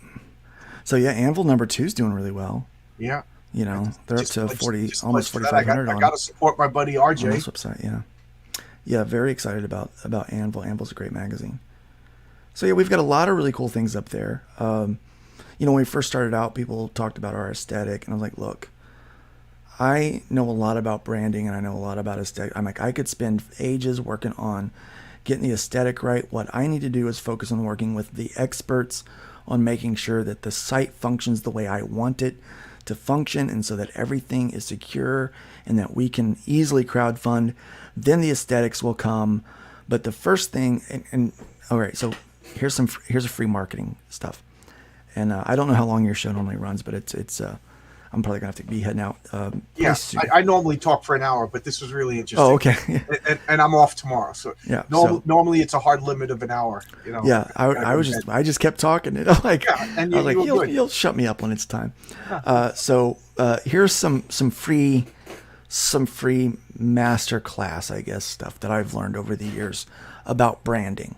So yeah, Anvil #2 is doing really well. Yeah. They're up Just to pledged- 40, just almost pledged for that. 4,500 I got to support my buddy on RJ. this website. Yeah, very excited about Anvil. Anvil's a great magazine. So yeah, we've got a lot of really cool things up there. When we first started out, people talked about our aesthetic, and I was like, look, I know a lot about branding and I know a lot about aesthetic. I'm like, I could spend ages working on getting the aesthetic right. What I need to do is focus on working with the experts on making sure that the site functions the way I want it to function, and so that everything is secure and that we can easily crowdfund. Then the aesthetics will come. But the first thing, and all right, so here's a free marketing stuff. And I don't know how long your show normally runs, but it's I'm probably gonna have to be heading out. Yeah, soon. I normally talk for an hour, but this was really interesting. Oh, okay. And I'm off tomorrow, so Yeah, normally it's a hard limit of an hour. Yeah, I just kept talking. And and I was like, you were good. you'll shut me up when it's time. So here's some free master class, I guess, stuff that I've learned over the years about branding.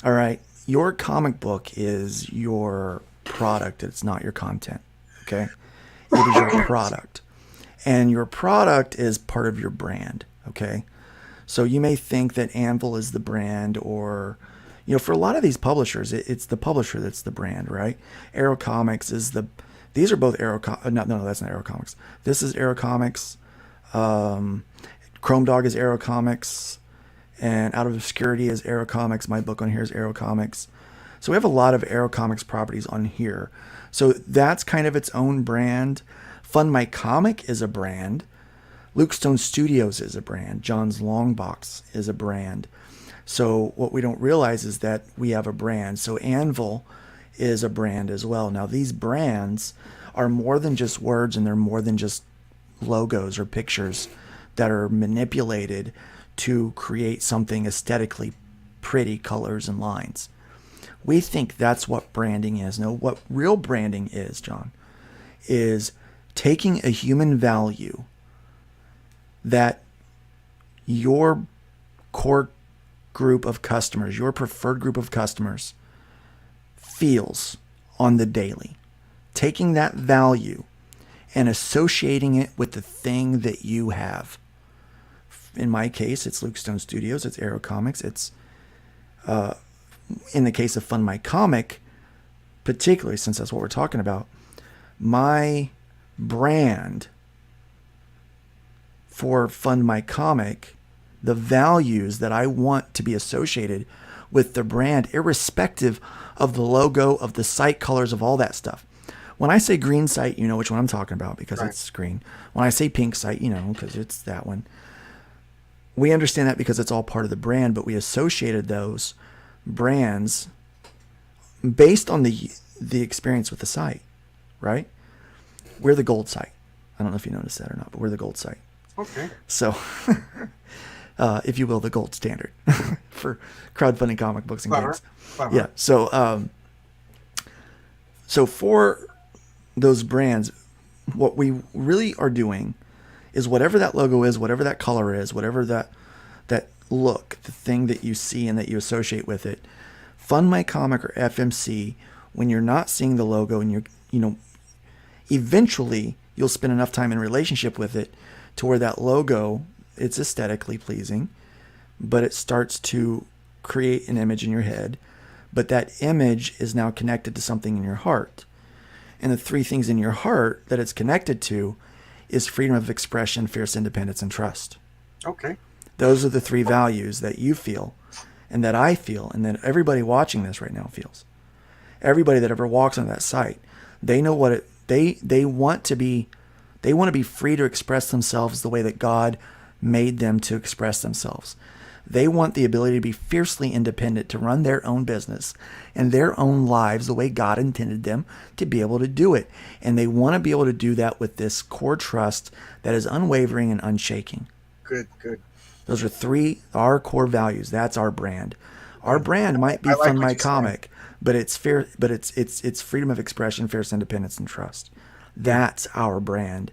All right, your comic book is your product. It's not your content. Okay, it is your product, and your product is part of your brand. Okay, so you may think that Anvil is the brand, or for a lot of these publishers, it's the publisher that's the brand, right? Arrow Comics is these are both Arrow. No, that's not Arrow Comics. This is Arrow Comics. Chrome Dog is Arrow Comics, and Out of Obscurity is Arrow Comics. My book on here is Arrow Comics. So we have a lot of Arrow Comics properties on here. So that's kind of its own brand. Fund My Comic is a brand. Luke Stone Studios is a brand. John's Longbox is a brand. So what we don't realize is that we have a brand. So Anvil is a brand as well. Now these brands are more than just words, and they're more than just logos or pictures that are manipulated to create something aesthetically pretty, colors and lines. We think that's what branding is. No, what real branding is, John, is taking a human value that your core group of customers, your preferred group of customers, feels on the daily. Taking that value and associating it with the thing that you have. In my case, it's Luke Stone Studios, it's Arrow Comics, it's in the case of Fund My Comic, particularly since that's what we're talking about, my brand for Fund My Comic, the values that I want to be associated with the brand, irrespective of the logo, of the site colors, of all that stuff. When I say green site, you know which one I'm talking about because Right. it's green. When I say pink site, you know because it's that one. We understand that because it's all part of the brand, but we associated those brands based on the experience with the site, right? We're the gold site. I don't know if you noticed that or not, but we're the gold site. Okay. So, if you will, the gold standard for crowdfunding comic books and Clever. games. Clever. Yeah. So for those brands, what we really are doing is whatever that logo is, whatever that color is, whatever that look, the thing that you see and that you associate with it, Fund My Comic or FMC, when you're not seeing the logo and eventually you'll spend enough time in relationship with it to where that logo, it's aesthetically pleasing, but it starts to create an image in your head. But that image is now connected to something in your heart. And the three things in your heart that it's connected to is freedom of expression, fierce independence, and trust. Okay. Those are the three values that you feel and that I feel and that everybody watching this right now feels. Everybody that ever walks on that site, they know what they want to be free to express themselves the way that God made them to express themselves. They want the ability to be fiercely independent, to run their own business and their own lives the way God intended them to be able to do it. And they want to be able to do that with this core trust that is unwavering and unshaking. Good. Those are our core values. That's our brand. Our brand might be I like Fund what My you're saying. Comic, but it's fair. But it's freedom of expression, fierce independence, and trust. That's our brand.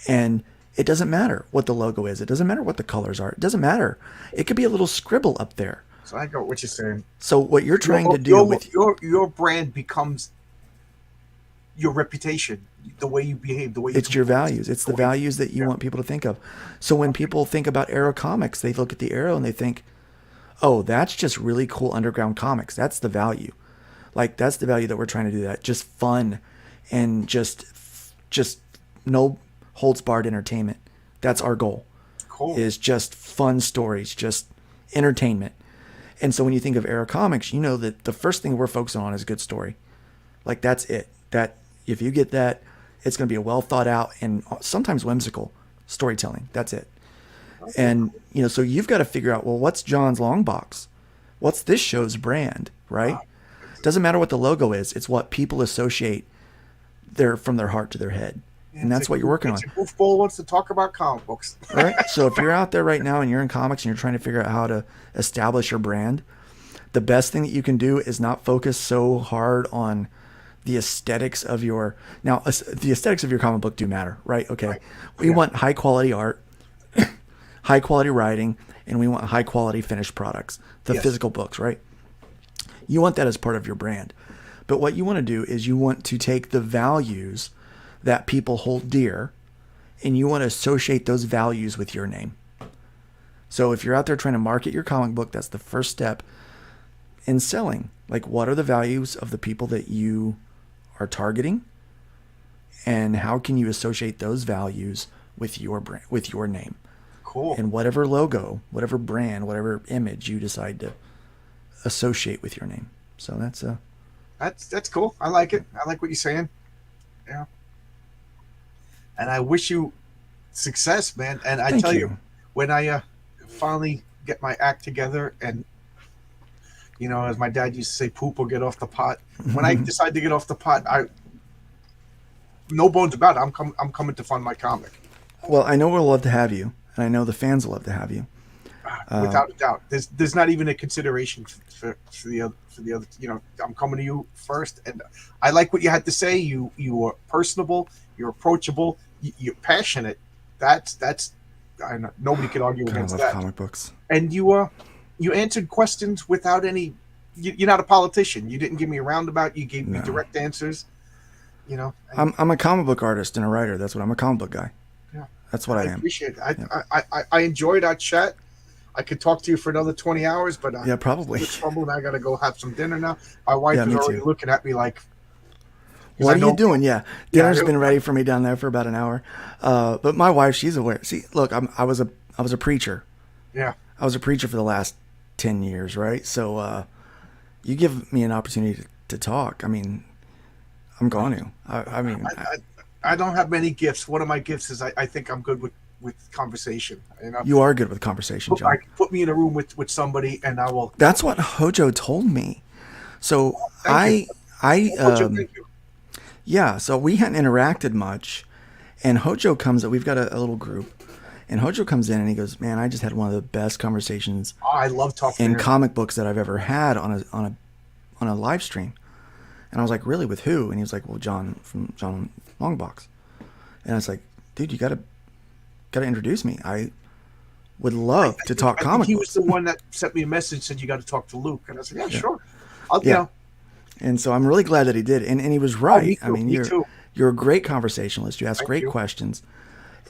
And It doesn't matter what the logo is. It doesn't matter what the colors are. It doesn't matter. It could be a little scribble up there. So I got what you're saying. So what you're trying to do your, with your brand becomes your reputation, the way you behave, the way you it's your values. It's the values that you want people to think of. So when people think about Arrow Comics, they look at the Arrow and they think, oh, that's just really cool underground comics. That's the value. Like, that's the value that we're trying to do. That just fun and just no holds barred entertainment. That's our goal. Cool. Is just fun stories, just entertainment. And so when you think of Arrow Comics, you know that the first thing we're focusing on is a good story. Like, that's it. That if you get that, it's going to be a well thought out and sometimes whimsical storytelling. That's it. And, you know, so you've got to figure out, well, what's John's Long Box? What's this show's brand, right? Doesn't matter what the logo is. It's what people associate from their heart to their head. And that's what you're working on. Goofball wants to talk about comic books. All right. So if you're out there right now and you're in comics and you're trying to figure out how to establish your brand, the best thing that you can do is not focus so hard on the aesthetics of your, now the aesthetics of your comic book do matter, right? Okay. Right. We want high quality art, high quality writing, and we want high quality finished products, the physical books, right? You want that as part of your brand. But what you want to do is you want to take the values that people hold dear and you want to associate those values with your name. So if you're out there trying to market your comic book, that's the first step in selling. Like, what are the values of the people that you are targeting? And how can you associate those values with your brand, with your name? Cool. And whatever logo, whatever brand, whatever image you decide to associate with your name. So that's cool. I like it. I like what you're saying. Yeah. And I wish you success, man. And I tell you, when I finally get my act together, and you know, as my dad used to say, poop or get off the pot. When I decide to get off the pot, no bones about it. I'm coming to fund my comic. Well, I know we'll love to have you, and I know the fans will love to have you. Without a doubt. There's not even a consideration for the other. You know, I'm coming to you first, and I like what you had to say. You are personable. You're approachable. You're passionate. That's. I know nobody could argue against that. Comic books. And you answered questions without any. You're not a politician. You didn't give me a roundabout. You gave me direct answers. You know. I'm a comic book artist and a writer. That's what I'm a comic book guy. Yeah. That's what I am. Appreciate it. I enjoyed our chat. I could talk to you for another 20 hours, but yeah, probably. It's trouble, and I got to go have some dinner now. My wife is already looking at me like, what are you doing? Yeah, dinner's been ready for me down there for about an hour. But my wife, she's aware. See, look, I was a preacher. Yeah, I was a preacher for the last 10 years, right? So you give me an opportunity to talk. I mean, I'm going to. I don't have many gifts. One of my gifts is I think I'm good with conversation. You know, you are good with conversation, John. Put me in a room with somebody, and I will. That's what Hojo told me. So Thank you. Yeah. So we hadn't interacted much, and Hojo comes. We've got a little group, and Hojo comes in and he goes, "Man, I just had one of the best conversations. Oh, I love talking in comic books that I've ever had on a live stream." And I was like, "Really? With who?" And he was like, "Well, John from John Longbox." And I was like, "Dude, you gotta introduce me. I would love to talk comic books." He was the one that sent me a message, said you got to talk to Luke, and I said, "Yeah, sure." You know. And so I'm really glad that he did, and he was right. Me too. You're a great conversationalist. You ask great questions.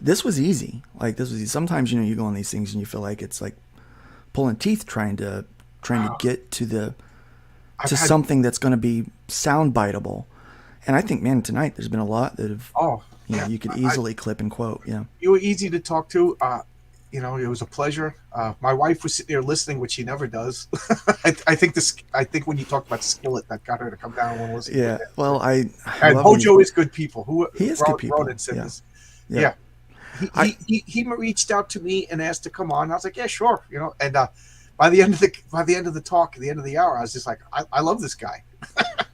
This was easy. Like, this was easy. Sometimes, you know, you go on these things and you feel like it's like pulling teeth trying to get to something that's going to be sound biteable. And I think, man, tonight there's been a lot that have. You could easily clip and quote. Yeah, you were easy to talk to. You know, it was a pleasure. My wife was sitting there listening, which she never does. I think when you talked about Skillet, that got her to come down and listen. Yeah, well, and Hojo is good people. He is good people. Ronan said this. Yeah. He reached out to me and asked to come on. I was like, yeah, sure. You know, and by the end of the talk, at the end of the hour, I was just like, I love this guy.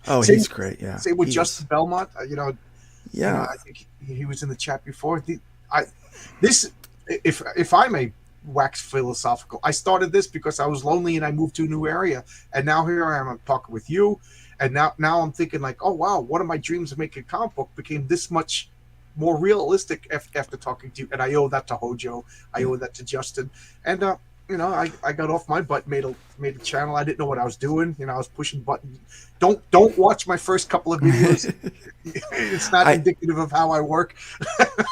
Oh, he's great. Yeah. Same with Justin Belmont. You know. Yeah. You know, I think he was in the chat before. If I may wax philosophical, I started this because I was lonely and I moved to a new area, and now here I am. I'm talking with you, and now I'm thinking like, oh wow, one of my dreams of making a comic book became this much more realistic after talking to you, and I owe that to Hojo. I owe that to Justin, and I got off my butt, made a channel. I didn't know what I was doing. I was pushing buttons. Don't watch my first couple of videos. It's not indicative of how I work.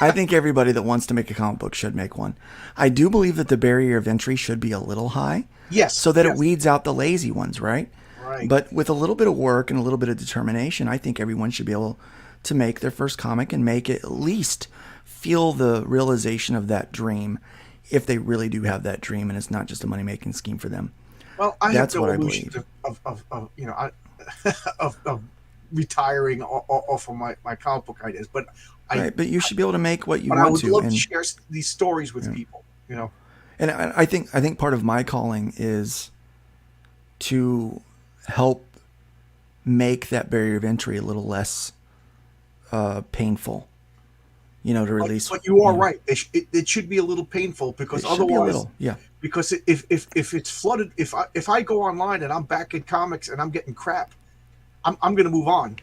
I think everybody that wants to make a comic book should make one. I do believe that the barrier of entry should be a little high. Yes. So that it weeds out the lazy ones, right? Right. But with a little bit of work and a little bit of determination, I think everyone should be able to make their first comic and make it at least feel the realization of that dream, if they really do have that dream and it's not just a money-making scheme for them. Well, that's what I believe of retiring off of my comic book ideas, but but you should be able to make what you but want I would to. love And to share these stories with people. And I think part of my calling is to help make that barrier of entry a little less painful. To release. But you are right. It should be a little painful, because otherwise, because if it's flooded, if I go online and I'm back in comics and I'm getting crap, I'm going to move on.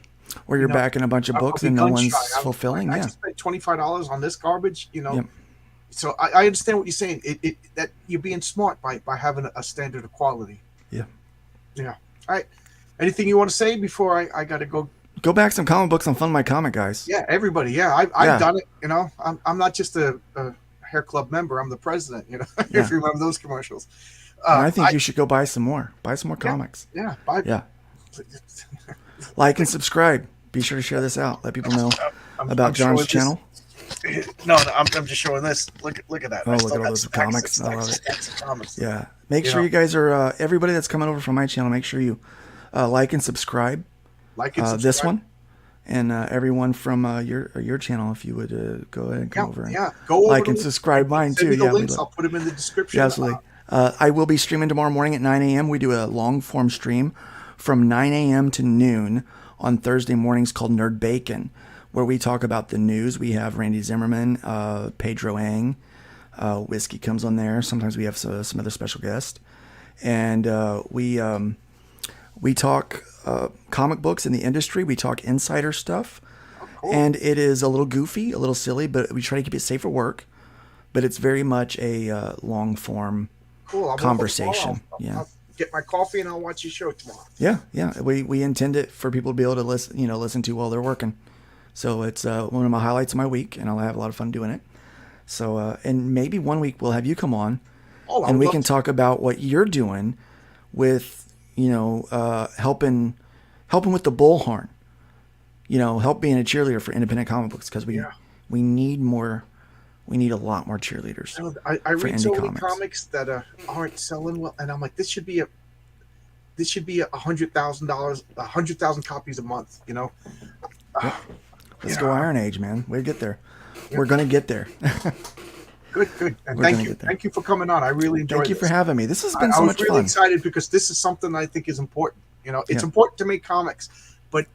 Or you're back in a bunch of books and no one's fulfilling. I just spent $25 on this garbage. So I understand what you're saying. That you're being smart by having a standard of quality. Yeah. All right. Anything you want to say before I got to go? Go back some comic books and Fund My Comic, guys. Yeah, everybody. Yeah, I've done it. I'm not just a hair club member. I'm the president. If you remember those commercials. I think you should go buy some more. Buy some more comics. Yeah. Like and subscribe. Be sure to share this out. Let people know about John's channel. No, I'm just showing this. Look at that. Oh, look at all those comics. I love it. Comics. Yeah. Make sure you guys are, everybody that's coming over from my channel, make sure you like and subscribe. This one. And everyone from your channel, if you would go ahead and come over and go over like and subscribe mine too. The links. I'll put them in the description. Yeah, absolutely. I will be streaming tomorrow morning at 9 a.m. We do a long form stream from 9 a.m. to noon on Thursday mornings called Nerd Bacon, where we talk about the news. We have Randy Zimmerman, Pedro Ang, Whiskey comes on there. Sometimes we have some other special guests, and we talk comic books in the industry. We talk insider stuff, and it is a little goofy, a little silly, but we try to keep it safe for work. But it's very much a long form conversation. I'll get my coffee and I'll watch your show tomorrow. Yeah. We intend it for people to be able to listen to while they're working. So it's one of my highlights of my week, and I'll have a lot of fun doing it. So and maybe one week we'll have you come on, and we can talk about what you're doing with helping with the bullhorn. Help being a cheerleader for independent comic books, because we need more. We need a lot more cheerleaders. I read so many comics that aren't selling well, and I'm like, this should be $100,000, 100,000 copies a month. Let's go Iron Age, man. We'll get there. We're gonna get there. Good. And thank you for coming on. I really enjoyed it. Thank you for having me. This has been so much fun. I was really excited, because this is something I think is important. It's important to make comics, but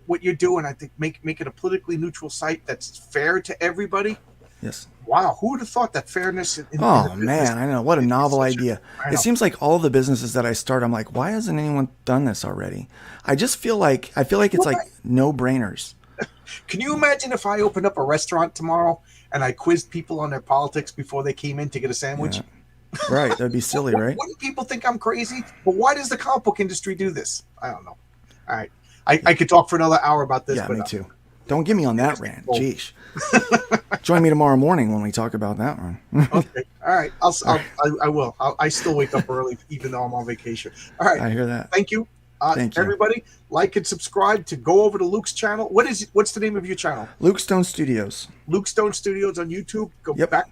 what you're doing, I think, make it a politically neutral site that's fair to everybody. Yes. Wow, who would have thought that fairness? Man, I know, what a novel idea. It seems like all the businesses that I start, I'm like, why hasn't anyone done this already? I feel like it's like no brainers. Can you imagine if I opened up a restaurant tomorrow and I quizzed people on their politics before they came in to get a sandwich? Yeah. Right, that'd be silly, right? Wouldn't people think I'm crazy? But why does the comic book industry do this? I don't know. All right, I could talk for another hour about this. Yeah, me too. Don't get me on that rant. Jeez. Join me tomorrow morning when we talk about that one. Okay. All right. I will. I still wake up early, even though I'm on vacation. All right. I hear that. Thank you. Thank you. Everybody, like and subscribe to go over to Luke's channel. What's the name of your channel? Luke Stone Studios. Luke Stone Studios on YouTube. Go back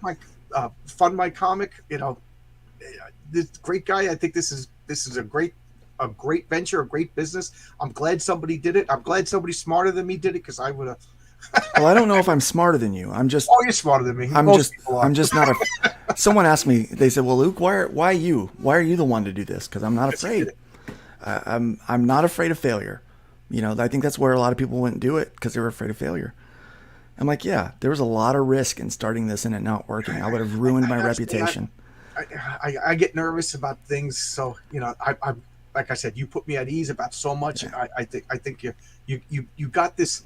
Fund My Comic. This great guy. I think this is a great venture, a great business. I'm glad somebody did it. I'm glad somebody smarter than me did it, because I would have. Well, I don't know if I'm smarter than you. I'm just. Oh, you're smarter than me. I'm just not a. Someone asked me. They said, "Well, Luke, why you? Why are you the one to do this?" Because I'm not afraid. I'm not afraid of failure. I think that's where a lot of people wouldn't do it, because they were afraid of failure. I'm like, yeah, there was a lot of risk in starting this and it not working. I would have ruined my reputation. I get nervous about things, so I like I said, you put me at ease about so much. Yeah. I think you got this.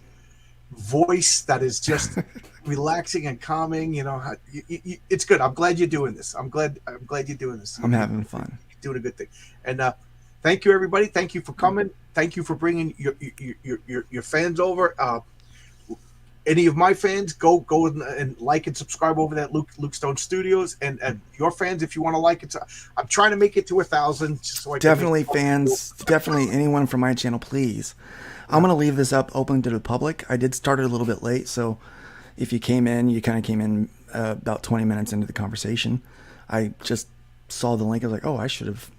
voice that is just relaxing and calming. You know, it's good. I'm glad you're doing this. I'm glad you're doing this. I'm having fun. You're doing a good thing. And thank you, everybody. Thank you for coming. Thank you for bringing your fans over. Any of my fans, go and like and subscribe over that Luke Stone Studios, and your fans, if you want to like it. I'm trying to make it to 1,000. So I Definitely fans, definitely anyone from my channel, please. I'm going to leave this up open to the public. I did start it a little bit late, so if you came in, you kind of came in about 20 minutes into the conversation. I just saw the link. I was like, oh, I should have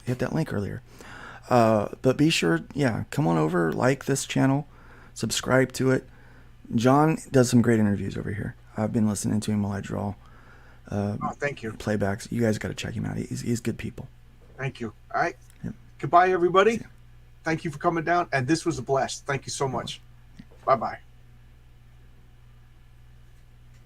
hit that link earlier. But be sure, come on over, like this channel, subscribe to it. John does some great interviews over here. I've been listening to him while I draw. Thank you. Playbacks. You guys got to check him out. He's good people. Thank you. All right. Yep. Goodbye, everybody. Thank you for coming down. And this was a blast. Thank you so much. Bye-bye.